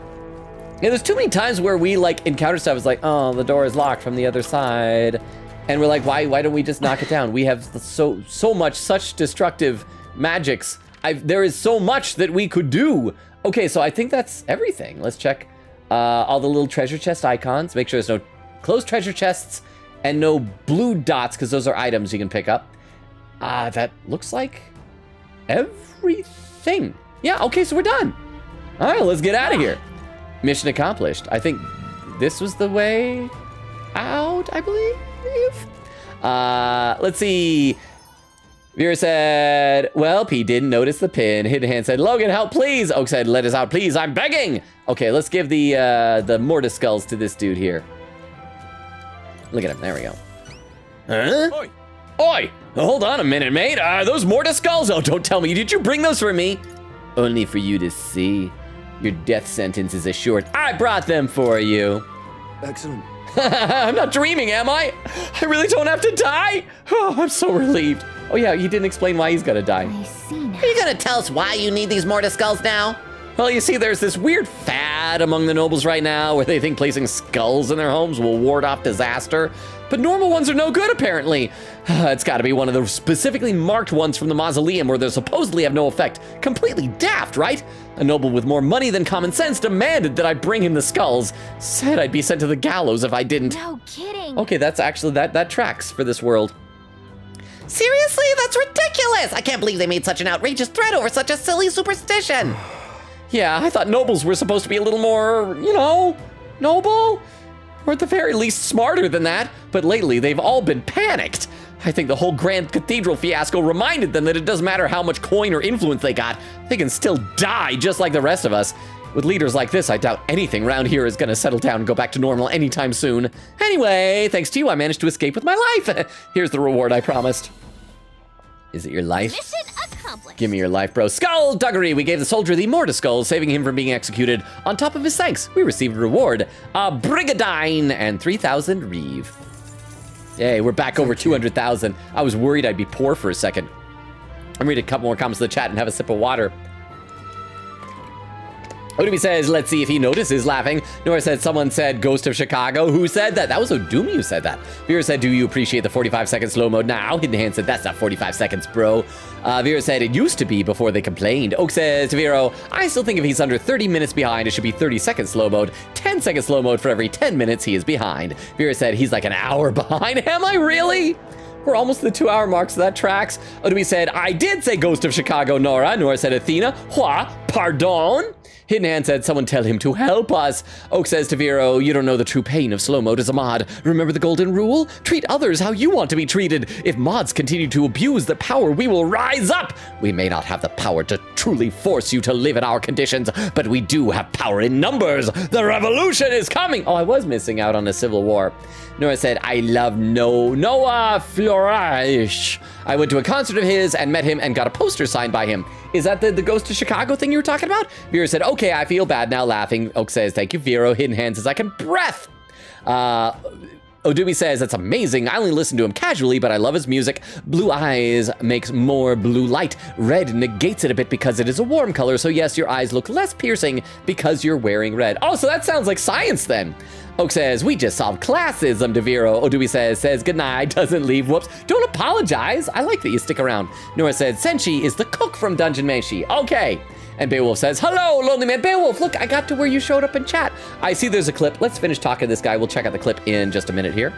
Yeah, there's too many times where we like encounter stuff. It's like, oh, the door is locked from the other side, and we're like, why don't we just knock it down? We have so much, such destructive magics. There is so much that we could do. Okay, so I think that's everything. Let's check all the little treasure chest icons. Make sure there's no closed treasure chests and no blue dots, because those are items you can pick up. That looks like everything. Yeah, okay, so we're done. All right, let's get out of here. Mission accomplished. I think this was the way out, I believe. Let's see. Vera said, well, P didn't notice the pin. Hidden Hand said, Logan, help, please. Oak said, let us out, please. I'm begging. Okay, let's give the mortis skulls to this dude here. Look at him. There we go. Huh? Oi. Oi. Hold on a minute, mate. Are those mortis skulls? Oh, don't tell me. Did you bring those for me? Only for you to see. Your death sentence is assured. I brought them for you. Excellent. I'm not dreaming, am I? I really don't have to die? Oh, I'm so relieved. Oh yeah, he didn't explain why he's gonna die. I see now. Are you gonna tell us why you need these mortis skulls now? Well, you see, there's this weird fad among the nobles right now where they think placing skulls in their homes will ward off disaster. But normal ones are no good, apparently. It's gotta be one of the specifically marked ones from the mausoleum where they supposedly have no effect. Completely daft, right? A noble with more money than common sense demanded that I bring him the skulls. Said I'd be sent to the gallows if I didn't. No kidding. Okay, that's actually, that tracks for this world. Seriously? That's ridiculous! I can't believe they made such an outrageous threat over such a silly superstition. Yeah, I thought nobles were supposed to be a little more, you know, noble? Or at the very least smarter than that, but lately they've all been panicked. I think the whole Grand Cathedral fiasco reminded them that it doesn't matter how much coin or influence they got, they can still die just like the rest of us. With leaders like this, I doubt anything around here is gonna settle down and go back to normal anytime soon. Anyway, thanks to you, I managed to escape with my life. Here's the reward I promised. Is it your life? Mission accomplished. Give me your life, bro. Skullduggery! We gave the soldier the mortis skull, saving him from being executed. On top of his thanks, we received a reward, a brigadine and 3,000 reeve. Yay, we're back over 200,000. I was worried I'd be poor for a second. I'm reading a couple more comments in the chat and have a sip of water. Odumi says, let's see if he notices, laughing. Nora said, someone said Ghost of Chicago. Who said that? That was Odumi who said that. Vera said, do you appreciate the 45-second slow mode now? Hidden Hand said, that's not 45 seconds, bro. Vera said, it used to be before they complained. Oak says to Vero, I still think if he's under 30 minutes behind, it should be 30-second slow mode. 10-second slow mode for every 10 minutes he is behind. Vera said, he's like an hour behind. Am I really? We're almost the 2-hour mark, so that tracks. Odumi said, I did say Ghost of Chicago, Nora. Nora said, Athena, what? Pardon? Hidden Hand said, someone tell him to help us. Oak says to Vero, you don't know the true pain of slow mode as a mod. Remember the golden rule? Treat others how you want to be treated. If mods continue to abuse the power, we will rise up. We may not have the power to truly force you to live in our conditions, but we do have power in numbers. The revolution is coming. Oh, I was missing out on a civil war. Nora said, I love Noah Flourish. I went to a concert of his and met him and got a poster signed by him. Is that the Ghost of Chicago thing you were talking about? Vera said, okay, I feel bad now, laughing. Oak says, thank you, Vero. Hidden Hand says, I can breath. Odumi says, that's amazing. I only listen to him casually, but I love his music. Blue eyes makes more blue light. Red negates it a bit because it is a warm color. So yes, your eyes look less piercing because you're wearing red. Oh, so that sounds like science then. Oak says, we just solved classism, DeVero. Odumi says goodnight, doesn't leave, whoops. Don't apologize. I like that you stick around. Nora said, Senshi is the cook from Dungeon Meshi. Okay. And Beowulf says, hello, Lonely Man. Beowulf, look, I got to where you showed up in chat. I see there's a clip. Let's finish talking to this guy. We'll check out the clip in just a minute here.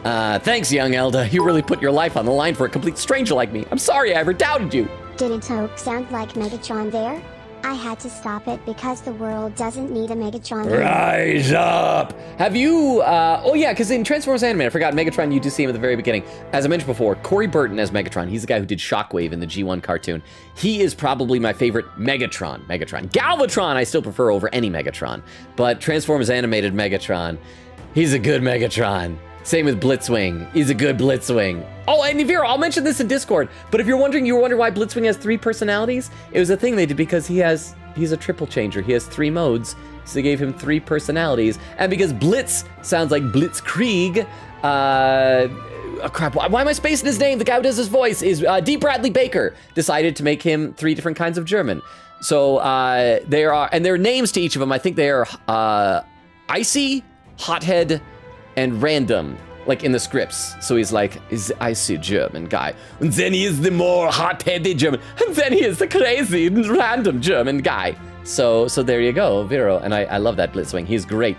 Thanks, young Elda. You really put your life on the line for a complete stranger like me. I'm sorry I ever doubted you. Didn't Oak sound like Megatron there? I had to stop it because the world doesn't need a Megatron. Rise up! Have you, oh yeah, because in Transformers Anime, I forgot, Megatron, you do see him at the very beginning. As I mentioned before, Corey Burton as Megatron, he's the guy who did Shockwave in the G1 cartoon. He is probably my favorite Megatron. Galvatron I still prefer over any Megatron, but Transformers Animated Megatron, he's a good Megatron. Same with Blitzwing. He's a good Blitzwing. Oh, and Vera, I'll mention this in Discord, but if you're wondering, why Blitzwing has 3 personalities, it was a thing they did because he's a triple changer. He has 3 modes, so they gave him 3 personalities. And because Blitz sounds like Blitzkrieg, oh crap, why am I spacing his name? The guy who does his voice is D. Bradley Baker. Decided to make him 3 different kinds of German. So there are, and there are names to each of them. I think they are Icy, Hothead, and Random, like in the scripts. So he's like, is the icy German guy. And then he is the more hot-headed German. And then he is the crazy random German guy. So there you go, Vero. And I love that Blitzwing. He's great.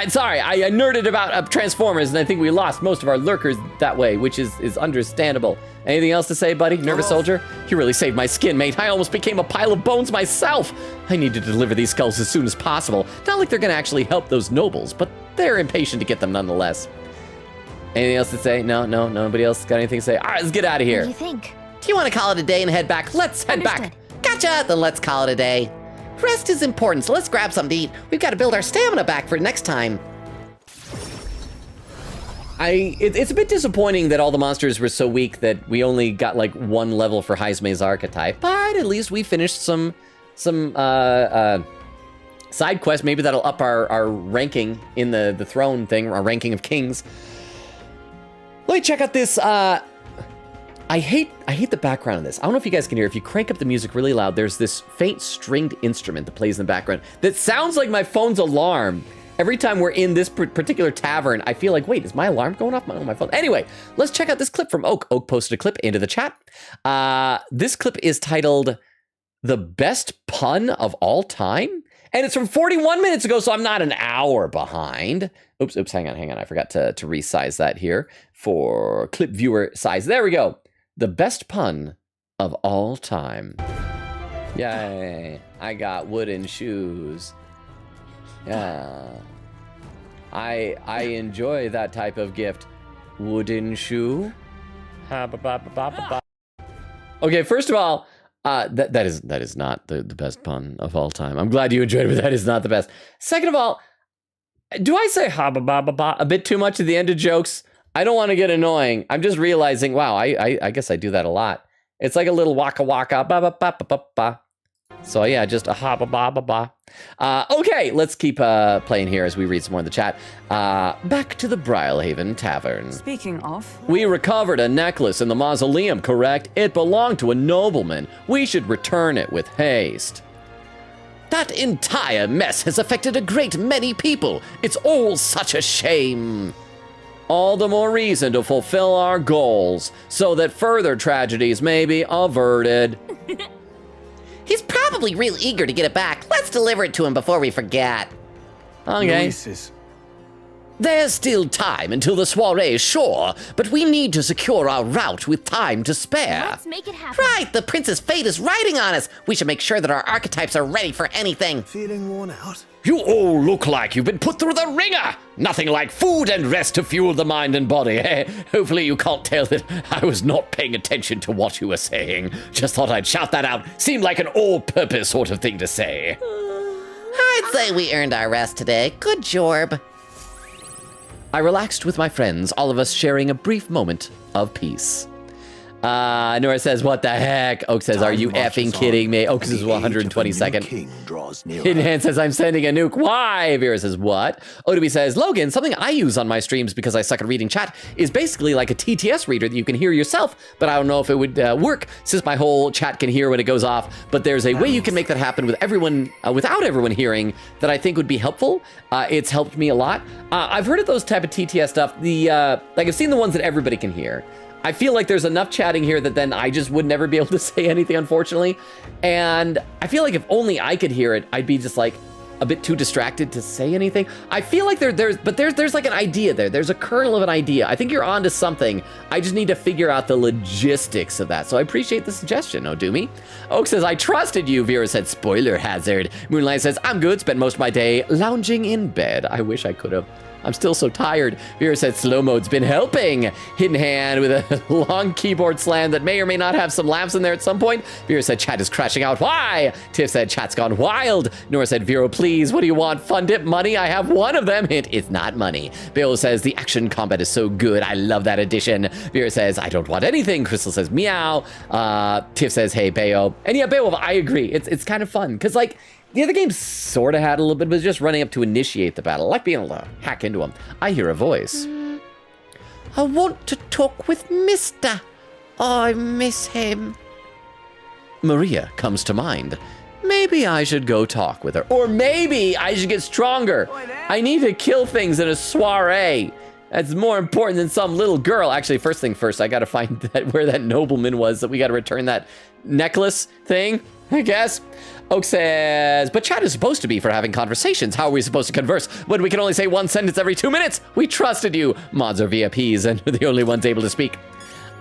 Sorry, I nerded about Transformers, and I think we lost most of our lurkers that way, which is understandable. Anything else to say, buddy? Nervous soldier? You really saved my skin, mate. I almost became a pile of bones myself. I need to deliver these skulls as soon as possible. Not like they're gonna actually help those nobles, but they're impatient to get them nonetheless. Anything else to say? No, nobody else got anything to say? All right, let's get out of here. What do you think? Do you want to call it a day and head back? Let's head back. Gotcha! Then let's call it a day. Rest is important, so let's grab something to eat. We've got to build our stamina back for next time. It's a bit disappointing that all the monsters were so weak that we only got like one level for Heisme's archetype, but at least we finished some side quests. Maybe that'll up our ranking in the throne thing, our ranking of kings. Let me check out this. I hate the background of this. I don't know if you guys can hear. If you crank up the music really loud, there's this faint stringed instrument that plays in the background that sounds like my phone's alarm. Every time we're in this particular tavern, I feel like, wait, is my alarm going off on my phone? Anyway, let's check out this clip from Oak. Oak posted a clip into the chat. This clip is titled "The Best Pun of All Time," and it's from 41 minutes ago, so I'm not an hour behind. Oops, hang on. I forgot to resize that here for clip viewer size. There we go. The best pun of all time. Yay, I got wooden shoes. Yeah. I enjoy that type of gift. Wooden shoe. Okay, first of all, that is not the best pun of all time. I'm glad you enjoyed it, but that is not the best. Second of all, do I say ha ba ba ba ba a bit too much at the end of jokes? I don't want to get annoying. I'm just realizing, wow, I guess I do that a lot. It's like a little waka waka ba ba ba ba ba ba. So yeah, just a ha ba ba ba ba. Okay, let's keep playing here as we read some more in the chat. Back to the Brialhaven Tavern. Speaking of, we recovered a necklace in the mausoleum, correct? It belonged to a nobleman. We should return it with haste. That entire mess has affected a great many people. It's all such a shame. All the more reason to fulfill our goals so that further tragedies may be averted. He's probably real eager to get it back. Let's deliver it to him before we forget. Okay. Luis's. There's still time until the soiree, sure, but we need to secure our route with time to spare. Let's make it happen. Right, the prince's fate is riding on us. We should make sure that our archetypes are ready for anything. Feeling worn out? You all look like you've been put through the ringer. Nothing like food and rest to fuel the mind and body. Hopefully you can't tell that I was not paying attention to what you were saying. Just thought I'd shout that out. Seemed like an all-purpose sort of thing to say. I'd say we earned our rest today. Good job. I relaxed with my friends, all of us sharing a brief moment of peace. Nora says, what the heck? Oak says, are you effing kidding me? Oak says, 122nd. Hidden Hand says, I'm sending a nuke. Why? Vera says, what? Odobi says, Logan, something I use on my streams because I suck at reading chat is basically like a TTS reader that you can hear yourself, but I don't know if it would work since my whole chat can hear when it goes off. But there's a way you can make that happen with everyone, without everyone hearing, that I think would be helpful. It's helped me a lot. I've heard of those type of TTS stuff. Like I've seen the ones that everybody can hear. I feel like there's enough chatting here that then I just would never be able to say anything, unfortunately. And I feel like if only I could hear it, I'd be just like a bit too distracted to say anything. I feel like there's like an idea there. There's a kernel of an idea. I think you're onto something. I just need to figure out the logistics of that. So I appreciate the suggestion, Odumi. Oak says, I trusted you. Vera said, spoiler hazard. Moonlight says, I'm good. Spent most of my day lounging in bed. I wish I could have. I'm still so tired. Vera said slow mode's been helping. Hidden Hand with a long keyboard slam that may or may not have some laughs in there at some point. Vera said chat is crashing out. Why? Tiff said chat's gone wild. Nora said, Vero, please, what do you want? Fun dip money? I have one of them. Hint, it's not money. Beo says the action combat is so good. I love that addition. Vera says, I don't want anything. Crystal says, meow. Tiff says, hey, Beo. And yeah, Beo, I agree. It's kind of fun. Because like, the other games sort of had a little bit, but just running up to initiate the battle. I like being able to hack into them. I hear a voice. I want to talk with Mister. I miss him. Maria comes to mind. maybe I should go talk with her. Or maybe I should get stronger. I need to kill things in a soiree. That's more important than some little girl. Actually, first thing first, I gotta find that where that nobleman was that we gotta return that necklace thing, I guess. Oak says, but chat is supposed to be for having conversations. How are we supposed to converse when we can only say one sentence every 2 minutes? We trusted you. Mods are VIPs and we're the only ones able to speak.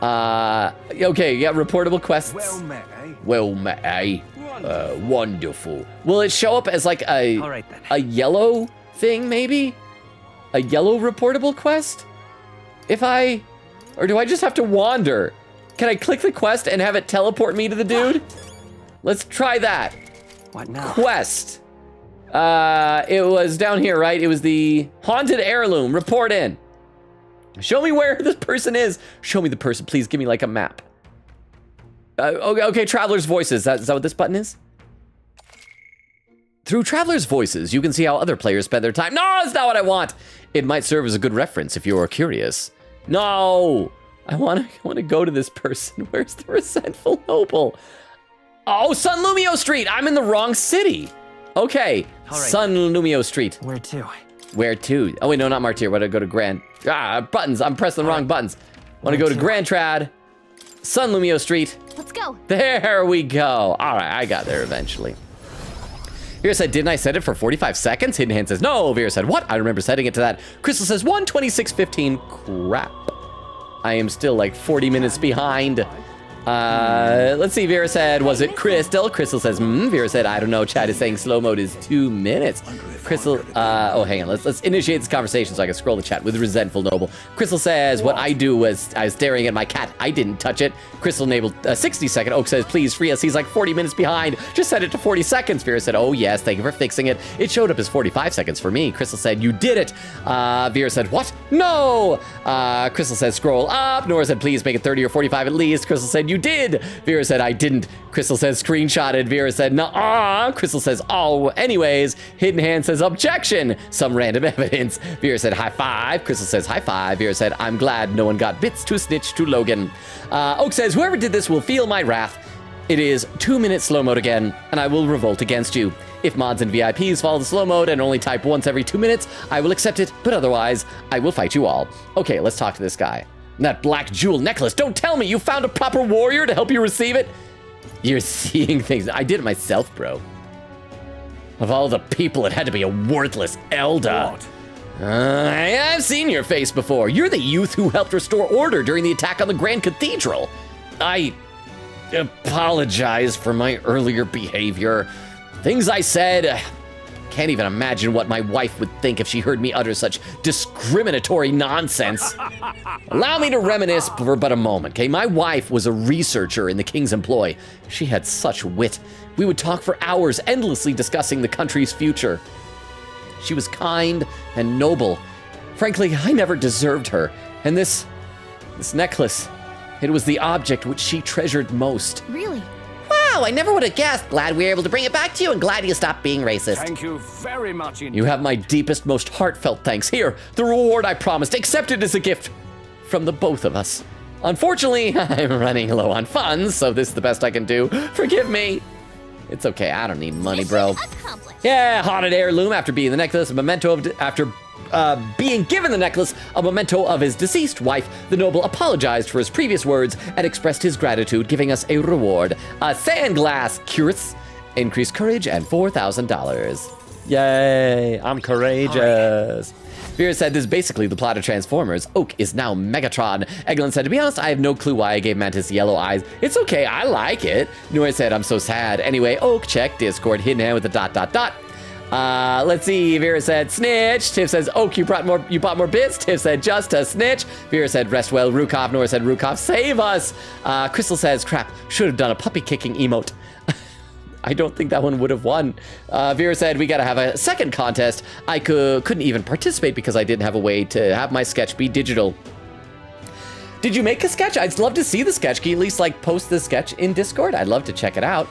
Okay, yeah, reportable quests. Well met, eh? Well met, eh? Wonderful. Will it show up as like All right, then. a yellow thing, maybe? A yellow reportable quest? Or do I just have to wander? Can I click the quest and have it teleport me to the dude? Let's try that. What now? Quest. It was down here, right? It was the haunted heirloom. Report in. Show me where this person is. Show me the person. Please give me like a map. Okay, Traveler's Voices. Is that what this button is? Through Traveler's Voices, you can see how other players spend their time. No, that's not what I want. It might serve as a good reference if you're curious. No, I want to go to this person. Where's the resentful noble? Oh, Sun Lumio Street. I'm in the wrong city. Okay, All right. Sun Lumio Street. Where to? Where to? Oh wait, no, not Martyr. Want to go to Grand? Buttons. I'm pressing the wrong buttons. Want to go to Grand Trad. Sun Lumio Street. Let's go. There we go. All right, I got there eventually. Vera said, didn't I set it for 45 seconds? Hidden Hand says, no. Vera said, what? I remember setting it to that. Crystal says, 1:26:15. Crap. I am still like 40 minutes behind. Let's see, Vera said, was it Crystal? Crystal says, Vera said, I don't know. Chat is saying slow mode is 2 minutes. Crystal, oh, hang on. Let's initiate this conversation so I can scroll the chat with resentful noble. Crystal says, what I do was I was staring at my cat. I didn't touch it. Crystal enabled 60 second. Oak says, please free us. He's like 40 minutes behind. Just set it to 40 seconds. Vera said, oh yes, thank you for fixing it. It showed up as 45 seconds for me. Crystal said, you did it. Vera said, what? No. Crystal says, scroll up. Nora said, please make it 30 or 45 at least. Crystal said, you did. Vera said, I didn't. Crystal says, screenshotted. Vera said, nuh-uh. Crystal says, oh, anyways. Hidden Hand says, objection. Some random evidence. Vera said, high five. Crystal says, high five. Vera said, I'm glad no one got bits to snitch to Logan. Oak says, whoever did this will feel my wrath. It is 2 minute slow mode again, and I will revolt against you. If mods and VIPs follow the slow mode and only type once every 2 minutes, I will accept it, but otherwise, I will fight you all. Okay, let's talk to this guy. That black jewel necklace, don't tell me you found a proper warrior to help you receive it? You're seeing things. I did it myself, bro. Of all the people, it had to be a worthless elder. What? I've seen your face before. You're the youth who helped restore order during the attack on the Grand Cathedral. I apologize for my earlier behavior. Things I said, can't even imagine what my wife would think if she heard me utter such discriminatory nonsense. Allow me to reminisce for but a moment, okay? My wife was a researcher in the king's employ. She had such wit. We would talk for hours, endlessly discussing the country's future. She was kind and noble. Frankly, I never deserved her. And this necklace, it was the object which she treasured most. Really? Wow, I never would have guessed. Glad we were able to bring it back to you and glad you stopped being racist. Thank you very much indeed. You have my deepest, most heartfelt thanks. Here, the reward I promised. Accept it as a gift from the both of us. Unfortunately, I'm running low on funds, so this is the best I can do. Forgive me. It's okay, I don't need money, bro. Yeah, haunted heirloom after being the necklace, a memento of after being given the necklace, a memento of his deceased wife. The noble apologized for his previous words and expressed his gratitude, giving us a reward. A sand glass curates, increased courage, and $4,000. Yay, I'm courageous. Vera said this is basically the plot of Transformers. Oak is now Megatron. Eglin said, to be honest, I have no clue why I gave Mantis yellow eyes. It's okay, I like it. Nora said, I'm so sad. Anyway, Oak, check Discord, hidden hand with the ... Let's see, Vera said, snitch. Tiff says, Oak, you bought more bits. Tiff said, just a snitch. Vera said, rest well, Rukov. Nora said, Rukov, save us. Crystal says, crap, should have done a puppy kicking emote. I don't think that one would have won. Vera said, we gotta have a second contest. I couldn't even participate because I didn't have a way to have my sketch be digital. Did you make a sketch? I'd love to see the sketch. Can you at least like post the sketch in Discord? I'd love to check it out.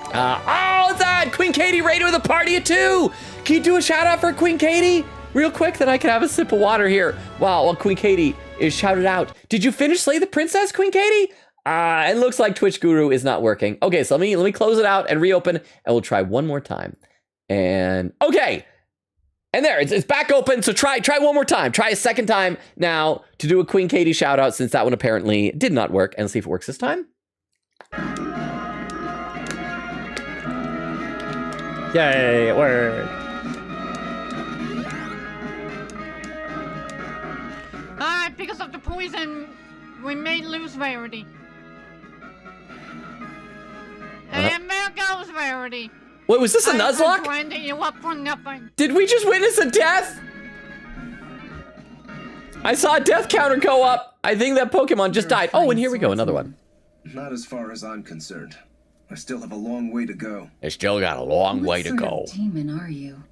Oh, that Queen Katie raided with a party of 2. Can you do a shout out for Queen Katie real quick? Then I can have a sip of water here. Wow, well, Queen Katie is shouted out. Did you finish Slay the Princess, Queen Katie? It looks like Twitch Guru is not working. Okay, so let me close it out and reopen, and we'll try one more time. And okay, and there it's back open. So try one more time. Try a second time now to do a Queen Katie shout out, since that one apparently did not work. And let's see if it works this time. Yay, it worked. Because of the poison, we may lose Verity. And there goes Verity. Wait, was this a Nuzlocke? Grinding you up for nothing. Did we just witness a death? I saw a death counter go up. I think that Pokemon just died. Oh, and here we go, another one. Not as far as I'm concerned. I still have a long way to go. They still got a long way to go. What demon are you?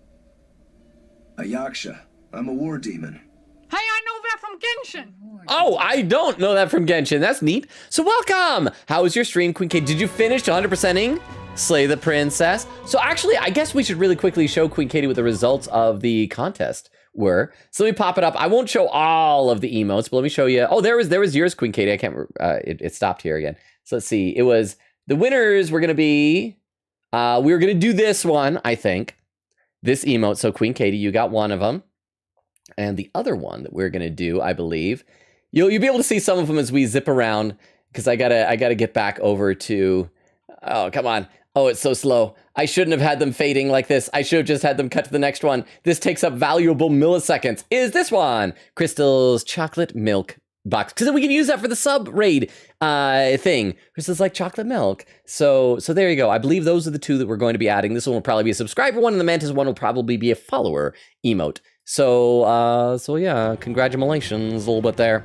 A Yaksha. I'm a war demon. Hey, I know that from Genshin. Oh, I don't know that from Genshin. That's neat. So welcome. How was your stream, Queen Katie? Did you finish 100%ing Slay the Princess? So actually, I guess we should really quickly show Queen Katie what the results of the contest were. So let me pop it up. I won't show all of the emotes, but let me show you. Oh, there was yours, Queen Katie. I can't. It stopped here again. So let's see. It was the winners were gonna be. We were gonna do this one, I think. This emote. So Queen Katie, you got one of them. And the other one that we're gonna do, I believe, you'll be able to see some of them as we zip around, because I gotta get back over to. Oh, come on! Oh, it's so slow. I shouldn't have had them fading like this. I should have just had them cut to the next one. This takes up valuable milliseconds. Is this one Crystal's chocolate milk box? Because then we can use that for the sub raid thing. Crystal's like chocolate milk. So there you go. I believe those are the two that we're going to be adding. This one will probably be a subscriber one, and the Mantis one will probably be a follower emote. So yeah, congratulations a little bit there.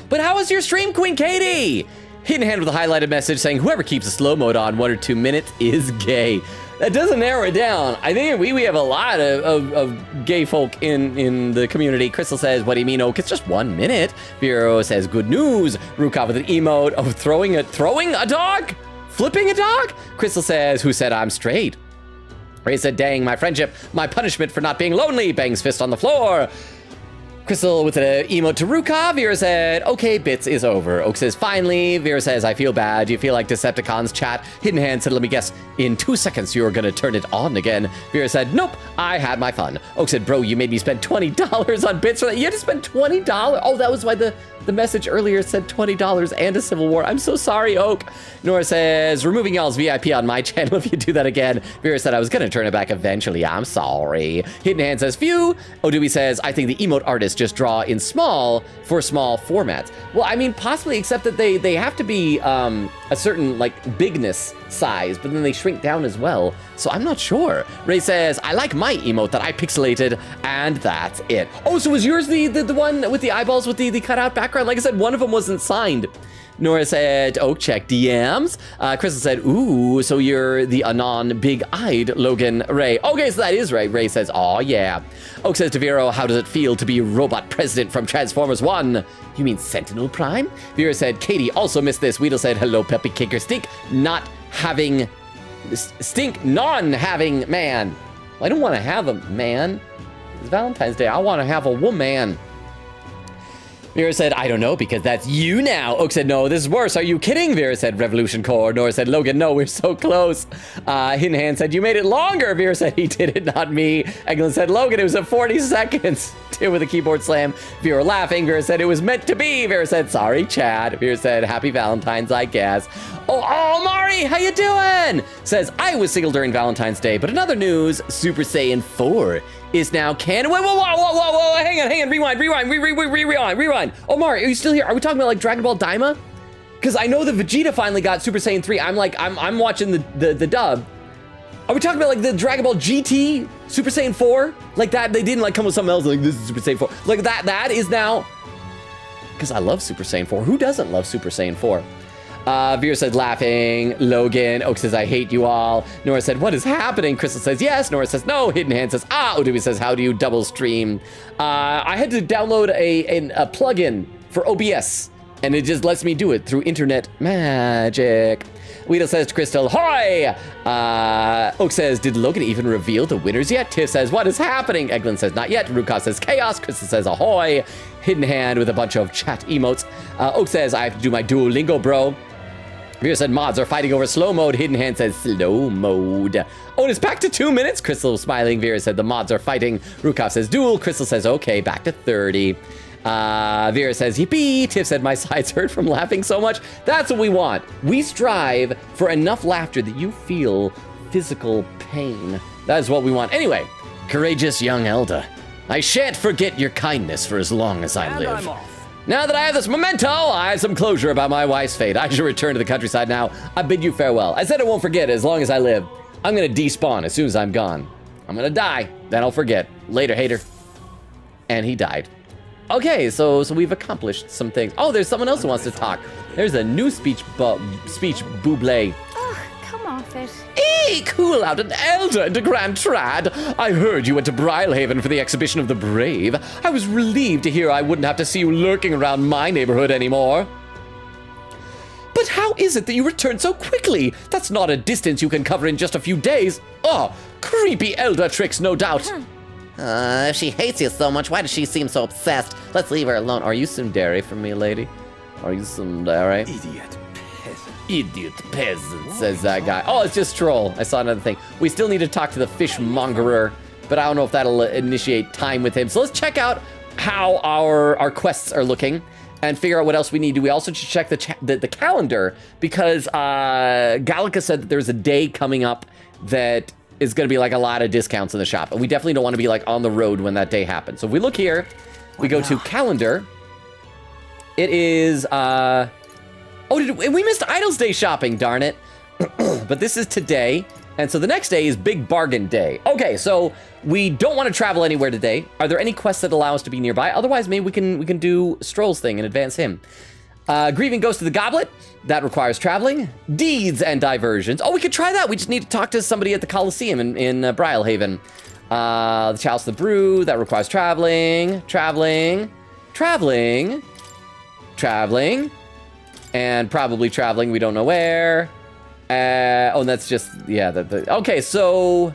But how was your stream, Queen Katie? Hidden hand with a highlighted message saying, whoever keeps a slow mode on 1 or 2 minutes is gay. That doesn't narrow it down. I think we have a lot of gay folk in the community. Crystal says, what do you mean, Oak? It's just 1 minute. Vero says, good news. Rukov with an emote of throwing a dog? Flipping a dog? Crystal says, who said I'm straight? Ray said, dang, my friendship, my punishment for not being lonely. Bangs fist on the floor. Crystal with an emote to Rukov. Vera said, okay, bits is over. Oak says, finally. Vera says, I feel bad. Do you feel like Decepticons chat? Hidden hand said, let me guess, in 2 seconds you're gonna turn it on again. Vera said, nope, I had my fun. Oak said, bro, you made me spend $20 on bits for that. You had to spend $20? Oh, that was why the message earlier said $20 and a Civil War. I'm so sorry, Oak. Nora says, removing y'all's VIP on my channel if you do that again. Vera said, I was gonna turn it back eventually. I'm sorry. Hidden hand says, phew. Odui says, I think the emote artists just draw in small for small formats. Well, I mean, possibly, except that they have to be a certain like bigness size, but then they shrink down as well. So I'm not sure. Ray says, I like my emote that I pixelated, and that's it. Oh, so was yours the one with the eyeballs with the cutout background? Like I said, one of them wasn't signed. Nora said, oh, check DMs. Crystal said, ooh, so you're the anon big-eyed Logan Ray. Okay, so that is Ray. Ray says, oh, yeah. Oak says to Vero, how does it feel to be robot president from Transformers 1? You mean Sentinel Prime? Vera said, Katie also missed this. Weedle said, hello, Peppy Kicker. Stink, non-having man. Well, I don't want to have a man. It's Valentine's Day. I want to have a woman. Vera said, I don't know, because that's you now. Oak said, no, this is worse. Are you kidding? Vera said, Revolution Core. Nora said, Logan, no, we're so close. Hidden Hand said, you made it longer. Vera said, he did it, not me. Eglin said, Logan, it was at 40 seconds. Two with a keyboard slam. Vera laughing. Vera said, it was meant to be. Vera said, sorry, Chad. Vera said, happy Valentine's, I guess. Oh, Mari, how you doing? Says, I was single during Valentine's Day, but in other news, Super Saiyan 4 is now canon. Whoa, hang on, rewind. Oh, Mari, are you still here? Are we talking about like Dragon Ball Daima? Because I know that Vegeta finally got Super Saiyan 3. I'm watching the dub. Are we talking about like the Dragon Ball GT Super Saiyan 4? Like that, they didn't like come with something else like this is Super Saiyan 4. Like that is now, because I love Super Saiyan 4. Who doesn't love Super Saiyan 4? Vera said, laughing. Logan. Oak says, I hate you all. Nora said, what is happening? Crystal says, yes. Nora says, no. Hidden Hand says, ah. Odui says, how do you double stream? I had to download a plugin for OBS. And it just lets me do it through internet magic. Weedle says to Crystal, "Hoy!" Oak says, "Did Logan even reveal the winners yet?" Tiff says, "What is happening?" Eglin says, "Not yet." Rukov says, "Chaos." Crystal says, "Ahoy!" Hidden hand with a bunch of chat emotes. Oak says, "I have to do my Duolingo, bro." Vera said, "Mods are fighting over slow mode." Hidden hand says, "Slow mode." Oh, it's back to 2 minutes. Crystal smiling. Vera said, "The mods are fighting." Rukov says, "Duel." Crystal says, "Okay, back to 30. Vera says, "Yippee." Tiff said, "My sides hurt from laughing so much." That's what we want. We strive for enough laughter that you feel physical pain. That is what we want. Anyway, courageous young elder, I shan't forget your kindness for as long as I live. Now that I have this memento, I have some closure about my wife's fate. I should return to the countryside now. I bid you farewell. I said I won't forget as long as I live. I'm gonna despawn as soon as I'm gone. I'm gonna die, then I'll forget. Later, hater." And he died. Okay, so we've accomplished some things. Oh, there's someone else who wants to talk. There's a new speech buble. Ugh, come off it. Hey, cool out, an elder into Grand Trad. I heard you went to Brylehaven for the exhibition of the brave. I was relieved to hear I wouldn't have to see you lurking around my neighborhood anymore. But how is it that you returned so quickly? That's not a distance you can cover in just a few days. Oh, creepy elder tricks, no doubt. If she hates you so much, why does she seem so obsessed? Let's leave her alone. Are you tsundere for me, lady? Are you tsundere? Idiot peasant, says that guy. Oh, it's just troll. I saw another thing. We still need to talk to the fishmongerer, but I don't know if that'll initiate time with him. So let's check out how our quests are looking and figure out what else we need to do. We also should check the calendar because Gallica said that there's a day coming up that is going to be like a lot of discounts in the shop. And we definitely don't want to be like on the road when that day happens. So if we look here, we go to calendar. It is, we missed Idles Day shopping, darn it. But this is today. And so the next day is Big Bargain Day. Okay, so we don't want to travel anywhere today. Are there any quests that allow us to be nearby? Otherwise, maybe we can do Stroll's thing and advance him. Grieving Ghost of the Goblet. That requires traveling. Deeds and diversions. Oh, we could try that. We just need to talk to somebody at the Coliseum in Brylehaven. The Chalice of the Brew. That requires traveling. And probably traveling. We don't know where. And that's just, yeah. Okay, so,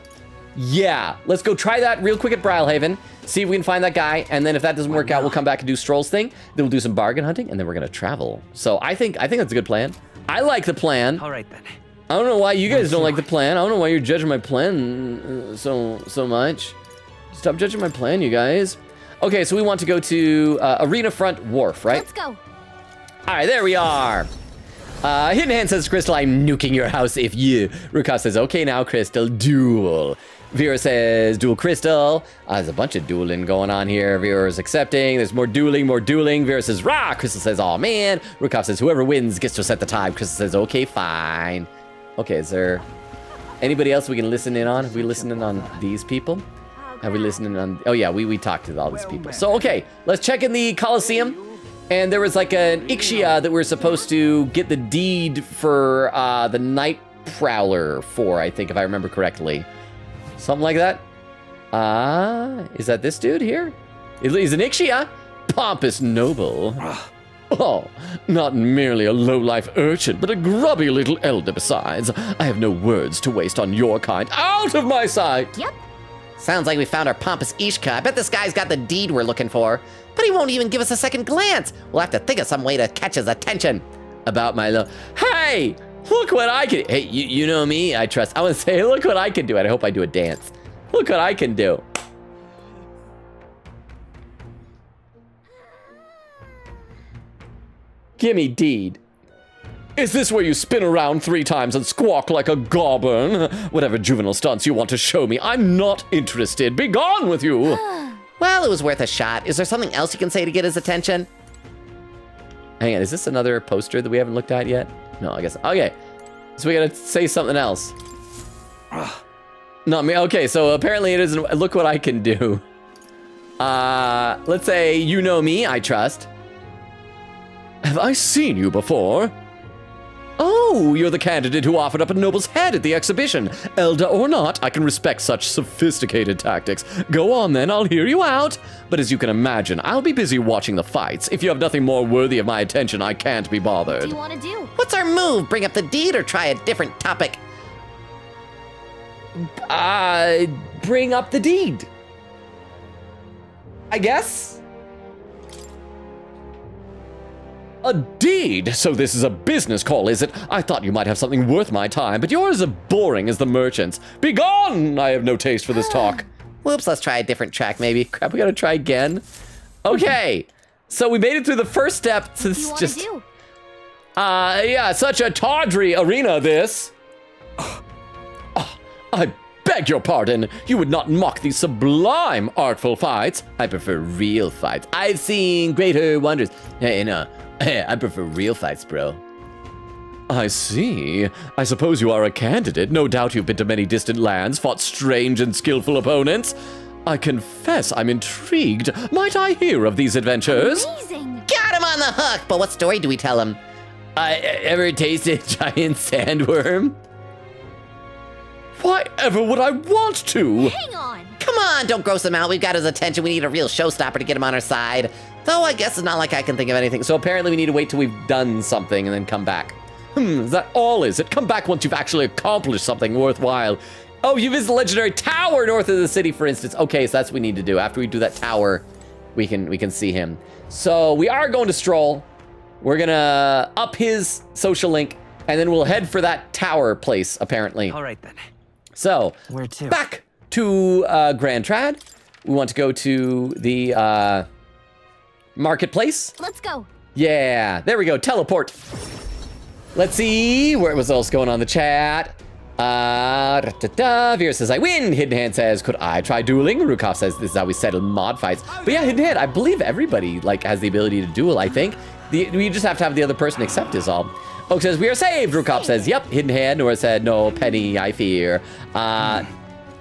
yeah. Let's go try that real quick at Brylehaven. See if we can find that guy, and then if that doesn't work out, we'll come back and do Stroll's thing. Then we'll do some bargain hunting, and then we're gonna travel. So I think that's a good plan. I like the plan. All right then. I don't know why you guys don't like the plan. I don't know why you're judging my plan so much. Stop judging my plan, you guys. Okay, so we want to go to Arena Front Wharf, right? Let's go. All right, there we are. Hidden Hand says, "Crystal, I'm nuking your house if you." Rukov says, "Okay now, Crystal, duel." Vera says, "Duel Crystal." There's a bunch of dueling going on here. Vera's accepting. There's more dueling. Vera says, "Rah!" Crystal says, "Oh man." Rukov says, "Whoever wins gets to set the time." Crystal says, "Okay, fine." Okay, is there anybody else we can listen in on? Have we listened in on these people? Have we listened in on... Oh yeah, we talked to all these people. So, okay, let's check in the Coliseum. And there was like an Ixia that we're supposed to get the deed for the Night Prowler for, I think, if I remember correctly. Something like that. Is that this dude here? He's an Ixia. Pompous noble. Oh, not merely a low-life urchin, but a grubby little elder besides. I have no words to waste on your kind. Out of my sight! Yep. Sounds like we found our pompous Ishka. I bet this guy's got the deed we're looking for. But he won't even give us a second glance. We'll have to think of some way to catch his attention. About my love. Hey! Look what I can... Hey, you know me, I trust. I want to say, look what I can do. And I hope I do a dance. Look what I can do. Gimme deed. Is this where you spin around 3 times and squawk like a goblin? Whatever juvenile stunts you want to show me, I'm not interested. Be gone with you. Well, it was worth a shot. Is there something else you can say to get his attention? Hang on, is this another poster that we haven't looked at yet? No, I guess. Okay. So we gotta say something else. Not me. Okay, so apparently it isn't. Look what I can do. Let's say, you know me, I trust. Have I seen you before? Oh, you're the candidate who offered up a noble's head at the exhibition. Elder or not, I can respect such sophisticated tactics. Go on then, I'll hear you out. but as you can imagine, I'll be busy watching the fights. If you have nothing more worthy of my attention, I can't be bothered. What do you want to do? What's our move? Bring up the deed or try a different topic? Bring up the deed. I guess? A deed? So this is a business call, is it? I thought you might have something worth my time, but you're as boring as the merchants. Begone! I have no taste for this talk. Whoops, let's try a different track maybe. Crap, we gotta try again. Okay, so we made it through the first step. So this is just... do? Yeah, such a tawdry arena, this. I beg your pardon. You would not mock these sublime artful fights. I prefer real fights. I've seen greater wonders. Hey, no. I prefer real fights, bro. I see. I suppose you are a candidate. No doubt you've been to many distant lands, fought strange and skillful opponents. I confess I'm intrigued. Might I hear of these adventures? Amazing! Got him on the hook! But what story do we tell him? I ever tasted giant sandworm? Why ever would I want to? Hang on! Come on, don't gross him out. We've got his attention. We need a real showstopper to get him on our side. Though I guess it's not like I can think of anything. So apparently we need to wait till we've done something and then come back. Is that all, is it? Come back once you've actually accomplished something worthwhile. Oh, you visit the legendary tower north of the city, for instance. Okay, so that's what we need to do. After we do that tower, we can see him. So we are going to Stroll. We're gonna up his social link, and then we'll head for that tower place, apparently. All right then. So, Where to? back to Grand Trad. We want to go to the marketplace. Let's go. Yeah, there we go, teleport. Let's see, what was else going on in the chat? Vera says, I win. Hidden Hand says, could I try dueling? Rukov says, this is how we settle mod fights. But yeah, Hidden Hand, I believe everybody like has the ability to duel, I think. We just have to have the other person accept is all. Oak says, we are saved. Rukov says, yep. Hidden Hand. Nora said, no, Penny, I fear.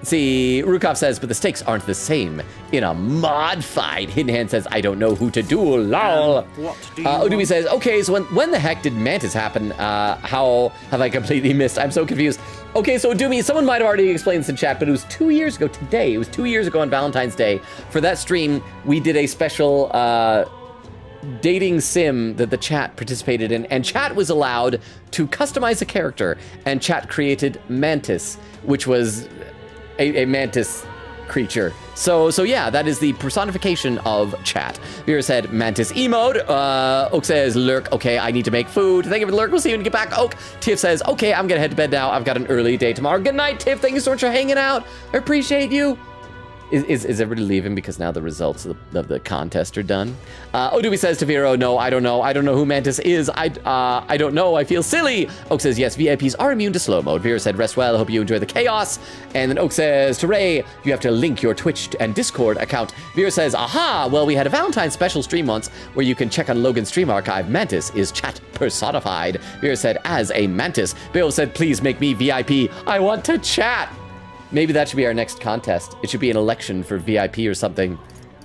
See, Rukov says, but the stakes aren't the same in a mod fight. Hidden Hand says, I don't know who to duel, lol. What do you Odumi says, okay, so when the heck did Mantis happen? How have I completely missed? I'm so confused. Okay, so Odumi, someone might have already explained this in chat, but it was 2 years ago today. It was 2 years ago on Valentine's Day. For that stream, we did a special dating sim that the chat participated in, and chat was allowed to customize a character, and chat created Mantis, which was a mantis creature. So yeah, that is the personification of chat. Vera said Mantis emote. Oak says Lurk. Okay, I need to make food. Thank you for the Lurk. We'll see you when you get back. Oak. Tiff says, okay, I'm gonna head to bed now. I've got an early day tomorrow. Good night, Tiff. Thank you so much for hanging out. I appreciate you. Is everybody leaving because now the results of the contest are done? Odumi says to Vero, no, I don't know. I don't know who Mantis is. I don't know. I feel silly. Oak says, yes, VIPs are immune to slow mode. Vera said, rest well. I hope you enjoy the chaos. And then Oak says to Ray, you have to link your Twitch and Discord account. Vera says, aha, well, we had a Valentine's special stream once where you can check on Logan's stream archive. Mantis is chat personified. Vera said, as a Mantis. Bill said, please make me VIP. I want to chat. Maybe that should be our next contest. It should be an election for VIP or something.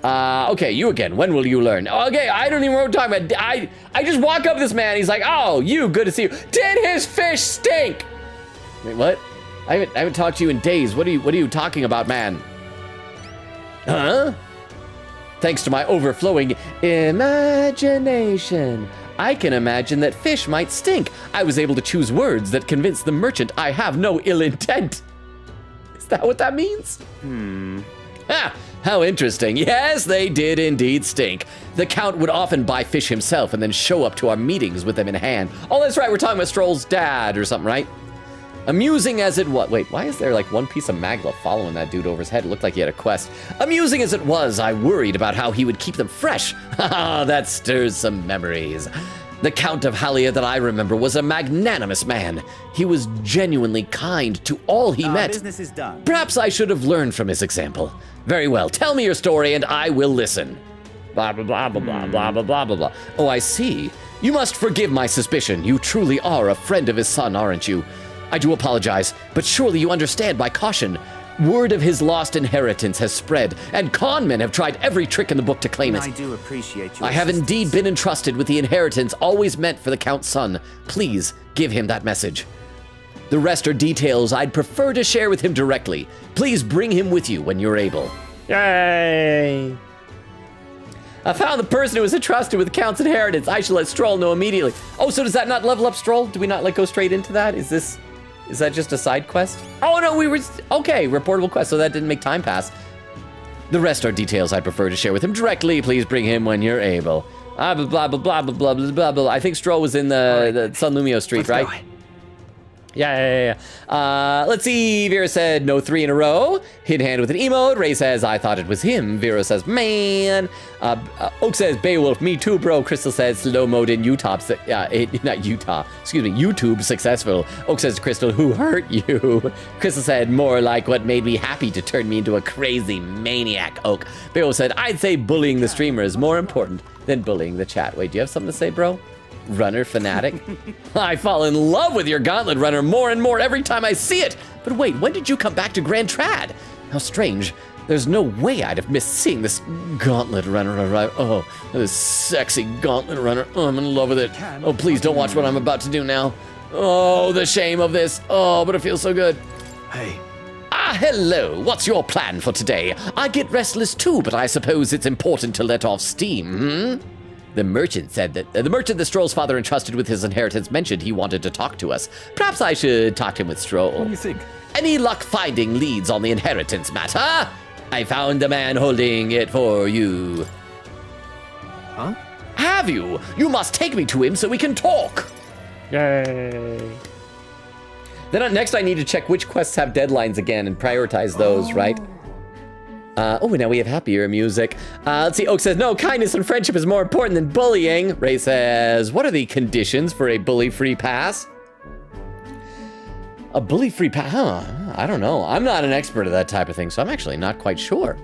Okay, you again. When will you learn? Okay, I don't even know what I'm talking about. I just walk up to this man. He's like, oh, you, good to see you. Did his fish stink? Wait, what? I haven't talked to you in days. What are you talking about, man? Huh? Thanks to my overflowing imagination, I can imagine that fish might stink. I was able to choose words that convince the merchant I have no ill intent. Is that what that means? Ah, how interesting. Yes, they did indeed stink. The Count would often buy fish himself and then show up to our meetings with them in hand. Oh, that's right, we're talking about Stroll's dad or something, right? Amusing as it was. Wait, why is there like one piece of magla following that dude over his head? It looked like he had a quest. Amusing as it was, I worried about how he would keep them fresh. Haha, that stirs some memories. The Count of Halia that I remember was a magnanimous man. He was genuinely kind to all he met. Business is done. Perhaps I should have learned from his example. Very well, tell me your story and I will listen. Blah, blah, blah, blah, blah, blah, blah, blah, blah, blah. Oh, I see. You must forgive my suspicion. You truly are a friend of his son, aren't you? I do apologize, but surely you understand my caution. Word of his lost inheritance has spread, and con men have tried every trick in the book to claim it. I do appreciate your I have indeed been entrusted with the inheritance always meant for the Count's son. Please give him that message. The rest are details I'd prefer to share with him directly. Please bring him with you when you're able. Yay! I found the person who was entrusted with the Count's inheritance. I should let Stroll know immediately. Oh, so does that not level up Stroll? Do we not like go straight into that? Is that just a side quest? Oh no, okay, reportable quest, so that didn't make time pass. The rest are details I'd prefer to share with him directly. Please bring him when you're able. Blah, blah, blah, blah, blah, blah, blah, blah, blah. I think Stroll was in the Sun Lumio Street, right? Yeah. Let's see. Vera said, no 3 in a row. Hidden hand with an emote. Ray says, I thought it was him. Vera says, man. Oak says, Beowulf, me too, bro. Crystal says, slow mode in Utah. Not Utah. Excuse me, YouTube successful. Oak says, Crystal, who hurt you? Crystal said, more like what made me happy to turn me into a crazy maniac. Oak. Beowulf said, I'd say bullying the streamer is more important than bullying the chat. Wait, do you have something to say, bro? Runner fanatic? I fall in love with your Gauntlet Runner more and more every time I see it. But wait, when did you come back to Grand Trad? How strange. There's no way I'd have missed seeing this Gauntlet Runner arrive. Oh, this sexy Gauntlet Runner. Oh, I'm in love with it. Oh, please don't watch what I'm about to do now. Oh, the shame of this. Oh, but it feels so good. Hey. Hello. What's your plan for today? I get restless too, but I suppose it's important to let off steam, The merchant said that the merchant that Stroll's father entrusted with his inheritance mentioned he wanted to talk to us. Perhaps I should talk to him with Stroll. What do you think? Any luck finding leads on the inheritance matter? I found a man holding it for you. Huh? Have you? You must take me to him so we can talk. Yay. Then next I need to check which quests have deadlines again and prioritize those, right? Now we have happier music. Let's see. Oak says, no, kindness and friendship is more important than bullying. Ray says, what are the conditions for a bully-free pass? A bully-free pass? Huh, I don't know. I'm not an expert at that type of thing, so I'm actually not quite sure.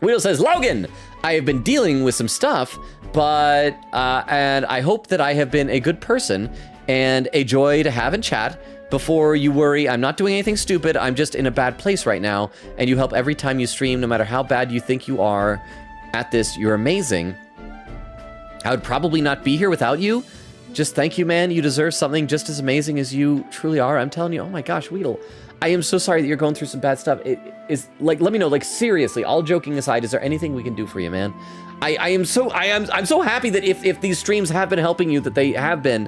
Wheel says, Logan, I have been dealing with some stuff, but, and I hope that I have been a good person and a joy to have in chat. Before you worry, I'm not doing anything stupid. I'm just in a bad place right now, and you help every time you stream, no matter how bad you think you are at this. You're amazing. I would probably not be here without you. Just thank you, man. You deserve something just as amazing as you truly are. I'm telling you, oh my gosh, Weedle. I am so sorry that you're going through some bad stuff. It is like, let me know, like seriously, all joking aside, is there anything we can do for you, man? I'm so happy that if these streams have been helping you, that they have been.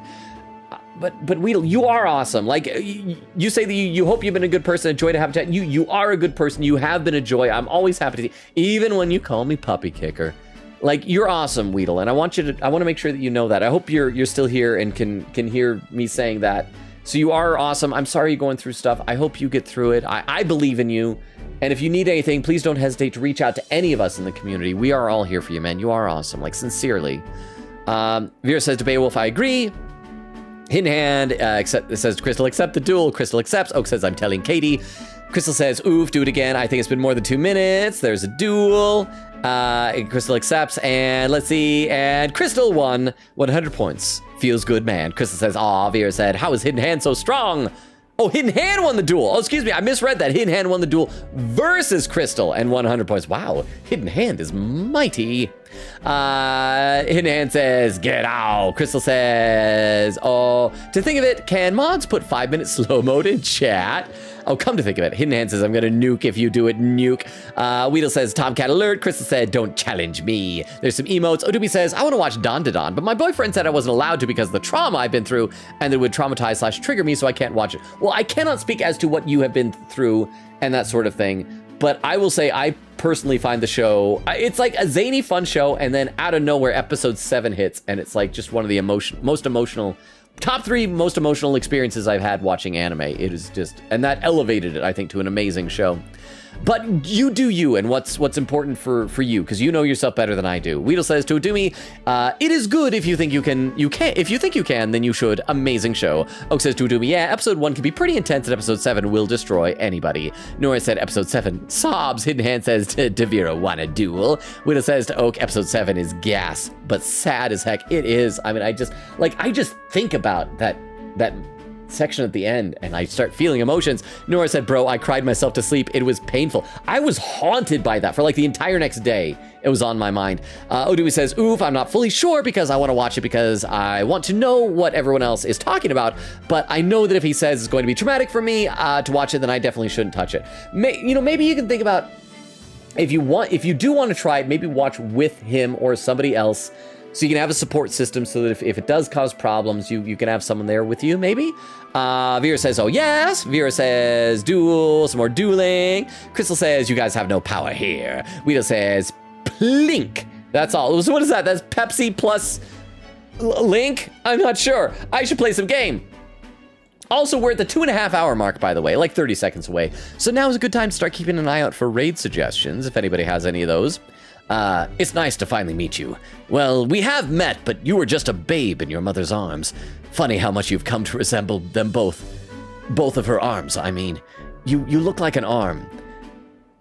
But Weedle, you are awesome. Like, you say that you hope you've been a good person, a joy to have chat. You are a good person. You have been a joy. I'm always happy to see, even when you call me puppy kicker. Like, you're awesome, Weedle, and I want to make sure that you know that. I hope you're still here and can hear me saying that. So you are awesome. I'm sorry you're going through stuff. I hope you get through it. I believe in you. And if you need anything, please don't hesitate to reach out to any of us in the community. We are all here for you, man. You are awesome, like, sincerely. Vera says to Beowulf, I agree. Hidden hand, it says Crystal, accept the duel. Crystal accepts. Oak says, I'm telling Katie. Crystal says, oof, do it again. I think it's been more than 2 minutes. There's a duel. Crystal accepts, and let's see. And Crystal won 100 points. Feels good, man. Crystal says, aw, Vera said, how is Hidden Hand so strong? Oh, Hidden Hand won the duel. Oh, excuse me, I misread that. Hidden Hand won the duel versus Crystal and 100 points. Wow, Hidden Hand is mighty. Hidden Hand says, get out. Crystal says, oh, to think of it, can mods put 5-minute slow mode in chat? Oh, come to think of it, Hidden Hand says, I'm gonna nuke if you do it, nuke. Weedle says, Tomcat alert. Crystal said, don't challenge me. There's some emotes. Odubi says, I want to watch Don to Don, but my boyfriend said I wasn't allowed to because of the trauma I've been through, and it would traumatize / trigger me, so I can't watch it. Well, I cannot speak as to what you have been through and that sort of thing, but I will say I personally find the show, it's like a zany, fun show, and then out of nowhere, episode 7 hits, and it's like just one of the top 3 most emotional experiences I've had watching anime. It is just, and that elevated it, I think, to an amazing show. But you do you, and what's important for you, because you know yourself better than I do. Weedle says to Adumi, it is good if you think you can. If you think you can, then you should. Amazing show. Oak says to Adumi, yeah, episode 1 can be pretty intense, and episode 7 will destroy anybody. Nora said episode 7 sobs. Hidden Hand says to Devira, wanna duel? Weedle says to Oak, episode 7 is gas, but sad as heck. It is. I mean, I just think about that section at the end and I start feeling emotions. Nora said, bro, I cried myself to sleep. It was painful. I was haunted by that for like the entire next day. It was on my mind. Odui says, oof, I'm not fully sure because I want to watch it because I want to know what everyone else is talking about, but I know that if he says it's going to be traumatic for me to watch it, then I definitely shouldn't touch it. Maybe you can think about if you do want to try it, maybe watch with him or somebody else, so you can have a support system so that if it does cause problems, you can have someone there with you, maybe. Vera says, oh yes. Vera says, duel, some more dueling. Crystal says, you guys have no power here. Guido says, plink. That's all. So what is that? That's Pepsi plus Link? I'm not sure. I should play some game. Also, we're at the 2.5 hour mark, by the way, like 30 seconds away. So now is a good time to start keeping an eye out for raid suggestions, if anybody has any of those. It's nice to finally meet you. Well, we have met, but you were just a babe in your mother's arms. Funny how much you've come to resemble them both. Both of her arms, I mean. You look like an arm.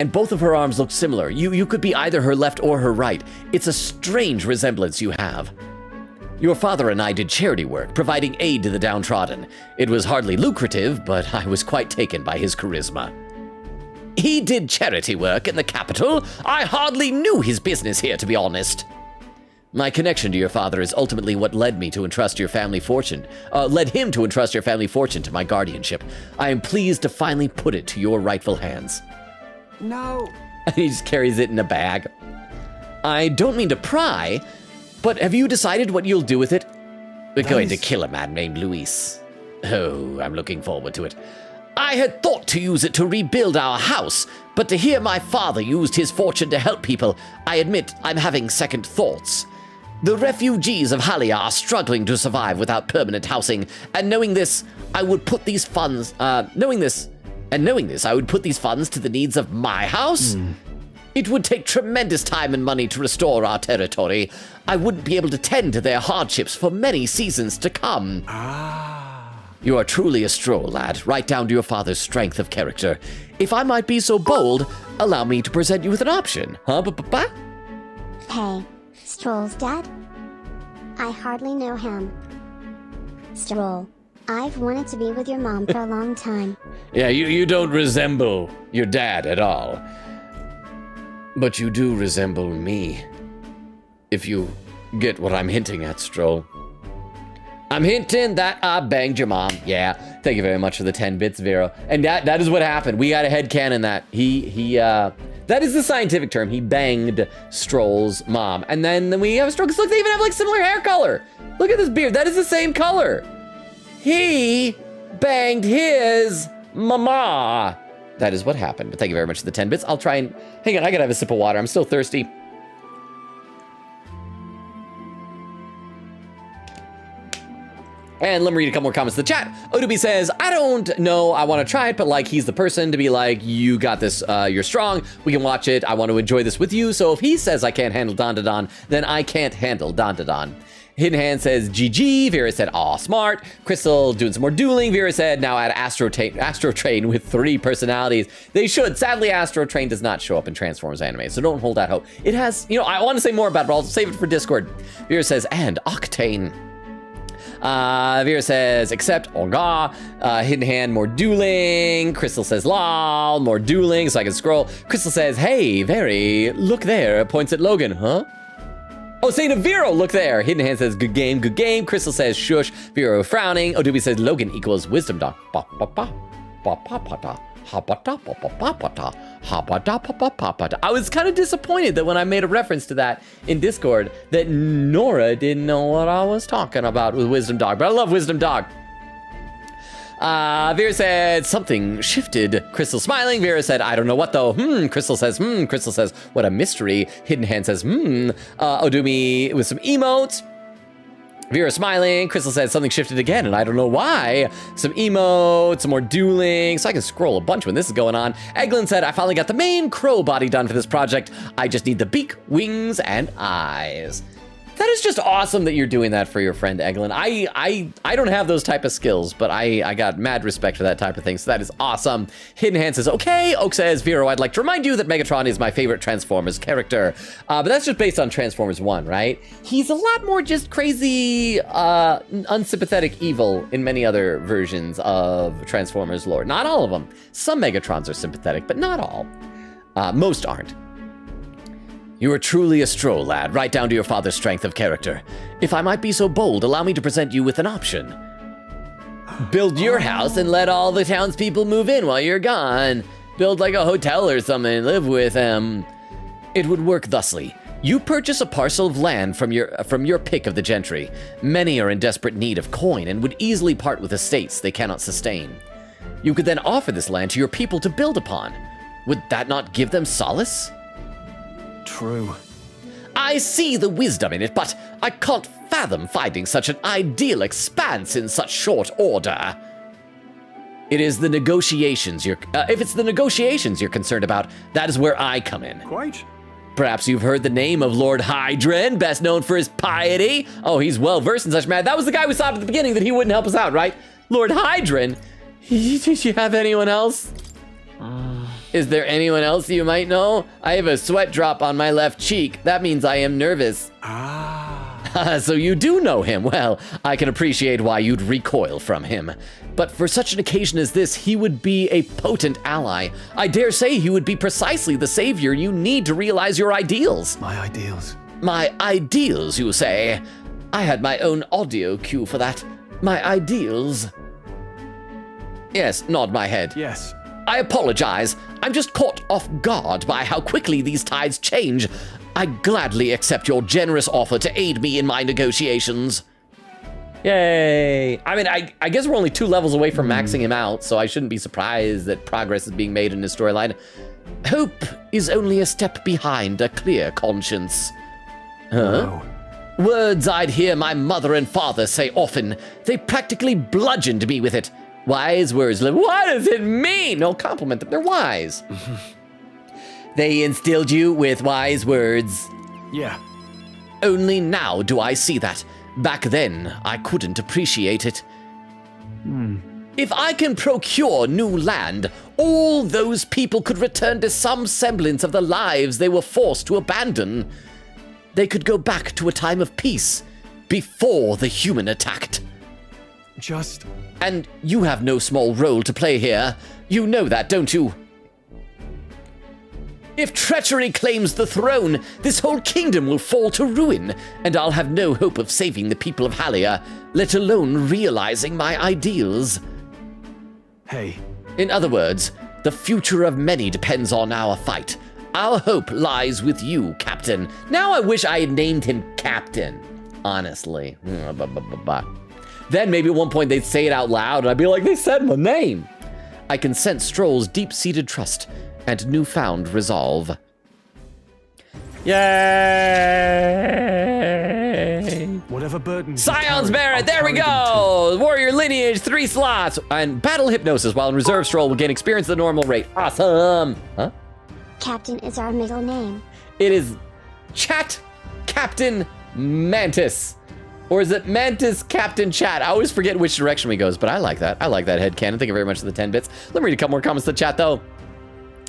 And both of her arms look similar. You could be either her left or her right. It's a strange resemblance you have. Your father and I did charity work, providing aid to the downtrodden. It was hardly lucrative, but I was quite taken by his charisma. He did charity work in the capital. I hardly knew his business here, to be honest. My connection to your father is ultimately what led me to entrust your family fortune. Led him to entrust your family fortune to my guardianship. I am pleased to finally put it to your rightful hands. No. And he just carries it in a bag. I don't mean to pry, but have you decided what you'll do with it? We're going to kill a man named Luis. Oh, I'm looking forward to it. I had thought to use it to rebuild our house, but to hear my father used his fortune to help people, I admit I'm having second thoughts. The refugees of Halia are struggling to survive without permanent housing, and knowing this, I would put these funds, I would put these funds to the needs of my house? It would take tremendous time and money to restore our territory. I wouldn't be able to tend to their hardships for many seasons to come. You are truly a stroll, lad, right down to your father's strength of character. If I might be so bold, allow me to present you with an option. Huh, ba-ba-ba? Hey, Stroll's dad? I hardly know him. Stroll, I've wanted to be with your mom for a long time. Yeah, you don't resemble your dad at all. But you do resemble me. If you get what I'm hinting at, Stroll. I'm hinting that I banged your mom. Yeah, thank you very much for the 10 bits, Vero. And that is what happened. We got a headcanon that that is the scientific term. He banged Stroll's mom. And then we have Stroll, 'cause look, they even have like similar hair color. Look at this beard, that is the same color. He banged his mama. That is what happened. But thank you very much for the 10 bits. I'll try and, hang on, I gotta have a sip of water. I'm still thirsty. And let me read a couple more comments in the chat. Odubi says, I don't know, I want to try it, but like he's the person to be like, you got this, you're strong, we can watch it, I want to enjoy this with you. So if he says I can't handle Don Don, then I can't handle Don Don. Hidden Hand says GG. Vera said, aw, smart. Crystal doing some more dueling. Vera said, now add Astro Train with 3 personalities. They should. Sadly, Astro Train does not show up in Transformers anime, so don't hold out hope. It has, you know, I want to say more about it, but I'll save it for Discord. Vera says, and Octane. Vera says, except Onga. Hidden Hand, more dueling. Crystal says, lol, more dueling, so I can scroll. Crystal says, hey, Very, look there. Points at Logan, huh? Oh, saying to Vero, look there. Hidden Hand says, good game, good game. Crystal says, shush. Vero frowning. Odubi says, Logan equals wisdom dog. I was kind of disappointed that when I made a reference to that in Discord, that Nora didn't know what I was talking about with wisdom dog, but I love wisdom dog. Vera said, something shifted. Crystal smiling. Vera said, I don't know what though. Crystal says, Crystal says, what a mystery. Hidden Hand says, Odumi with some emotes. Vera smiling. Crystal said, something shifted again, and I don't know why. Some emotes, some more dueling, so I can scroll a bunch when this is going on. Eglin said, I finally got the main crow body done for this project. I just need the beak, wings, and eyes. That is just awesome that you're doing that for your friend Eglin. I don't have those type of skills, but I got mad respect for that type of thing, so that is awesome. Hidden Hand says, okay. Oak says, Vero, I'd like to remind you that Megatron is my favorite Transformers character. But that's just based on Transformers 1, right? He's a lot more just crazy, unsympathetic evil in many other versions of Transformers lore. Not all of them. Some Megatrons are sympathetic, but not all. Most aren't. You are truly a stroll, lad, right down to your father's strength of character. If I might be so bold, allow me to present you with an option. Build your house and let all the townspeople move in while you're gone. Build like a hotel or something and live with them. It would work thusly. You purchase a parcel of land from your pick of the gentry. Many are in desperate need of coin and would easily part with estates they cannot sustain. You could then offer this land to your people to build upon. Would that not give them solace? True. I see the wisdom in it, but I can't fathom finding such an ideal expanse in such short order. It is the negotiations if it's the negotiations you're concerned about, that is where I come in. Quite. Perhaps you've heard the name of Lord Hydran, best known for his piety. Oh, he's well versed in such matter. That was the guy we saw at the beginning that he wouldn't help us out, right? Lord Hydran? Did you have anyone else? Is there anyone else you might know? I have a sweat drop on my left cheek. That means I am nervous. So you do know him. Well, I can appreciate why you'd recoil from him. But for such an occasion as this, he would be a potent ally. I dare say he would be precisely the savior you need to realize your ideals. My ideals. My ideals, you say? I had my own audio cue for that. My ideals. Yes, nod my head. Yes. I apologize. I'm just caught off guard by how quickly these tides change. I gladly accept your generous offer to aid me in my negotiations. Yay. I mean, I guess we're only 2 levels away from maxing him out, so I shouldn't be surprised that progress is being made in his storyline. Hope is only a step behind a clear conscience. Huh? No. Words I'd hear my mother and father say often. They practically bludgeoned me with it. Wise words. What does it mean? No, compliment them. They're wise. They instilled you with wise words. Yeah. Only now do I see that. Back then, I couldn't appreciate it. If I can procure new land, all those people could return to some semblance of the lives they were forced to abandon. They could go back to a time of peace, before the human attacked. Just... And you have no small role to play here. You know that, don't you? If treachery claims the throne, this whole kingdom will fall to ruin, and I'll have no hope of saving the people of Halia, let alone realizing my ideals. Hey. In other words, the future of many depends on our fight. Our hope lies with you, Captain. Now I wish I had named him Captain, honestly. Then maybe at one point they'd say it out loud, and I'd be like, they said my name. I can sense Stroll's deep-seated trust and newfound resolve. Yay! Whatever burden. Scion's Merit, there we go! Warrior lineage, 3 slots, and battle hypnosis while in reserve. Stroll will gain experience at the normal rate. Awesome! Huh? Captain is our middle name. It is Chat Captain Mantis. Or is it Mantis Captain Chat? I always forget which direction we goes, but I like that. I like that headcanon. Thank you very much for the 10 bits. Let me read a couple more comments to the chat, though.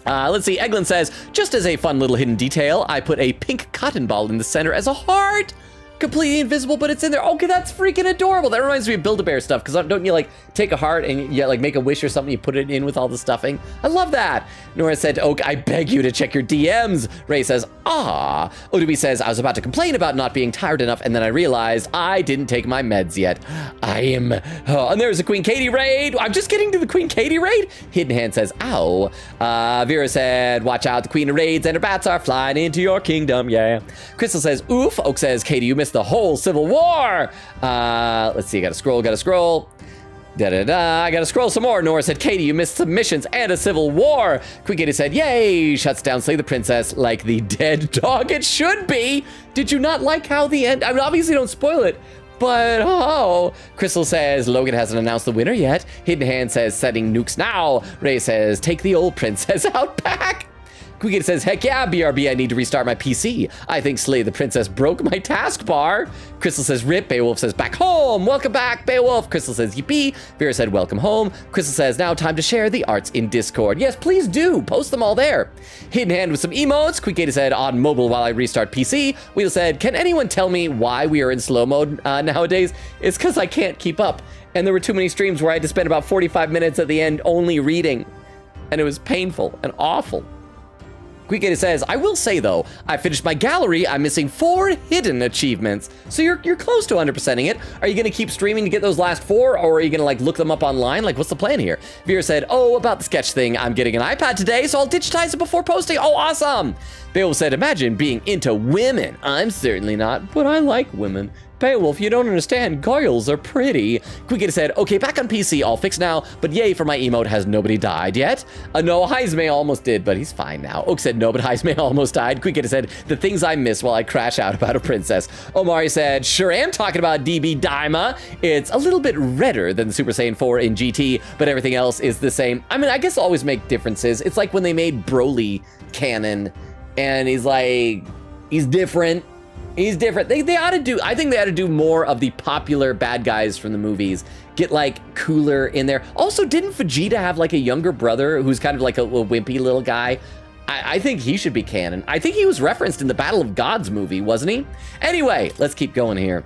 Let's see. Eglin says, just as a fun little hidden detail, I put a pink cotton ball in the center as a heart. Completely invisible, but it's in there. Okay, that's freaking adorable. That reminds me of Build-A-Bear stuff, because don't you, like, take a heart and you, like, make a wish or something, you put it in with all the stuffing? I love that. Nora said, Oak, I beg you to check your DMs. Ray says, ah. Odubi says, I was about to complain about not being tired enough, and then I realized I didn't take my meds yet. I am... Oh, and there's a Queen Katie raid. I'm just getting to the Queen Katie raid. Hidden Hand says, ow. Vera said, watch out, the Queen of Raids and her bats are flying into your kingdom, yeah. Crystal says, oof. Oak says, Katie, you missed the whole Civil War. Let's see, gotta scroll. I gotta scroll some more. Nora said, Katie, you missed submissions and a civil war. Queen Katie said, yay, shuts down Slay the Princess like the dead dog it should be. Did you not like how the end, I mean, obviously don't spoil it, but oh. Crystal says, Logan hasn't announced the winner yet. Hidden Hand says, setting nukes now. Ray says, take the old princess out back. Queen says, heck yeah, BRB, I need to restart my PC. I think Slay the Princess broke my taskbar. Crystal says, rip. Beowulf says, back home. Welcome back, Beowulf. Crystal says, yippee. Vera said, welcome home. Crystal says, now time to share the arts in Discord. Yes, please do. Post them all there. Hidden Hand with some emotes. Queen said, on mobile while I restart PC. Wheel said, can anyone tell me why we are in slow mode nowadays? It's because I can't keep up. And there were too many streams where I had to spend about 45 minutes at the end only reading. And it was painful and awful. Quick says, I will say though, I finished my gallery. I'm missing 4 hidden achievements. So you're close to 100%ing it. Are you gonna keep streaming to get those last 4, or are you gonna like look them up online? Like, what's the plan here? Vera said, oh, about the sketch thing. I'm getting an iPad today, so I'll digitize it before posting. Oh, awesome. Beowulf said, imagine being into women. I'm certainly not, but I like women. Beowulf, you don't understand. Girls are pretty. Quick said, okay, back on PC, all fixed now, but yay for my emote. Has nobody died yet? No, Heismay almost did, but he's fine now. Oak said, no, but Heismay almost died. Quick said, the things I miss while I crash out about a princess. Omari said, sure am talking about DB Daima. It's a little bit redder than Super Saiyan 4 in GT, but everything else is the same. I mean, I guess always make differences. It's like when they made Broly canon, and he's like, he's different. He's different. They ought to do, I think they ought to do more of the popular bad guys from the movies. Get like cooler in there. Also, didn't Vegeta have like a younger brother who's kind of like a little wimpy little guy? I think he should be canon. I think he was referenced in the Battle of Gods movie, wasn't he? Anyway, let's keep going here.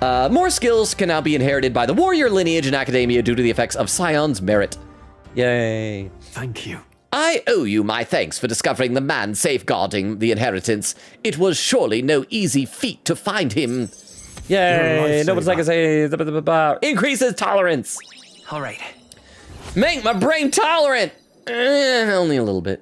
More skills can now be inherited by the warrior lineage in academia due to the effects of Scion's merit. Yay. Thank you. I owe you my thanks for discovering the man safeguarding the inheritance. It was surely no easy feat to find him. Yay, nobody's like I say, increases tolerance. All right. Make my brain tolerant. Only a little bit.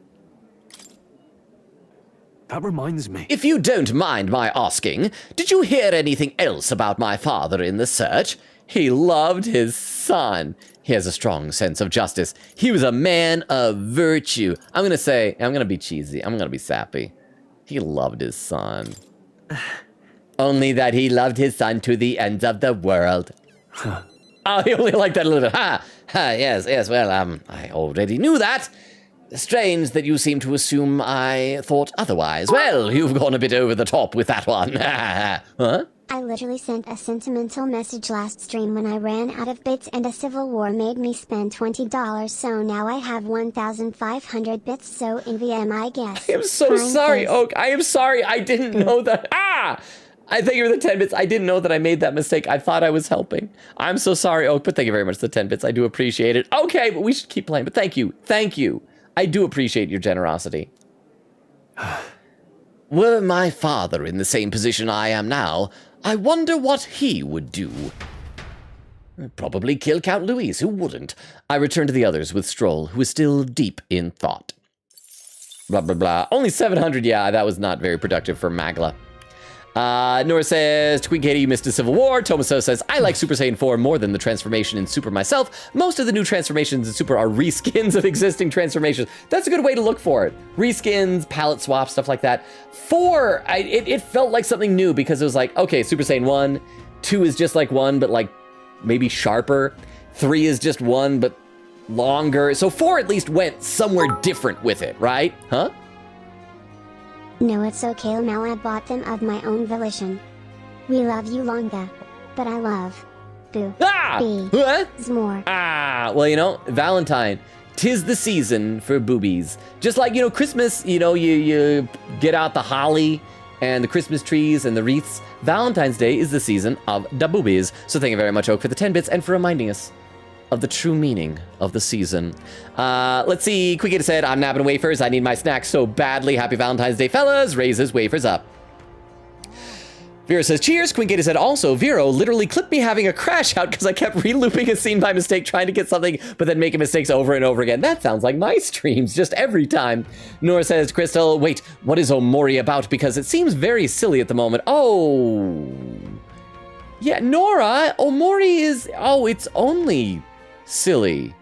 That reminds me. If you don't mind my asking, did you hear anything else about my father in the search? He loved his son. He has a strong sense of justice. He was a man of virtue. I'm gonna be cheesy. I'm gonna be sappy. He loved his son. Only that he loved his son to the ends of the world. Oh, he only liked that a little bit. Yes, well, I already knew that. Strange that you seem to assume I thought otherwise. Well, you've gone a bit over the top with that one. Huh? I literally sent a sentimental message last stream when I ran out of bits and a civil war made me spend $20, so now I have 1,500 bits, so envy am I guess. I am so sorry, Oak. I am sorry. I didn't know that. I thank you for the 10 bits. I didn't know that I made that mistake. I thought I was helping. I'm so sorry, Oak, but thank you very much for the 10 bits. I do appreciate it. Okay, but we should keep playing, but thank you. Thank you. I do appreciate your generosity. Were my father in the same position I am now, I wonder what he would do. Probably kill Count Louise, who wouldn't? I return to the others with Stroll, who is still deep in thought. Blah, blah, blah. Only 700, yeah, that was not very productive for Magla. Nora says, Twin Katie, you missed a Civil War. Tomaso says, I like Super Saiyan 4 more than the transformation in Super myself. Most of the new transformations in Super are reskins of existing transformations. That's a good way to look for it. Reskins, palette swaps, stuff like that. 4, it felt like something new because it was like, okay, Super Saiyan 1, 2 is just like 1, but like maybe sharper. 3 is just 1, but longer. So 4 at least went somewhere different with it, right? Huh? No, it's okay, now I bought them of my own volition. We love you, Longa. But I love... Boo. What? More. Well, you know, Valentine. 'Tis the season for boobies. Just like, you know, Christmas, you know, you get out the holly and the Christmas trees and the wreaths. Valentine's Day is the season of da boobies. So thank you very much, Oak, for the 10 bits and for reminding us of the true meaning of the season. Let's see. Quickita said, I'm nabbing wafers. I need my snacks so badly. Happy Valentine's Day, fellas. Raises wafers up. Vera says, cheers. Quinkita said, also, Vero literally clipped me having a crash out because I kept re-looping a scene by mistake trying to get something, but then making mistakes over and over again. That sounds like my streams, just every time. Nora says, Crystal, wait, what is Omori about? Because it seems very silly at the moment. Oh. Yeah, Nora, Omori is, it's only silly.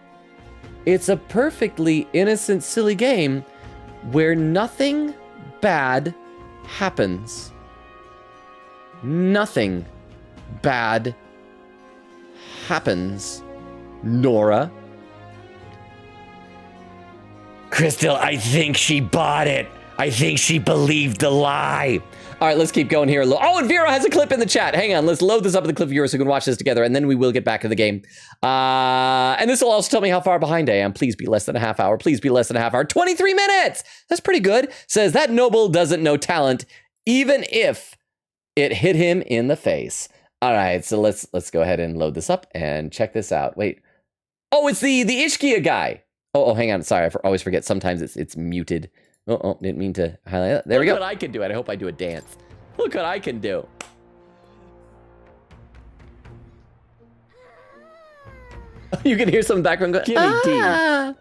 It's a perfectly innocent, silly game where nothing bad happens. Nothing bad happens, Nora. Crystal, I think she bought it. I think she believed the lie. All right, let's keep going here. Oh, and Vera has a clip in the chat. Hang on, let's load this up in the clip viewer so we can watch this together, and then we will get back to the game. And this will also tell me how far behind I am. Please be less than a half hour. Please be less than a half hour. 23 minutes! That's pretty good. Says, that noble doesn't know talent, even if it hit him in the face. All right, so let's go ahead and load this up and check this out. Wait. Oh, it's the Ishkia guy. Oh, hang on. Sorry, I always forget. Sometimes it's muted. Oh, didn't mean to highlight that. There we go. Look what I can do. I hope I do a dance. Look what I can do. You can hear some background going, Gimme D.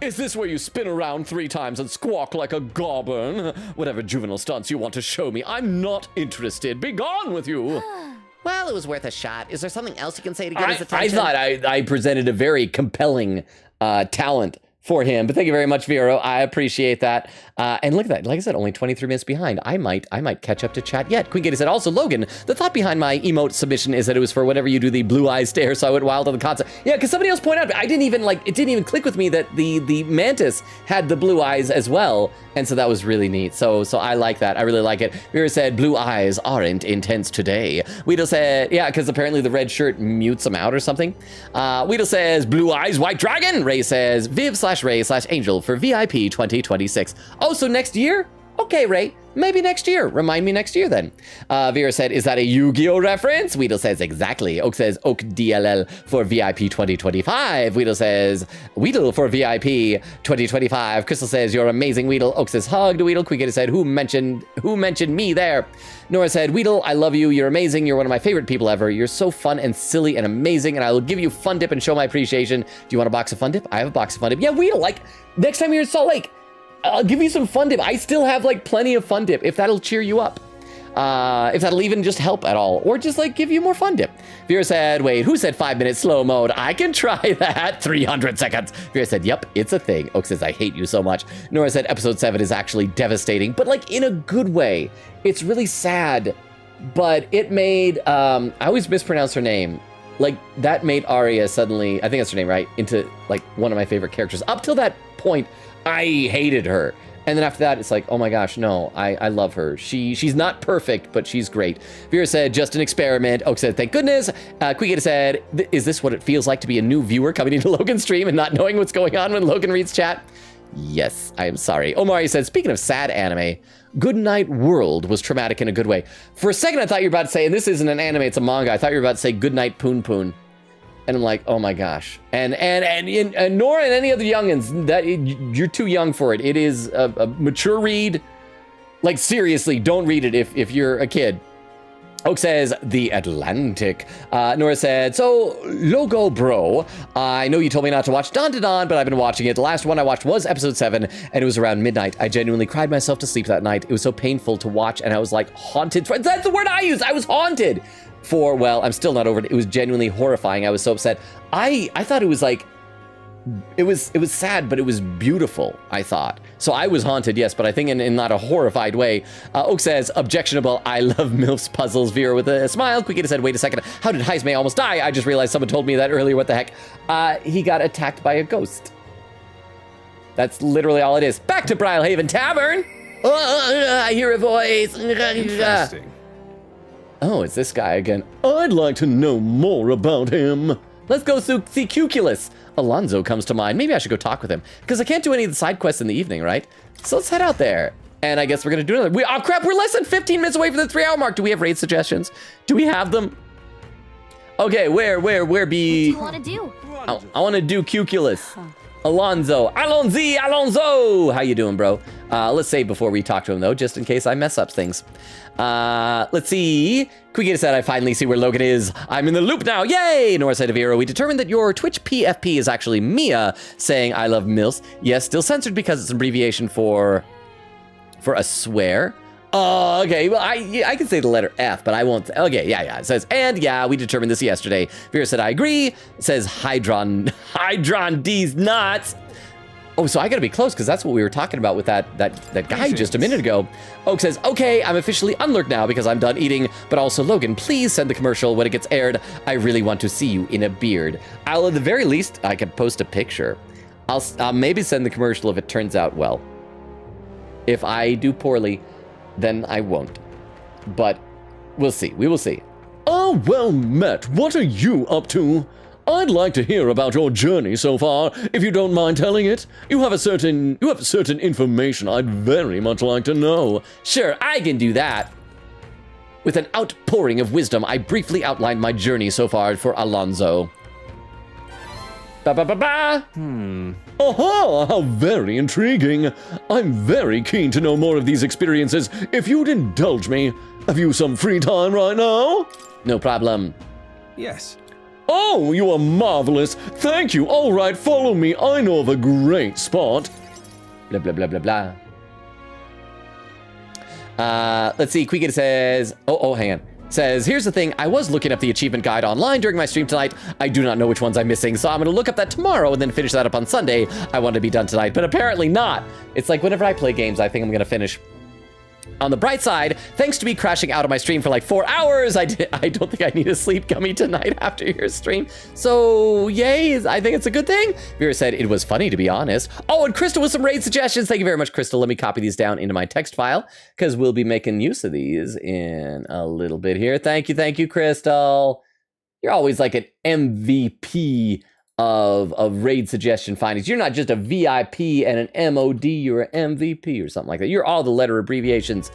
Is this where you spin around 3 times and squawk like a goblin? Whatever juvenile stunts you want to show me, I'm not interested. Be gone with you. Well, it was worth a shot. Is there something else you can say to get his attention? I thought I presented a very compelling talent for him, but thank you very much, Vero. I appreciate that. And look at that. Like I said, only 23 minutes behind. I might catch up to chat yet. Queen Katie said, also, Logan, the thought behind my emote submission is that it was for whenever you do the blue eye stare, so I went wild on the concept. Yeah, because somebody else pointed out, it didn't even click with me that the mantis had the blue eyes as well. And so that was really neat. So I like that. I really like it. Vera said, blue eyes aren't intense today. Weedle said, yeah, because apparently the red shirt mutes them out or something. Weedle says, blue eyes, white dragon. Ray says, Viv/Ray/Angel for VIP 2026. Oh, so next year? Okay, Ray, maybe next year. Remind me next year then. Vera said, is that a Yu-Gi-Oh reference? Weedle says, exactly. Oak says, Oak DLL for VIP 2025. Weedle says, Weedle for VIP 2025. Crystal says, you're amazing, Weedle. Oak says, hugged. Weedle. Quickly said, who mentioned me there? Nora said, Weedle, I love you. You're amazing. You're one of my favorite people ever. You're so fun and silly and amazing, and I will give you Fun Dip and show my appreciation. Do you want a box of Fun Dip? I have a box of Fun Dip. Yeah, Weedle, like, next time you're in Salt Lake, I'll give you some Fun Dip. I still have like plenty of Fun Dip if that'll cheer you up. If that'll even just help at all, or just like give you more Fun Dip. Vera said, wait, who said 5-minute slow mode? I can try that. 300 seconds. Vera said, yep, it's a thing. Oak says, I hate you so much. Nora said, episode 7 is actually devastating, but like in a good way. It's really sad, but it made, I always mispronounce her name. Like that made Arya suddenly, I think that's her name, right? Into like one of my favorite characters. Up till that point, I hated her. And then after that, it's like, oh my gosh, no, I love her. She's not perfect, but she's great. Vera said, just an experiment. Oak said, thank goodness. Quickita said, is this what it feels like to be a new viewer coming into Logan's stream and not knowing what's going on when Logan reads chat? Yes, I am sorry. Omari said, speaking of sad anime, Good Night World was traumatic in a good way. For a second, I thought you were about to say, and this isn't an anime, it's a manga. I thought you were about to say Good Night Poon Poon. And I'm like, oh my gosh. And Nora and any other youngins, that you're too young for it. It is a mature read. Like seriously, don't read it if you're a kid. Oak says, The Atlantic. Nora said, so, Logo Bro, I know you told me not to watch Dawn to Dawn, but I've been watching it. The last one I watched was episode 7, and it was around midnight. I genuinely cried myself to sleep that night. It was so painful to watch, and I was like, haunted. That's the word I used. I was haunted. Well, I'm still not over it. It was genuinely horrifying. I was so upset. I thought it was like, it was sad, but it was beautiful, I thought. So I was haunted, yes, but I think in not a horrified way. Oak says, objectionable, I love MILF's puzzles. Vera with a smile. Quickita said, wait a second, how did Heismay almost die? I just realized someone told me that earlier, what the heck? He got attacked by a ghost. That's literally all it is. Back to Brylehaven Tavern. I hear a voice. Interesting. Oh, it's this guy again. I'd like to know more about him. Let's go see Cuculus. Alonzo comes to mind. Maybe I should go talk with him, because I can't do any of the side quests in the evening, right? So let's head out there. And I guess we're going to do another. Oh, crap. We're less than 15 minutes away from the 3-hour mark. Do we have raid suggestions? Do we have them? Okay, where be? What do you want to do? I want to do Cuculus. Alonzo. Alonzo. How you doing, bro? Let's save before we talk to him, though, just in case I mess up things. Let's see. Quickita said, I finally see where Logan is. I'm in the loop now. Yay! Nora said to Vera, we determined that your Twitch PFP is actually Mia saying I love MILFs. Yes, still censored because it's an abbreviation for a swear. Oh, okay. Well, I can say the letter F, but I won't. Okay, yeah. It says, and yeah, we determined this yesterday. Vera said, I agree. It says, Hydron D's nuts. Oh, so I gotta be close, because that's what we were talking about with that guy just a minute ago. Oak says, okay, I'm officially unlurked now because I'm done eating, but also, Logan, please send the commercial when it gets aired. I really want to see you in a beard. At the very least, I can post a picture. I'll maybe send the commercial if it turns out well. If I do poorly, then I won't. But we'll see. We will see. Oh, well met. What are you up to? I'd like to hear about your journey so far, if you don't mind telling it. You have certain information I'd very much like to know. Sure, I can do that. With an outpouring of wisdom, I briefly outlined my journey so far for Alonzo. Ba-ba-ba-ba! Aha! How very intriguing. I'm very keen to know more of these experiences. If you'd indulge me, have you some free time right now? No problem. Yes. Oh, you are marvelous. Thank you. All right, follow me. I know of a great spot. Blah, blah, blah, blah, blah. Let's see. Quicket says... Oh, hang on. Says, here's the thing. I was looking up the achievement guide online during my stream tonight. I do not know which ones I'm missing, so I'm going to look up that tomorrow and then finish that up on Sunday. I want to be done tonight, but apparently not. It's like whenever I play games, I think I'm going to finish. On the bright side, thanks to me crashing out of my stream for like 4 hours, I don't think I need a sleep gummy tonight after your stream. So, yay, I think it's a good thing. Vera said it was funny, to be honest. Oh, and Crystal with some raid suggestions. Thank you very much, Crystal. Let me copy these down into my text file because we'll be making use of these in a little bit here. Thank you, Crystal. You're always like an MVP of raid suggestion findings. You're not just a VIP and an MOD, you're an MVP or something like that. You're all the letter abbreviations.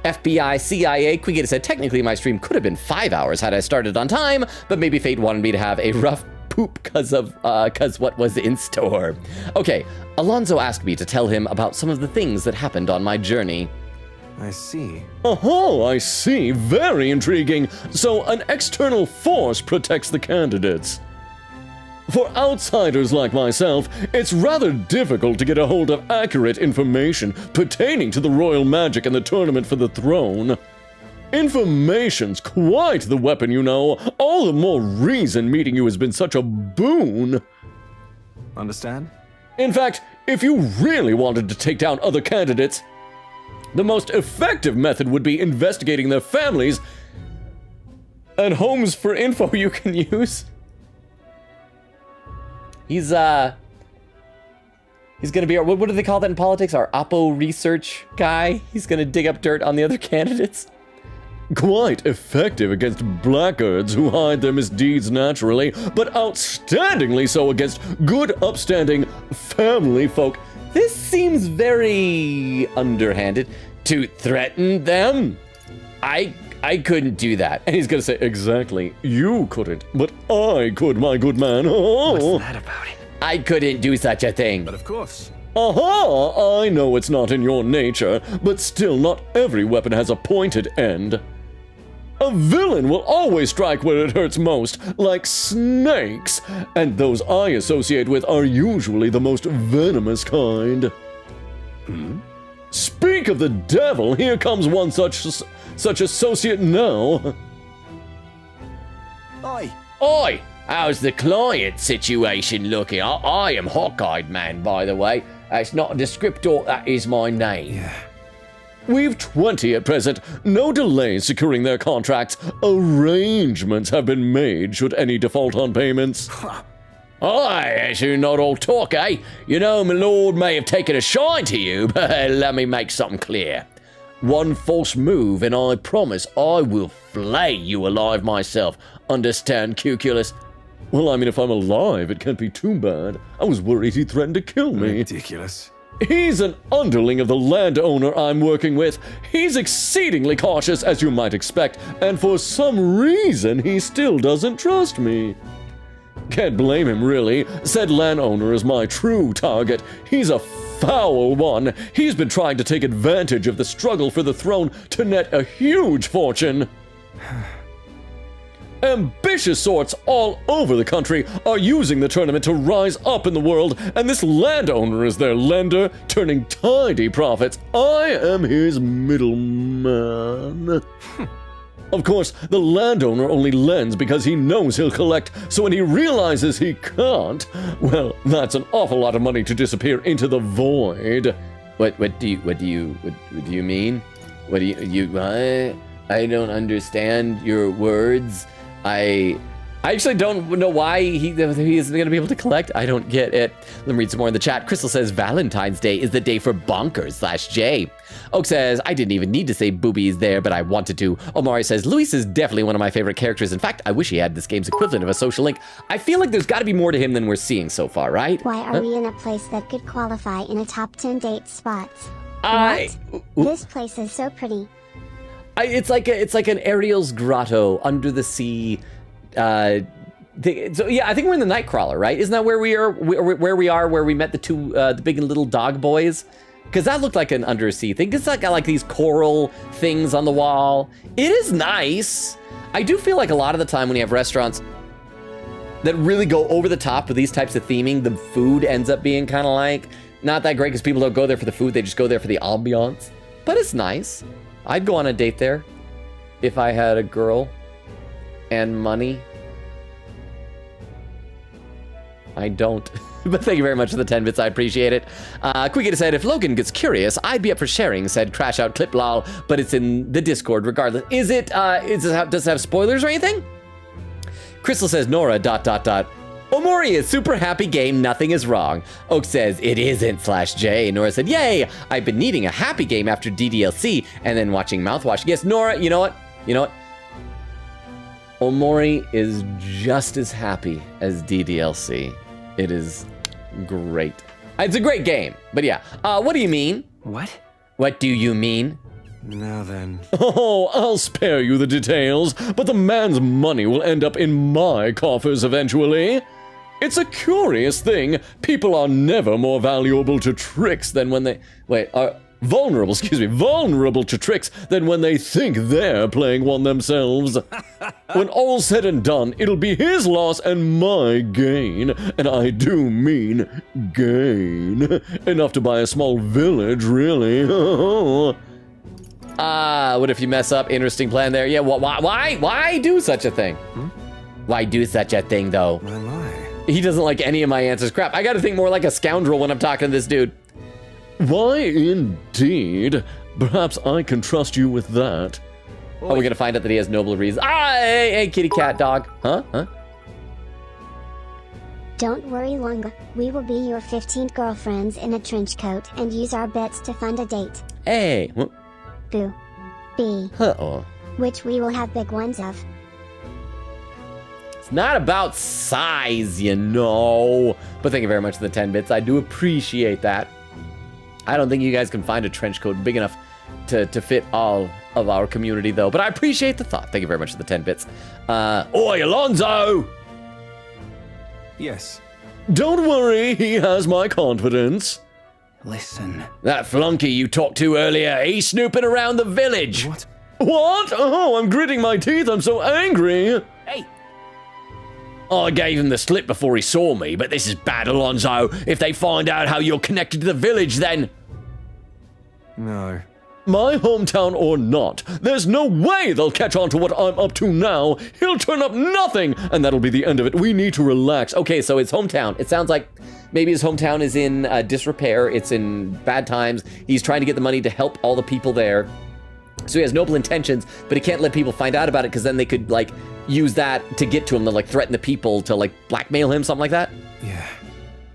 FBI, CIA, Quiget said, technically my stream could have been 5 hours had I started on time, but maybe fate wanted me to have a rough poop cause what was in store. Okay, Alonzo asked me to tell him about some of the things that happened on my journey. I see. Oh, I see. Very intriguing. So an external force protects the candidates. For outsiders like myself, it's rather difficult to get a hold of accurate information pertaining to the royal magic and the tournament for the throne. Information's quite the weapon, you know. All the more reason meeting you has been such a boon. Understand? In fact, if you really wanted to take down other candidates, the most effective method would be investigating their families and homes for info you can use. He's gonna be our, what do they call that in politics? Our Oppo research guy. He's gonna dig up dirt on the other candidates. Quite effective against blackguards who hide their misdeeds naturally, but outstandingly so against good, upstanding family folk. This seems very underhanded. To threaten them? I couldn't do that. And he's gonna say, exactly, you couldn't, but I could, my good man. Oh. What's that about it? I couldn't do such a thing. But of course. Aha! I know it's not in your nature, but still not every weapon has a pointed end. A villain will always strike where it hurts most, like snakes, and those I associate with are usually the most venomous kind. Speak of the devil, here comes one such associate now. Oi! How's the client situation looking? I am Hawk-Eyed Man, by the way. That's not a descriptor, that is my name. Yeah. We've 20 at present. No delays securing their contracts. Arrangements have been made should any default on payments. Aye, as you not all talk, eh? You know, my lord may have taken a shine to you, but let me make something clear. One false move, and I promise I will flay you alive myself. Understand, Cuculus? Well, I mean, if I'm alive, it can't be too bad. I was worried he threatened to kill me. Ridiculous. He's an underling of the landowner I'm working with. He's exceedingly cautious, as you might expect, and for some reason, he still doesn't trust me. Can't blame him, really. Said landowner is my true target. He's a foul one. He's been trying to take advantage of the struggle for the throne to net a huge fortune. Ambitious sorts all over the country are using the tournament to rise up in the world, and this landowner is their lender, turning tidy profits. I am his middleman. Of course, the landowner only lends because he knows he'll collect, so when he realizes he can't, well, that's an awful lot of money to disappear into the void. What do you mean? What do you I don't understand your words. I actually don't know why he isn't going to be able to collect. I don't get it. Let me read some more in the chat. Crystal says Valentine's Day is the day for bonkers/J. Oak says, I didn't even need to say boobies there, but I wanted to. Omari says, Luis is definitely one of my favorite characters. In fact, I wish he had this game's equivalent of a social link. I feel like there's got to be more to him than we're seeing so far, right? Why are we in a place that could qualify in a top 10 date spots? This place is so pretty. It's like an Ariel's grotto under the sea, So yeah, I think we're in the Nightcrawler, right? Isn't that where we are? Where we met the two, the big and little dog boys? Because that looked like an undersea thing. It's got like these coral things on the wall. It is nice. I do feel like a lot of the time when you have restaurants that really go over the top with these types of theming, the food ends up being kind of like not that great because people don't go there for the food. They just go there for the ambiance. But it's nice. I'd go on a date there if I had a girl and money. I don't. But thank you very much for the 10 bits. I appreciate it. Quickita said, if Logan gets curious, I'd be up for sharing, said Crash Out Clip Lol, but it's in the Discord regardless. Does it have spoilers or anything? Crystal says, Nora, ... Omori is super happy game, nothing is wrong. Oak says, it isn't, /J. Nora said, yay, I've been needing a happy game after DDLC and then watching Mouthwash. Yes, Nora, you know what? Omori is just as happy as DDLC. It is great. It's a great game, but yeah. What do you mean? What? What do you mean? Now then. Oh, I'll spare you the details, but the man's money will end up in my coffers eventually. It's a curious thing. People are never more valuable to tricks than when they... vulnerable to tricks than when they think they're playing one themselves. When all's said and done, it'll be his loss and my gain. And I do mean gain. Enough to buy a small village, really. What if you mess up? Interesting plan there. Yeah, why do such a thing? Why do such a thing, though? He doesn't like any of my answers. Crap, I gotta think more like a scoundrel when I'm talking to this dude. Why, indeed. Perhaps I can trust you with that. Oh, we're gonna find out that he has noble reasons. Hey, kitty cat dog. Huh? Don't worry, Longa. We will be your 15th girlfriends in a trench coat and use our bets to fund a date. Hey. Boo. B. Uh-oh. Which we will have big ones of. It's not about size, you know. But thank you very much for the 10 bits. I do appreciate that. I don't think you guys can find a trench coat big enough to fit all of our community, though. But I appreciate the thought. Thank you very much for the 10 bits. Oi, Alonzo! Yes. Don't worry, he has my confidence. Listen. That flunky you talked to earlier, he's snooping around the village. What? What? Oh, I'm gritting my teeth. I'm so angry. Hey! I gave him the slip before he saw me, but this is bad, Alonzo. If they find out how you're connected to the village, then... No. My hometown or not, there's no way they'll catch on to what I'm up to now. He'll turn up nothing, and that'll be the end of it. We need to relax. Okay, so his hometown. It sounds like maybe his hometown is in disrepair. It's in bad times. He's trying to get the money to help all the people there. So he has noble intentions, but he can't let people find out about it because then they could, like, use that to get to him, to, like, threaten the people to, like, blackmail him, something like that? Yeah.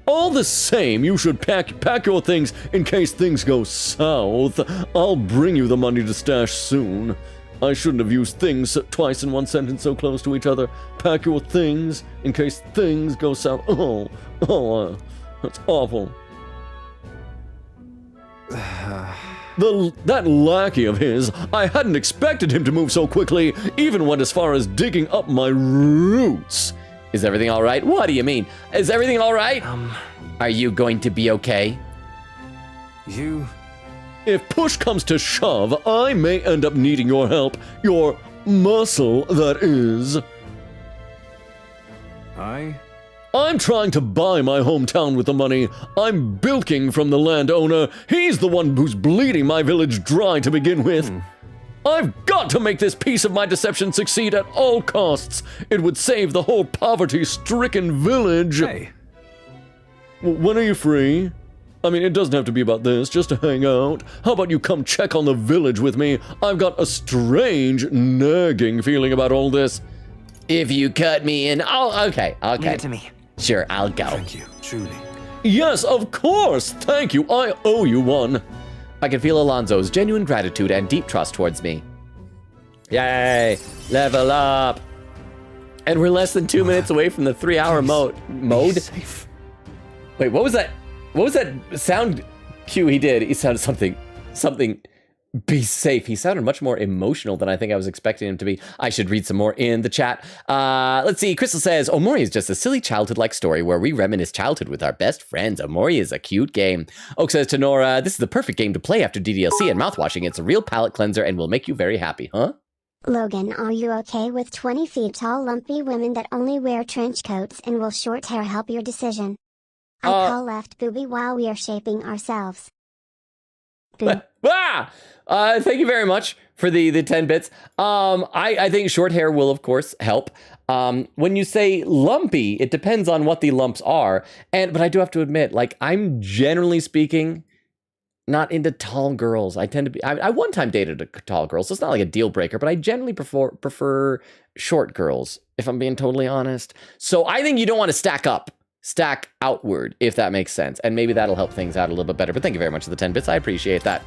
All the same, you should pack your things in case things go south. I'll bring you the money to stash soon. I shouldn't have used things twice in one sentence so close to each other. Pack your things in case things go south. That's awful. That lackey of his, I hadn't expected him to move so quickly, even went as far as digging up my roots. Is everything all right? What do you mean? Is everything all right? Are you going to be okay? If push comes to shove, I may end up needing your help. Your muscle, that is. I'm trying to buy my hometown with the money. I'm bilking from the landowner. He's the one who's bleeding my village dry to begin with. I've got to make this piece of my deception succeed at all costs. It would save the whole poverty-stricken village. Hey. When are you free? I mean, it doesn't have to be about this, just to hang out. How about you come check on the village with me? I've got a strange, nagging feeling about all this. If you cut me in... Oh, okay. Leave it to me. Sure, I'll go. Thank you, truly. Yes, of course. Thank you. I owe you one. I can feel Alonzo's genuine gratitude and deep trust towards me. Yay! Level up! And we're less than 2 minutes away from the 3-hour mode. Safe. Wait, what was that? What was that sound cue he did? He sounded something Be safe. He sounded much more emotional than I think I was expecting him to be. I should read some more in the chat. Let's see. Crystal says, Omori is just a silly childhood-like story where we reminisce childhood with our best friends. Omori is a cute game. Oak says to Nora, this is the perfect game to play after DDLC and mouthwashing. It's a real palate cleanser and will make you very happy, huh? Logan, are you okay with 20 feet tall lumpy women that only wear trench coats and will short hair help your decision? I call left booby while we are shaping ourselves. Thank you very much for the 10 bits. I think short hair will, of course, help. When you say lumpy, it depends on what the lumps are. But I do have to admit, like, I'm generally speaking not into tall girls. I tend to be. I one time dated a tall girl, so it's not like a deal breaker. But I generally prefer short girls, if I'm being totally honest. So I think you don't want to stack outward, if that makes sense. And maybe that'll help things out a little bit better. But thank you very much for the 10 bits. I appreciate that.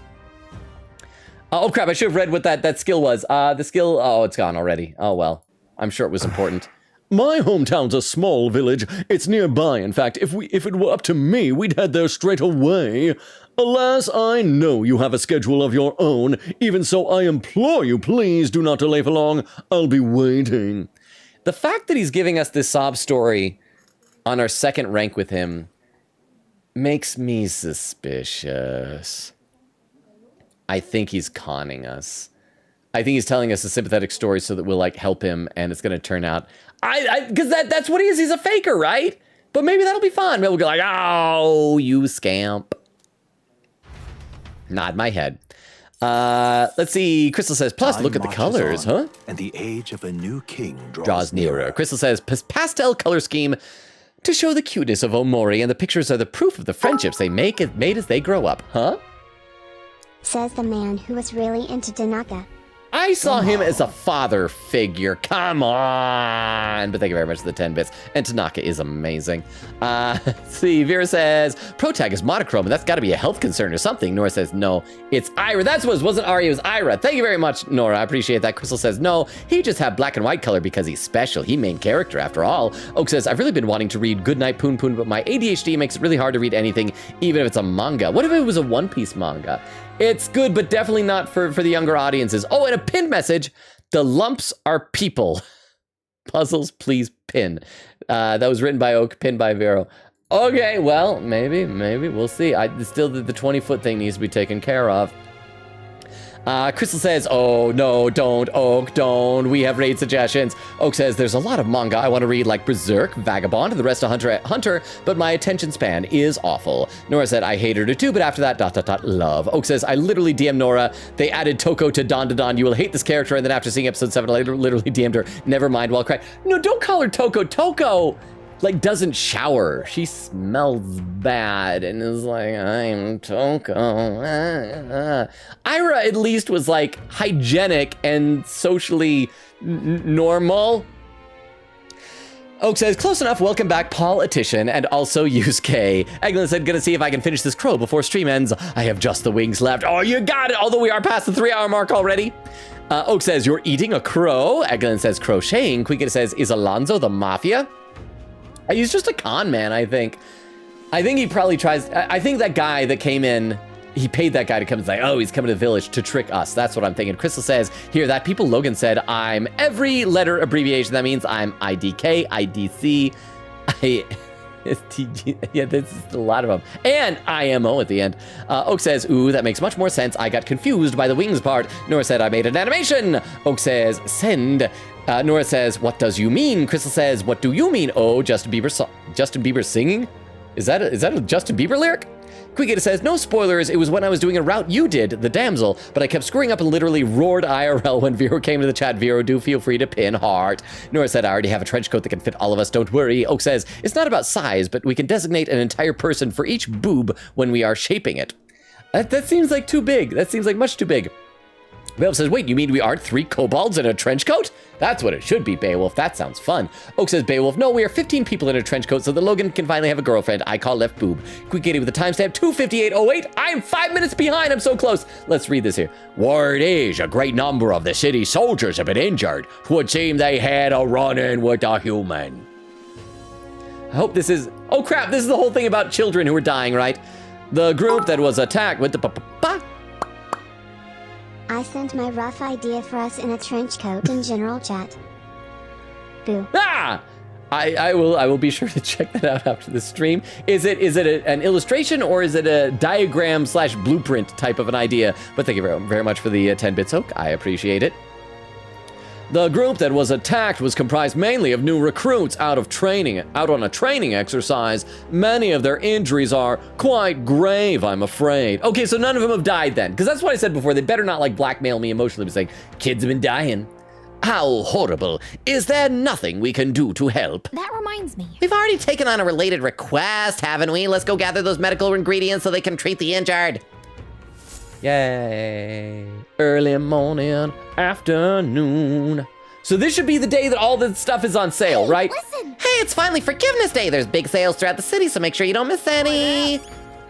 Oh crap, I should have read what that skill was. The skill, oh, it's gone already. Oh well, I'm sure it was important. My hometown's a small village. It's nearby. In fact, if it were up to me, we'd head there straight away. Alas, I know you have a schedule of your own. Even so, I implore you, please do not delay for long. I'll be waiting. The fact that he's giving us this sob story on our second rank with him makes me suspicious. I think he's conning us. I think he's telling us a sympathetic story so that we'll, like, help him, and it's going to turn out... Because that's what he is. He's a faker, right? But maybe that'll be fun. Maybe we'll go like, oh, you scamp. Nod my head. Let's see. Crystal says, plus, look at the colors, huh? And the age of a new king Draws nearer. Crystal says, pastel color scheme to show the cuteness of Omori, and the pictures are the proof of the friendships they made as they grow up, huh? Says the man who was really into Tanaka. I saw him as a father figure. Come on. But thank you very much for the 10 bits. And Tanaka is amazing. Let's see, Vera says, Protag is monochrome, and that's got to be a health concern or something. Nora says, no, it's Ira. That's what it wasn't Ari, it was Ira. Thank you very much, Nora. I appreciate that. Crystal says, no, he just had black and white color because he's special. He main character after all. Oak says, I've really been wanting to read Goodnight Poon Poon, but my ADHD makes it really hard to read anything, even if it's a manga. What if it was a One Piece manga? It's good, but definitely not for the younger audiences. Oh, and a pinned message. The lumps are people. Puzzles, please pin. That was written by Oak, pinned by Vero. Okay, well, maybe. We'll see. Still, the 20-foot thing needs to be taken care of. Crystal says, oh, no, don't, Oak, don't. We have raid suggestions. Oak says, there's a lot of manga I want to read, like Berserk, Vagabond, and the rest of Hunter, but my attention span is awful. Nora said, I hated her too, but after that, love. Oak says, I literally DM'd Nora. They added Toko to Don to Don. You will hate this character. And then after seeing episode 7, I literally DM'd her. Never mind, while crying. No, don't call her Toko. Toko, like, doesn't shower. She smells bad and is like, I'm Toko. Ira at least was, like, hygienic and socially normal. Oak says, close enough. Welcome back, politician, and also Yusuke. Eglin said, gonna see if I can finish this crow before stream ends. I have just the wings left. Oh, you got it. Although we are past the 3-hour mark already. Oak says, you're eating a crow. Eglin says, crocheting. Quicket says, is Alonzo the mafia? He's just a con man, I think. I think he probably tries... I think that guy that came in, he paid that guy to come and say, oh, he's coming to the village to trick us. That's what I'm thinking. Crystal says, hear that, people? Logan said, I'm every letter abbreviation. That means I'm IDK, IDC, yeah, there's a lot of them. And IMO at the end. Oak says, ooh, that makes much more sense. I got confused by the wings part. Nora said, I made an animation. Oak says, send. Nora says, what does you mean? Crystal says, what do you mean? Oh, Justin Bieber singing? Is that a Justin Bieber lyric? Quiggita says, no spoilers, it was when I was doing a route you did, the damsel, but I kept screwing up and literally roared IRL when Vero came to the chat. Vero, do feel free to pin heart. Nora said, I already have a trench coat that can fit all of us, don't worry. Oak says, it's not about size, but we can designate an entire person for each boob when we are shaping it. That seems like too big. That seems like much too big. Beowulf says, wait, you mean we aren't 3 kobolds in a trench coat? That's what it should be, Beowulf. That sounds fun. Oak says, Beowulf, no, we are 15 people in a trench coat so that Logan can finally have a girlfriend. I call left boob. Quick Kitty with the timestamp 2:58:08. I'm 5 minutes behind. I'm so close. Let's read this here. Word is, a great number of the city soldiers have been injured. Would seem they had a run-in with a human. I hope this is... Oh, crap. This is the whole thing about children who are dying, right? The group that was attacked with the... I sent my rough idea for us in a trench coat in general chat. Boo. Ah! I will be sure to check that out after the stream. Is it an illustration or is it a diagram / blueprint type of an idea? But thank you very much for the 10 bits, Oak. I appreciate it. The group that was attacked was comprised mainly of new recruits out on a training exercise. Many of their injuries are quite grave, I'm afraid. Okay, so none of them have died then, because that's what I said before. They better not like blackmail me emotionally by saying, kids have been dying. How horrible. Is there nothing we can do to help? That reminds me. We've already taken on a related request, haven't we? Let's go gather those medical ingredients so they can treat the injured. Yay. Early morning, afternoon. So this should be the day that all this stuff is on sale, right? Listen. Hey, it's finally Forgiveness Day. There's big sales throughout the city, so make sure you don't miss any.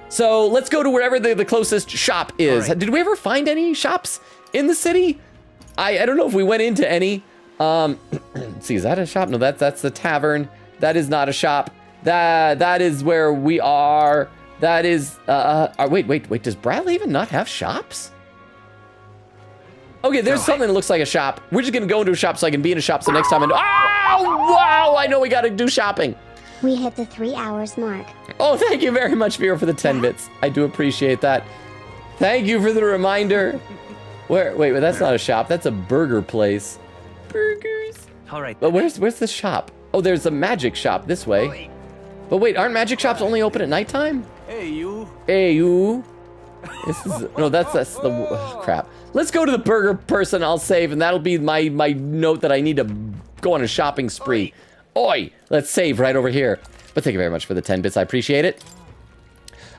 So let's go to wherever the closest shop is. Did we ever find any shops in the city? I don't know if we went into any. Let's see, is that a shop? No, that's the tavern. That is not a shop. That is where we are. That is, wait, does Bradley even not have shops? Okay, there's something that looks like a shop. We're just gonna go into a shop so I can be in a shop so next time oh, wow, I know we gotta do shopping. We hit the 3 hours mark. Oh, thank you very much, Vera, for the 10 bits. I do appreciate that. Thank you for the reminder. Wait, that's not a shop. That's a burger place. Burgers. All right. But where's the shop? Oh, there's a magic shop this way. But wait, aren't magic shops only open at nighttime? Hey, you. Hey, you. This is no, that's the crap. Let's go to the burger person. I'll save, and that'll be my note that I need to go on a shopping spree. Oi! Let's save right over here. But thank you very much for the 10 bits. I appreciate it.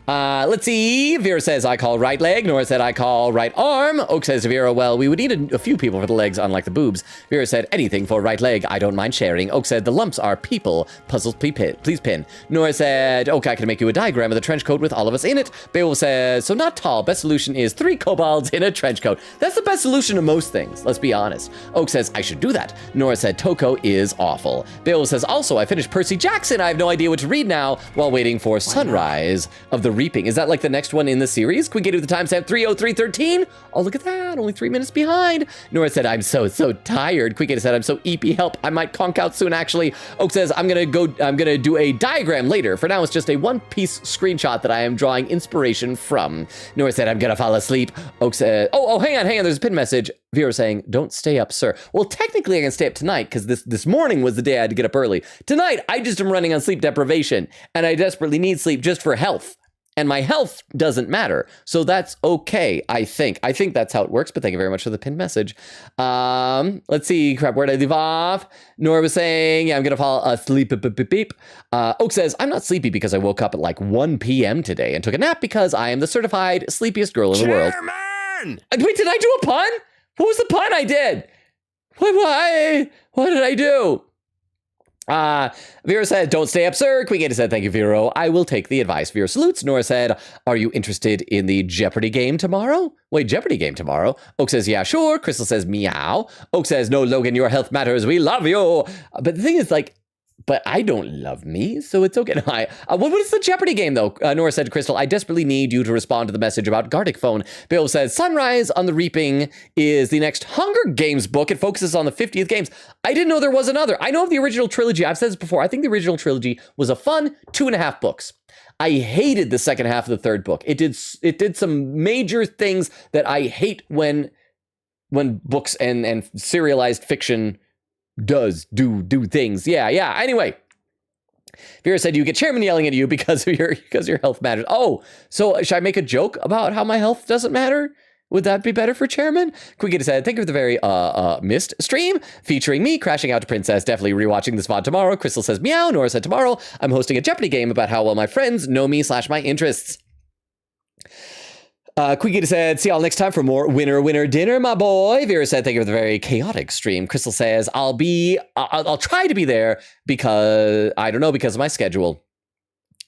Let's see. Vera says, I call right leg. Nora said, I call right arm. Oak says to Vera, well, we would need a few people for the legs, unlike the boobs. Vera said, anything for right leg. I don't mind sharing. Oak said, the lumps are people. Puzzles, please pin. Nora said, okay, I can make you a diagram of the trench coat with all of us in it. Beowulf says, so not tall. Best solution is 3 kobolds in a trench coat. That's the best solution to most things. Let's be honest. Oak says, I should do that. Nora said, Toko is awful. Beowulf says, also, I finished Percy Jackson. I have no idea what to read now while waiting for Sunrise of the Reaping. Is that like the next one in the series? Can we get to the timestamp 3:03:13? Oh, look at that. Only 3 minutes behind. Nora said, I'm so tired. Quick said, I'm so EP help. I might conk out soon, actually. Oak says, I'm gonna do a diagram later. For now, it's just a one-piece screenshot that I am drawing inspiration from. Nora said, I'm gonna fall asleep. Oak said, oh, hang on. There's a pin message. Vera saying, don't stay up, sir. Well, technically I can stay up tonight because this morning was the day I had to get up early. Tonight, I just am running on sleep deprivation and I desperately need sleep just for health. And my health doesn't matter. So that's okay, I think. I think that's how it works, but thank you very much for the pinned message. Let's see, crap, where did I leave off? Nora was saying, yeah, I'm gonna fall asleep, beep. Oak says, I'm not sleepy because I woke up at like 1 p.m. today and took a nap because I am the certified sleepiest girl in the world. Wait, did I do a pun? What was the pun I did? What did I do? Vera said, don't stay up, sir. Queegata said, thank you, Vero. I will take the advice. Vera salutes. Nora said, are you interested in the Jeopardy game tomorrow? Wait, Jeopardy game tomorrow? Oak says, yeah, sure. Crystal says, meow. Oak says, no, Logan, your health matters. We love you. But the thing is, like, but I don't love me, so it's okay. What is the Jeopardy game, though? Nora said to Crystal, I desperately need you to respond to the message about Gardic Phone. Bill says, Sunrise on the Reaping is the next Hunger Games book. It focuses on the 50th games. I didn't know there was another. I know of the original trilogy. I've said this before. I think the original trilogy was a fun 2.5 books. I hated the second half of the third book. It did some major things that I hate when books and serialized fiction do things. Yeah. Anyway, Vera said, you get chairman yelling at you because your health matters. Oh, so should I make a joke about how my health doesn't matter? Would that be better for chairman? Quigita said, thank you for the very missed stream featuring me crashing out to Princess. Definitely rewatching this VOD tomorrow. Crystal says, meow. Nora said, tomorrow I'm hosting a Jeopardy game about how well my friends know me / my interests. Quigita said, see y'all next time for more winner dinner, my boy. Vera said, thank you for the very chaotic stream. Crystal says, I'll try to be there because of my schedule.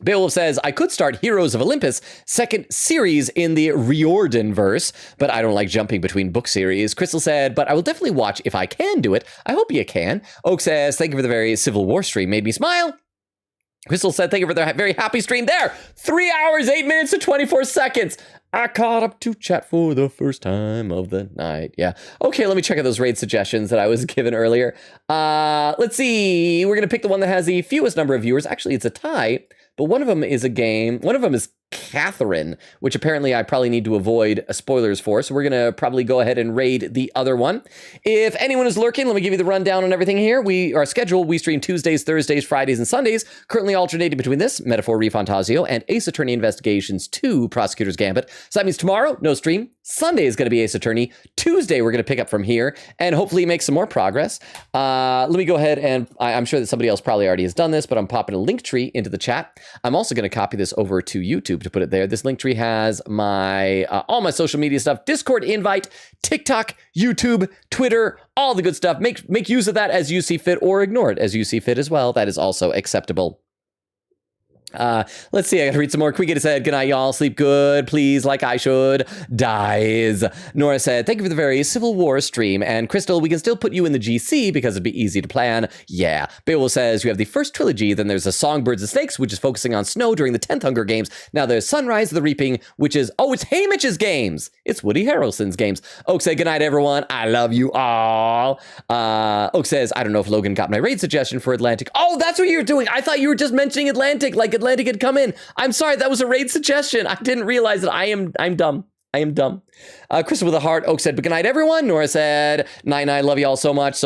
Beowulf says, I could start Heroes of Olympus, second series in the Riordan verse, but I don't like jumping between book series. Crystal said, but I will definitely watch if I can do it. I hope you can. Oak says, thank you for the very Civil War stream. Made me smile. Crystal said, thank you for the very happy stream there. 3 hours, 8 minutes, and 24 seconds. I caught up to chat for the first time of the night. Yeah. Okay, let me check out those raid suggestions that I was given earlier. Let's see. We're going to pick the one that has the fewest number of viewers. Actually, it's a tie, but one of them is a game. One of them is Catherine, which apparently I probably need to avoid spoilers for. So we're going to probably go ahead and raid the other one. If anyone is lurking, let me give you the rundown on everything here. Our schedule, we stream Tuesdays, Thursdays, Fridays, and Sundays, currently alternating between this, Metaphor ReFantazio, and Ace Attorney Investigations 2, Prosecutor's Gambit. So that means tomorrow, no stream. Sunday is going to be Ace Attorney. Tuesday, we're going to pick up from here and hopefully make some more progress. Let me go ahead and I'm sure that somebody else probably already has done this, but I'm popping a link tree into the chat. I'm also going to copy this over to YouTube to put it there. This link tree has my all my social media stuff, Discord invite, TikTok, YouTube, Twitter, all the good stuff. Make use of that as you see fit, or ignore it as you see fit as well. That is also acceptable. Let's see, I gotta read some more. Quiggity said, good night, y'all. Sleep good, please, like I should. Dies. Nora said, thank you for the very Civil War stream. And Crystal, we can still put you in the GC because it'd be easy to plan. Yeah. Beowulf says, you have the first trilogy, then there's a Songbirds and Snakes, which is focusing on snow during the 10th Hunger Games. Now there's Sunrise of the Reaping, which is, it's Haymitch's games. It's Woody Harrelson's games. Oak said, good night, everyone. I love you all. Oak says, I don't know if Logan got my raid suggestion for Atlantic. Oh, that's what you were doing. I thought you were just mentioning Atlantic, like Atlantic had come in. I'm sorry, that was a raid suggestion. I didn't realize that. I'm dumb. I am dumb. Crystal with a heart. Oak said, but good night, everyone. Nora said, night. Love y'all so much.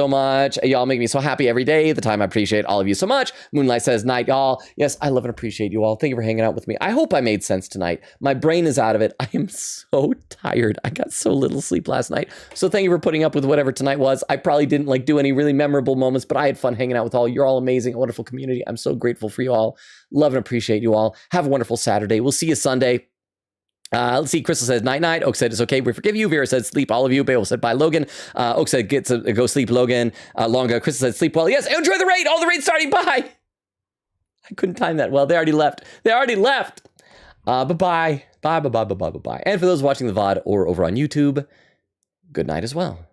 Y'all make me so happy every day. The time I appreciate all of you so much. Moonlight says, night, y'all. Yes, I love and appreciate you all. Thank you for hanging out with me. I hope I made sense tonight. My brain is out of it. I am so tired. I got so little sleep last night. So thank you for putting up with whatever tonight was. I probably didn't do any really memorable moments, but I had fun hanging out with all. You're all amazing, a wonderful community. I'm so grateful for you all. Love and appreciate you all. Have a wonderful Saturday. We'll see you Sunday. Let's see. Crystal says night. Oak said it's okay. We forgive you. Vera said sleep all of you. Beowulf said bye, Logan. Oak said go sleep, Logan. Longa. Crystal said sleep well. Yes. Enjoy the raid. All the raids starting. Bye. I couldn't time that well. They already left. Bye. Bye. And for those watching the VOD or over on YouTube, good night as well.